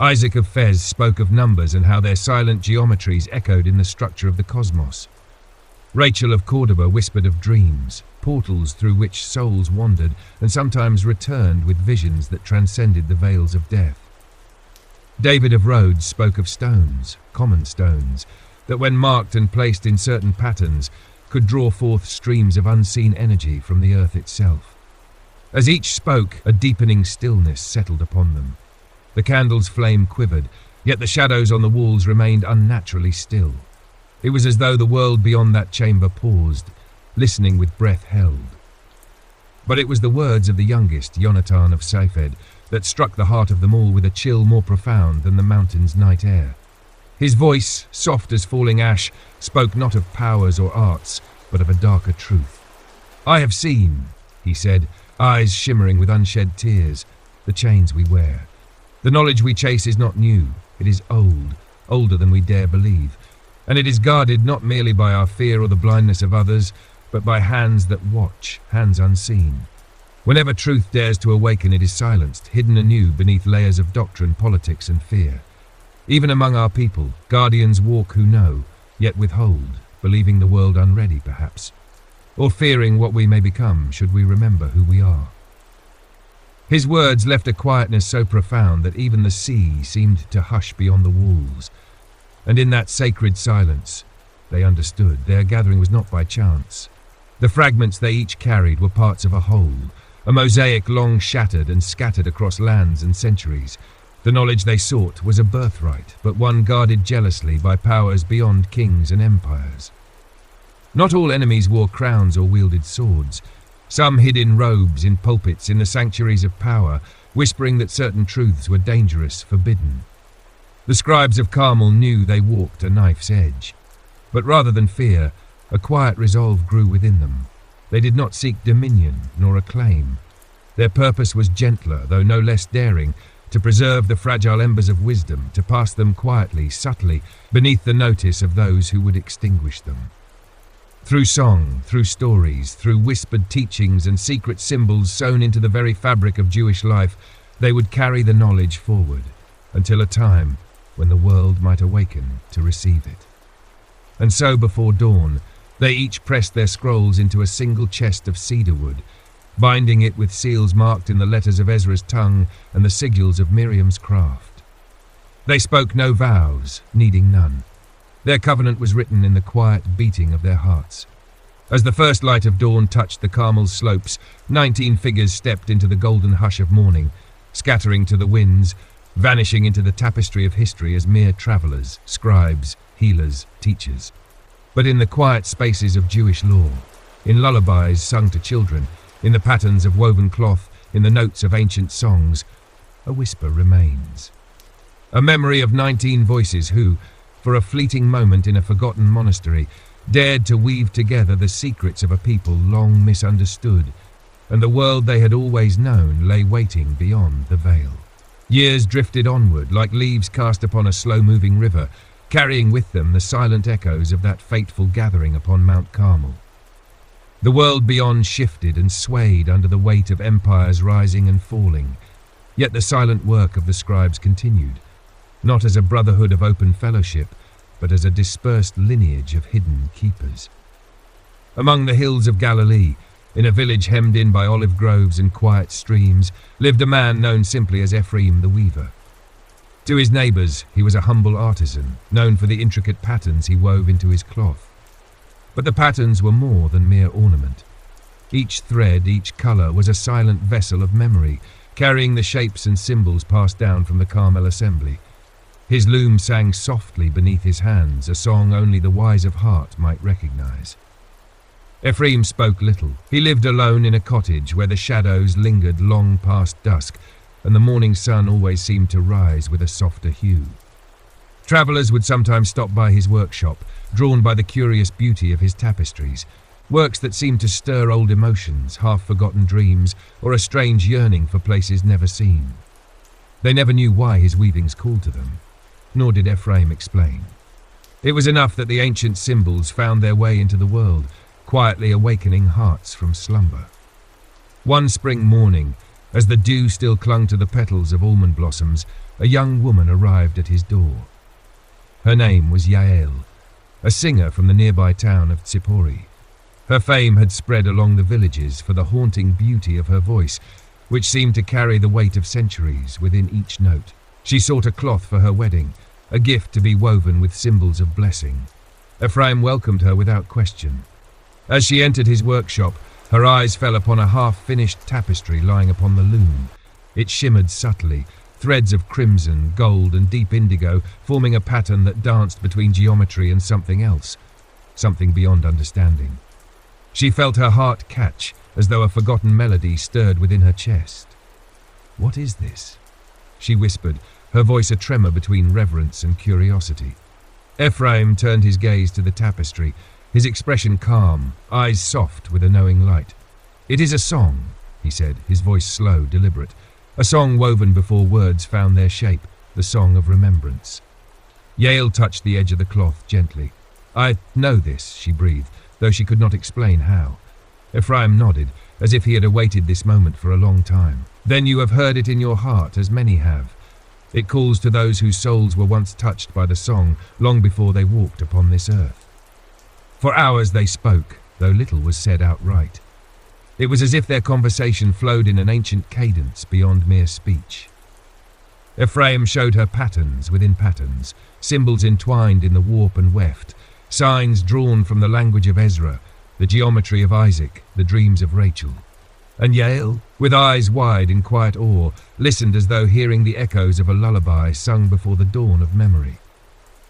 Isaac of Fez spoke of numbers and how their silent geometries echoed in the structure of the cosmos. Rachel of Cordoba whispered of dreams, portals through which souls wandered and sometimes returned with visions that transcended the veils of death. David of Rhodes spoke of stones, common stones, that when marked and placed in certain patterns could draw forth streams of unseen energy from the earth itself. As each spoke, a deepening stillness settled upon them. The candle's flame quivered, yet the shadows on the walls remained unnaturally still. It was as though the world beyond that chamber paused, listening with breath held. But it was the words of the youngest, Yonatan of Safed, that struck the heart of them all with a chill more profound than the mountain's night air. His voice, soft as falling ash, spoke not of powers or arts, but of a darker truth. "I have seen," he said, eyes shimmering with unshed tears, "the chains we wear. The knowledge we chase is not new, it is old, older than we dare believe, and it is guarded not merely by our fear or the blindness of others, but by hands that watch, hands unseen. Whenever truth dares to awaken, it is silenced, hidden anew beneath layers of doctrine, politics, and fear. Even among our people, guardians walk who know, yet withhold, believing the world unready, perhaps, or fearing what we may become should we remember who we are." His words left a quietness so profound that even the sea seemed to hush beyond the walls. And in that sacred silence, they understood their gathering was not by chance. The fragments they each carried were parts of a whole, a mosaic long shattered and scattered across lands and centuries. The knowledge they sought was a birthright, but one guarded jealously by powers beyond kings and empires. Not all enemies wore crowns or wielded swords. Some hid in robes, in pulpits, in the sanctuaries of power, whispering that certain truths were dangerous, forbidden. The scribes of Carmel knew they walked a knife's edge. But rather than fear, a quiet resolve grew within them. They did not seek dominion nor acclaim. Their purpose was gentler, though no less daring, to preserve the fragile embers of wisdom, to pass them quietly, subtly, beneath the notice of those who would extinguish them. Through song, through stories, through whispered teachings and secret symbols sewn into the very fabric of Jewish life, they would carry the knowledge forward, until a time when the world might awaken to receive it. And so before dawn, they each pressed their scrolls into a single chest of cedar wood, binding it with seals marked in the letters of Ezra's tongue and the sigils of Miriam's craft. They spoke no vows, needing none. Their covenant was written in the quiet beating of their hearts. As the first light of dawn touched the Carmel's slopes, 19 figures stepped into the golden hush of morning, scattering to the winds, vanishing into the tapestry of history as mere travelers, scribes, healers, teachers. But in the quiet spaces of Jewish law, in lullabies sung to children, in the patterns of woven cloth, in the notes of ancient songs, a whisper remains. A memory of 19 voices who, for a fleeting moment in a forgotten monastery, dared to weave together the secrets of a people long misunderstood, and the world they had always known lay waiting beyond the veil. Years drifted onward like leaves cast upon a slow-moving river, carrying with them the silent echoes of that fateful gathering upon Mount Carmel. The world beyond shifted and swayed under the weight of empires rising and falling, yet the silent work of the scribes continued, not as a brotherhood of open fellowship, but as a dispersed lineage of hidden keepers. Among the hills of Galilee, in a village hemmed in by olive groves and quiet streams, lived a man known simply as Ephraim the Weaver. To his neighbours, he was a humble artisan, known for the intricate patterns he wove into his cloth. But the patterns were more than mere ornament. Each thread, each colour, was a silent vessel of memory, carrying the shapes and symbols passed down from the Carmel assembly. His loom sang softly beneath his hands, a song only the wise of heart might recognise. Ephraim spoke little. He lived alone in a cottage where the shadows lingered long past dusk, and the morning sun always seemed to rise with a softer hue. Travellers would sometimes stop by his workshop, drawn by the curious beauty of his tapestries, works that seemed to stir old emotions, half-forgotten dreams, or a strange yearning for places never seen. They never knew why his weavings called to them, nor did Ephraim explain. It was enough that the ancient symbols found their way into the world, quietly awakening hearts from slumber. One spring morning, as the dew still clung to the petals of almond blossoms, a young woman arrived at his door. Her name was Yael, a singer from the nearby town of Tzipori. Her fame had spread along the villages for the haunting beauty of her voice, which seemed to carry the weight of centuries within each note. She sought a cloth for her wedding, a gift to be woven with symbols of blessing. Ephraim welcomed her without question. As she entered his workshop, her eyes fell upon a half-finished tapestry lying upon the loom. It shimmered subtly, threads of crimson, gold, and deep indigo forming a pattern that danced between geometry and something else, something beyond understanding. She felt her heart catch, as though a forgotten melody stirred within her chest. "What is this?" she whispered, her voice a tremor between reverence and curiosity. Ephraim turned his gaze to the tapestry, his expression calm, eyes soft with a knowing light. "It is a song," he said, his voice slow, deliberate. "A song woven before words found their shape, the song of remembrance." Yael touched the edge of the cloth gently. "I know this," she breathed, though she could not explain how. Ephraim nodded, as if he had awaited this moment for a long time. "Then you have heard it in your heart, as many have. It calls to those whose souls were once touched by the song, long before they walked upon this earth." For hours they spoke, though little was said outright. It was as if their conversation flowed in an ancient cadence beyond mere speech. Ephraim showed her patterns within patterns, symbols entwined in the warp and weft, signs drawn from the language of Ezra, the geometry of Isaac, the dreams of Rachel. And Yael, with eyes wide in quiet awe, listened as though hearing the echoes of a lullaby sung before the dawn of memory.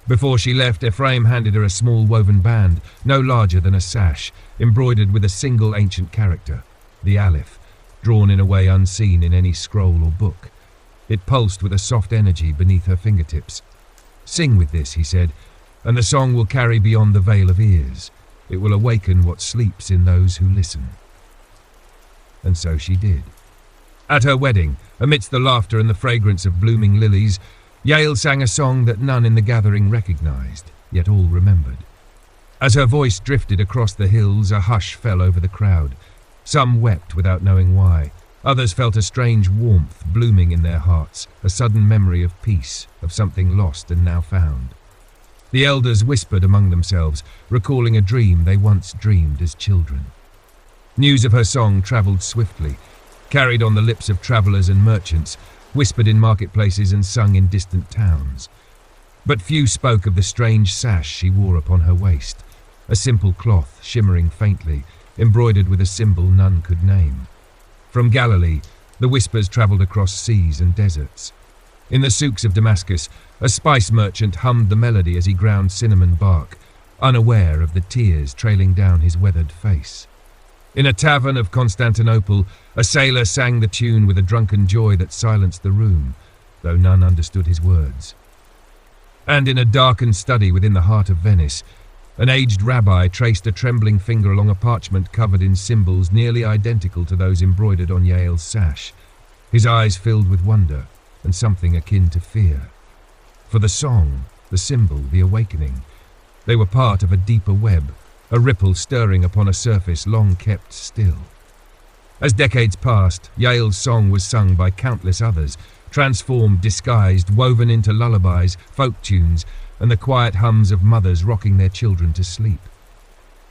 Before she left, Ephraim handed her a small woven band, no larger than a sash, embroidered with a single ancient character, the Aleph, drawn in a way unseen in any scroll or book. It pulsed with a soft energy beneath her fingertips. "Sing with this," he said, "and the song will carry beyond the veil of ears. It will awaken what sleeps in those who listen." And so she did. At her wedding, amidst the laughter and the fragrance of blooming lilies, Yael sang a song that none in the gathering recognized, yet all remembered. As her voice drifted across the hills, a hush fell over the crowd. Some wept without knowing why. Others felt a strange warmth blooming in their hearts, a sudden memory of peace, of something lost and now found. The elders whispered among themselves, recalling a dream they once dreamed as children. News of her song travelled swiftly, carried on the lips of travellers and merchants, whispered in marketplaces and sung in distant towns. But few spoke of the strange sash she wore upon her waist, a simple cloth shimmering faintly, embroidered with a symbol none could name. From Galilee, the whispers travelled across seas and deserts. In the souks of Damascus, a spice merchant hummed the melody as he ground cinnamon bark, unaware of the tears trailing down his weathered face. In a tavern of Constantinople, a sailor sang the tune with a drunken joy that silenced the room, though none understood his words. And in a darkened study within the heart of Venice, an aged rabbi traced a trembling finger along a parchment covered in symbols nearly identical to those embroidered on Yael's sash, his eyes filled with wonder and something akin to fear. For the song, the symbol, the awakening. They were part of a deeper web, a ripple stirring upon a surface long kept still. As decades passed, Yale's song was sung by countless others, transformed, disguised, woven into lullabies, folk tunes, and the quiet hums of mothers rocking their children to sleep.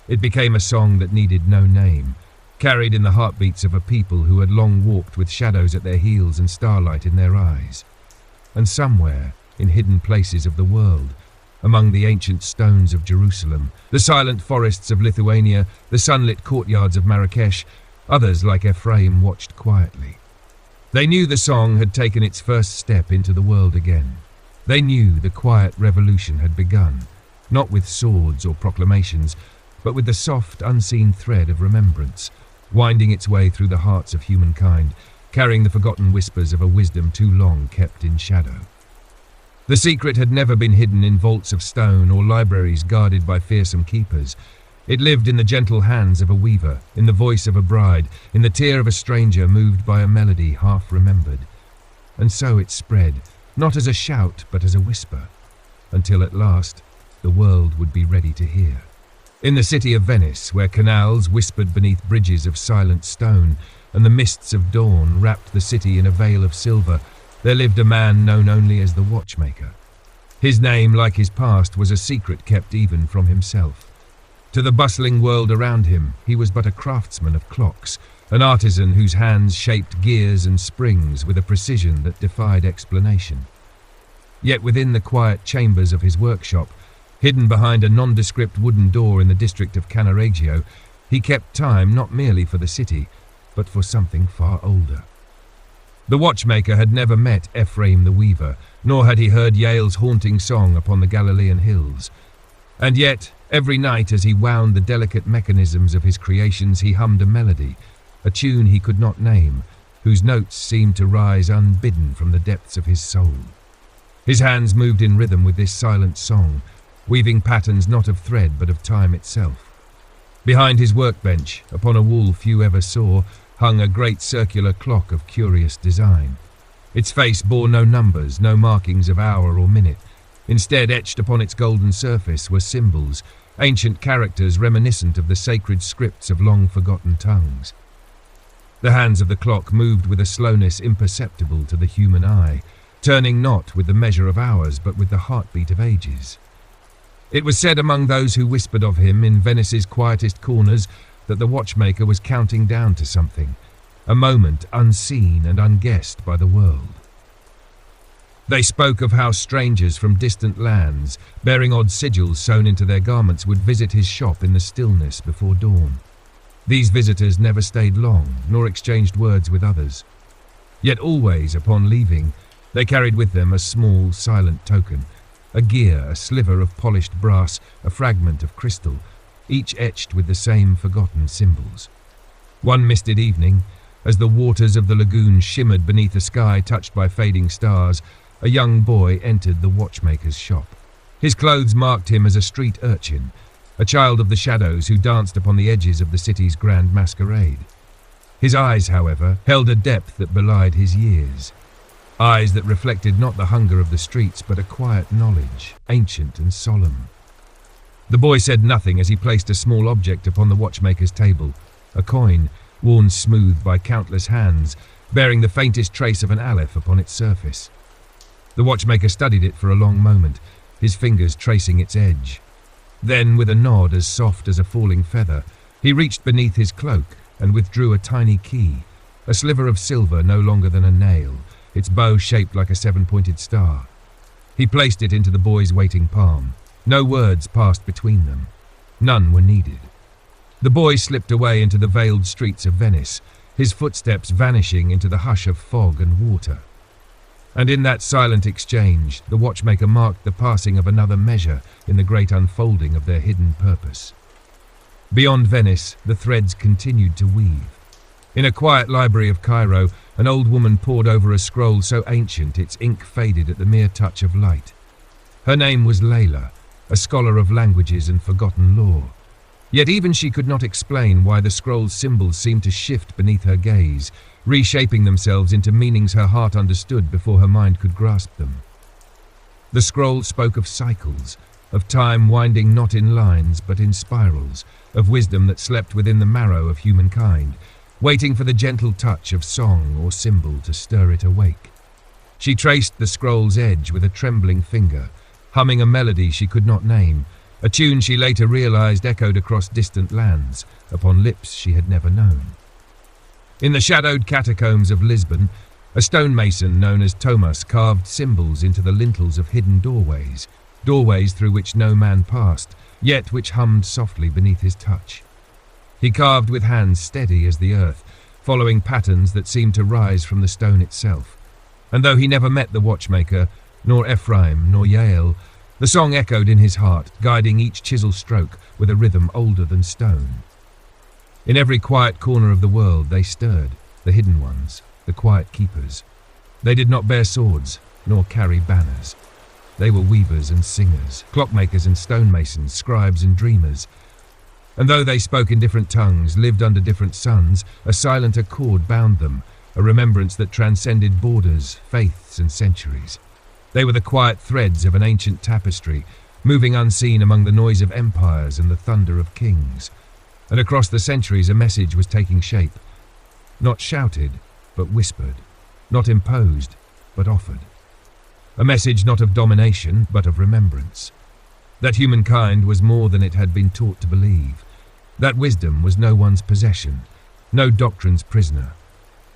It became a song that needed no name, carried in the heartbeats of a people who had long walked with shadows at their heels and starlight in their eyes. And somewhere, in hidden places of the world, among the ancient stones of Jerusalem, the silent forests of Lithuania, the sunlit courtyards of Marrakesh, others like Ephraim watched quietly. They knew the song had taken its first step into the world again. They knew the quiet revolution had begun, not with swords or proclamations, but with the soft, unseen thread of remembrance, winding its way through the hearts of humankind, carrying the forgotten whispers of a wisdom too long kept in shadow. The secret had never been hidden in vaults of stone or libraries guarded by fearsome keepers. It lived in the gentle hands of a weaver, in the voice of a bride, in the tear of a stranger moved by a melody half remembered. And so it spread, not as a shout but as a whisper, until at last the world would be ready to hear. In the city of Venice, where canals whispered beneath bridges of silent stone, and the mists of dawn wrapped the city in a veil of silver, there lived a man known only as the Watchmaker. His name, like his past, was a secret kept even from himself. To the bustling world around him, he was but a craftsman of clocks, an artisan whose hands shaped gears and springs with a precision that defied explanation. Yet within the quiet chambers of his workshop, hidden behind a nondescript wooden door in the district of Cannaregio, he kept time not merely for the city, but for something far older. The Watchmaker had never met Ephraim the Weaver, nor had he heard Yale's haunting song upon the Galilean hills. And yet, every night as he wound the delicate mechanisms of his creations, he hummed a melody, a tune he could not name, whose notes seemed to rise unbidden from the depths of his soul. His hands moved in rhythm with this silent song, weaving patterns not of thread but of time itself. Behind his workbench, upon a wall few ever saw, hung a great circular clock of curious design. Its face bore no numbers, no markings of hour or minute. Instead, etched upon its golden surface were symbols, ancient characters reminiscent of the sacred scripts of long-forgotten tongues. The hands of the clock moved with a slowness imperceptible to the human eye, turning not with the measure of hours but with the heartbeat of ages. It was said among those who whispered of him in Venice's quietest corners that the Watchmaker was counting down to something, a moment unseen and unguessed by the world. They spoke of how strangers from distant lands, bearing odd sigils sewn into their garments, would visit his shop in the stillness before dawn. These visitors never stayed long, nor exchanged words with others. Yet always, upon leaving, they carried with them a small, silent token, a gear, a sliver of polished brass, a fragment of crystal, each etched with the same forgotten symbols. One misted evening, as the waters of the lagoon shimmered beneath a sky touched by fading stars, a young boy entered the Watchmaker's shop. His clothes marked him as a street urchin, a child of the shadows who danced upon the edges of the city's grand masquerade. His eyes, however, held a depth that belied his years. Eyes that reflected not the hunger of the streets, but a quiet knowledge, ancient and solemn. The boy said nothing as he placed a small object upon the Watchmaker's table, a coin, worn smooth by countless hands, bearing the faintest trace of an aleph upon its surface. The Watchmaker studied it for a long moment, his fingers tracing its edge. Then, with a nod as soft as a falling feather, he reached beneath his cloak and withdrew a tiny key, a sliver of silver no longer than a nail, its bow shaped like a seven-pointed star. He placed it into the boy's waiting palm. No words passed between them. None were needed. The boy slipped away into the veiled streets of Venice, his footsteps vanishing into the hush of fog and water. And in that silent exchange, the Watchmaker marked the passing of another measure in the great unfolding of their hidden purpose. Beyond Venice, the threads continued to weave. In a quiet library of Cairo, an old woman pored over a scroll so ancient its ink faded at the mere touch of light. Her name was Layla, a scholar of languages and forgotten lore. Yet even she could not explain why the scroll's symbols seemed to shift beneath her gaze, reshaping themselves into meanings her heart understood before her mind could grasp them. The scroll spoke of cycles, of time winding not in lines but in spirals, of wisdom that slept within the marrow of humankind, waiting for the gentle touch of song or symbol to stir it awake. She traced the scroll's edge with a trembling finger, humming a melody she could not name, a tune she later realized echoed across distant lands, upon lips she had never known. In the shadowed catacombs of Lisbon, a stonemason known as Thomas carved symbols into the lintels of hidden doorways through which no man passed, yet which hummed softly beneath his touch. He carved with hands steady as the earth, following patterns that seemed to rise from the stone itself. And though he never met the watchmaker, nor Ephraim, nor Yael, the song echoed in his heart, guiding each chisel stroke with a rhythm older than stone. In every quiet corner of the world they stirred, the hidden ones, the quiet keepers. They did not bear swords, nor carry banners. They were weavers and singers, clockmakers and stonemasons, scribes and dreamers. And though they spoke in different tongues, lived under different suns, a silent accord bound them, a remembrance that transcended borders, faiths and centuries. They were the quiet threads of an ancient tapestry, moving unseen among the noise of empires and the thunder of kings. And across the centuries a message was taking shape, not shouted, but whispered, not imposed, but offered. A message not of domination, but of remembrance. That humankind was more than it had been taught to believe. That wisdom was no one's possession, no doctrine's prisoner.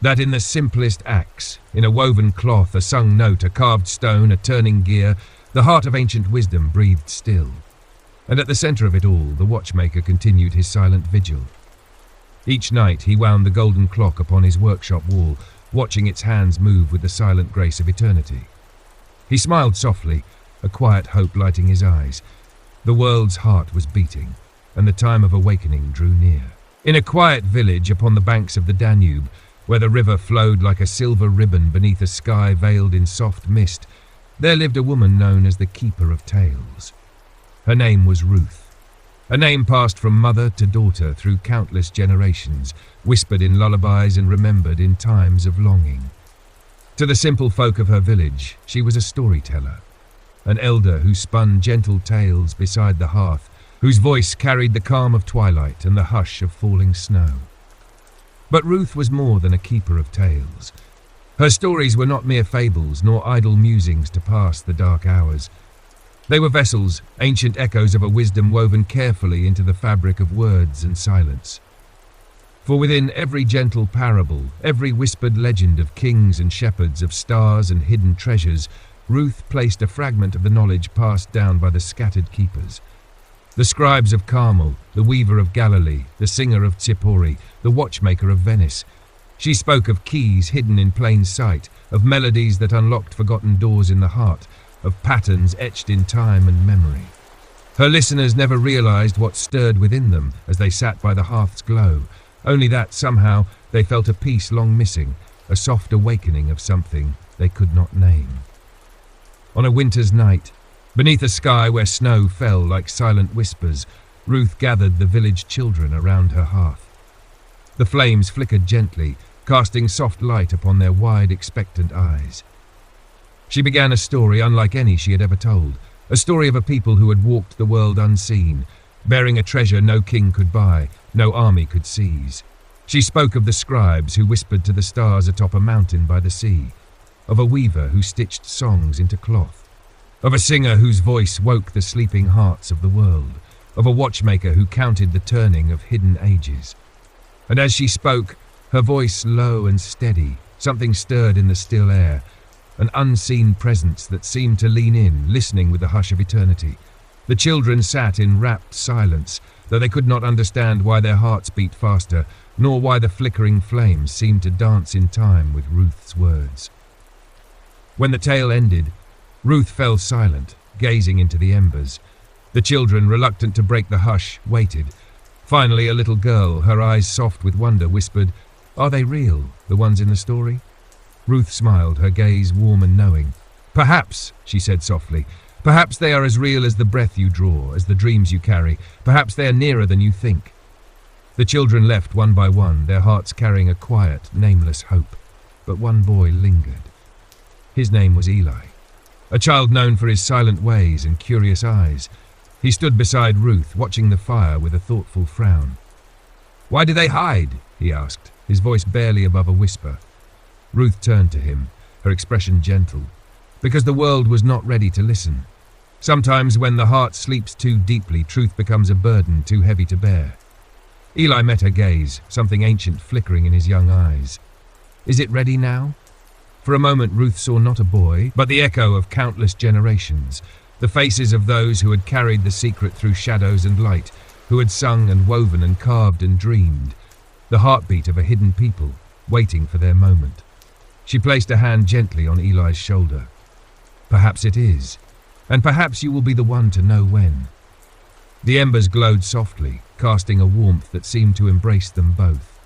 That in the simplest acts, in a woven cloth, a sung note, a carved stone, a turning gear, the heart of ancient wisdom breathed still. And at the centre of it all, the watchmaker continued his silent vigil. Each night he wound the golden clock upon his workshop wall, watching its hands move with the silent grace of eternity. He smiled softly, a quiet hope lighting his eyes. The world's heart was beating, and the time of awakening drew near. In a quiet village upon the banks of the Danube, where the river flowed like a silver ribbon beneath a sky veiled in soft mist, there lived a woman known as the Keeper of Tales. Her name was Ruth, a name passed from mother to daughter through countless generations, whispered in lullabies and remembered in times of longing. To the simple folk of her village, she was a storyteller, an elder who spun gentle tales beside the hearth, whose voice carried the calm of twilight and the hush of falling snow. But Ruth was more than a keeper of tales. Her stories were not mere fables, nor idle musings to pass the dark hours. They were vessels, ancient echoes of a wisdom woven carefully into the fabric of words and silence. For within every gentle parable, every whispered legend of kings and shepherds, of stars and hidden treasures, Ruth placed a fragment of the knowledge passed down by the scattered keepers. The scribes of Carmel, the weaver of Galilee, the singer of Tzipori, the watchmaker of Venice. She spoke of keys hidden in plain sight, of melodies that unlocked forgotten doors in the heart, of patterns etched in time and memory. Her listeners never realized what stirred within them as they sat by the hearth's glow, only that somehow they felt a peace long missing, a soft awakening of something they could not name. On a winter's night, beneath a sky where snow fell like silent whispers, Ruth gathered the village children around her hearth. The flames flickered gently, casting soft light upon their wide, expectant eyes. She began a story unlike any she had ever told, a story of a people who had walked the world unseen, bearing a treasure no king could buy, no army could seize. She spoke of the scribes who whispered to the stars atop a mountain by the sea, of a weaver who stitched songs into cloth, of a singer whose voice woke the sleeping hearts of the world, of a watchmaker who counted the turning of hidden ages. And as she spoke, her voice low and steady, something stirred in the still air, an unseen presence that seemed to lean in, listening with the hush of eternity. The children sat in rapt silence, though they could not understand why their hearts beat faster, nor why the flickering flames seemed to dance in time with Ruth's words. When the tale ended, Ruth fell silent, gazing into the embers. The children, reluctant to break the hush, waited. Finally, a little girl, her eyes soft with wonder, whispered, "Are they real, the ones in the story?" Ruth smiled, her gaze warm and knowing. "Perhaps," she said softly, "perhaps they are as real as the breath you draw, as the dreams you carry. Perhaps they are nearer than you think." The children left one by one, their hearts carrying a quiet, nameless hope. But one boy lingered. His name was Eli. a child known for his silent ways and curious eyes. He stood beside Ruth, watching the fire with a thoughtful frown. "Why do they hide?" he asked, his voice barely above a whisper. Ruth turned to him, her expression gentle. Because the world was not ready to listen. Sometimes when the heart sleeps too deeply, truth becomes a burden too heavy to bear. Eli met her gaze, something ancient flickering in his young eyes. "Is it ready now?" For a moment Ruth saw not a boy, but the echo of countless generations, the faces of those who had carried the secret through shadows and light, who had sung and woven and carved and dreamed, the heartbeat of a hidden people, waiting for their moment. She placed a hand gently on Eli's shoulder. "Perhaps it is, and perhaps you will be the one to know when." The embers glowed softly, casting a warmth that seemed to embrace them both.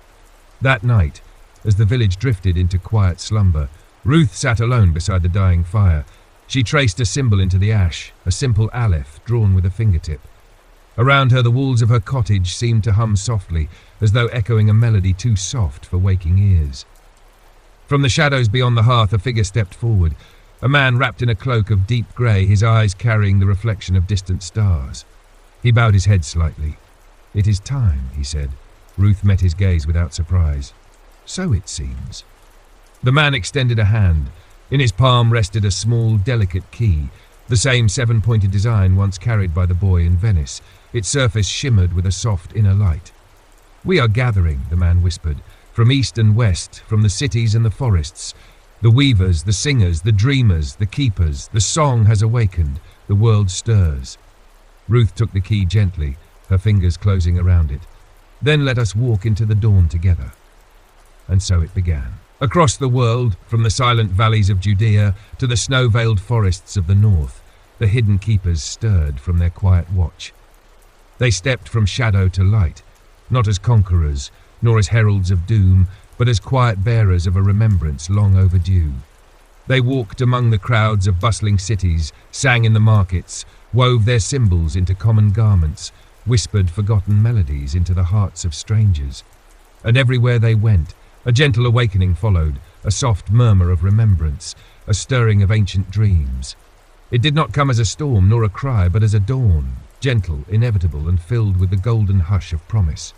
That night, as the village drifted into quiet slumber, Ruth sat alone beside the dying fire. She traced a symbol into the ash, a simple aleph drawn with a fingertip. Around her, the walls of her cottage seemed to hum softly, as though echoing a melody too soft for waking ears. From the shadows beyond the hearth, a figure stepped forward, a man wrapped in a cloak of deep grey, his eyes carrying the reflection of distant stars. He bowed his head slightly. "It is time," he said. Ruth met his gaze without surprise. "So it seems." The man extended a hand. In his palm rested a small, delicate key, the same seven-pointed design once carried by the boy in Venice. Its surface shimmered with a soft inner light. "We are gathering," the man whispered, "from east and west, from the cities and the forests. The weavers, the singers, the dreamers, the keepers. The song has awakened. The world stirs." Ruth took the key gently, her fingers closing around it. "Then let us walk into the dawn together." And so it began. Across the world, from the silent valleys of Judea to the snow-veiled forests of the north, the hidden keepers stirred from their quiet watch. They stepped from shadow to light, not as conquerors, nor as heralds of doom, but as quiet bearers of a remembrance long overdue. They walked among the crowds of bustling cities, sang in the markets, wove their symbols into common garments, whispered forgotten melodies into the hearts of strangers. And everywhere they went, a gentle awakening followed, a soft murmur of remembrance, a stirring of ancient dreams. It did not come as a storm nor a cry, but as a dawn, gentle, inevitable, and filled with the golden hush of promise.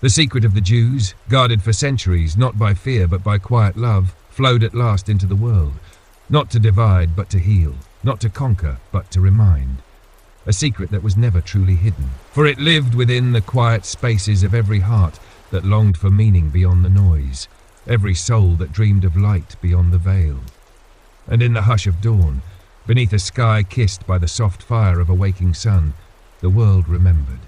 The secret of the Jews, guarded for centuries, not by fear but by quiet love, flowed at last into the world, not to divide but to heal, not to conquer but to remind. A secret that was never truly hidden, for it lived within the quiet spaces of every heart that longed for meaning beyond the noise, every soul that dreamed of light beyond the veil. And in the hush of dawn, beneath a sky kissed by the soft fire of a waking sun, the world remembered.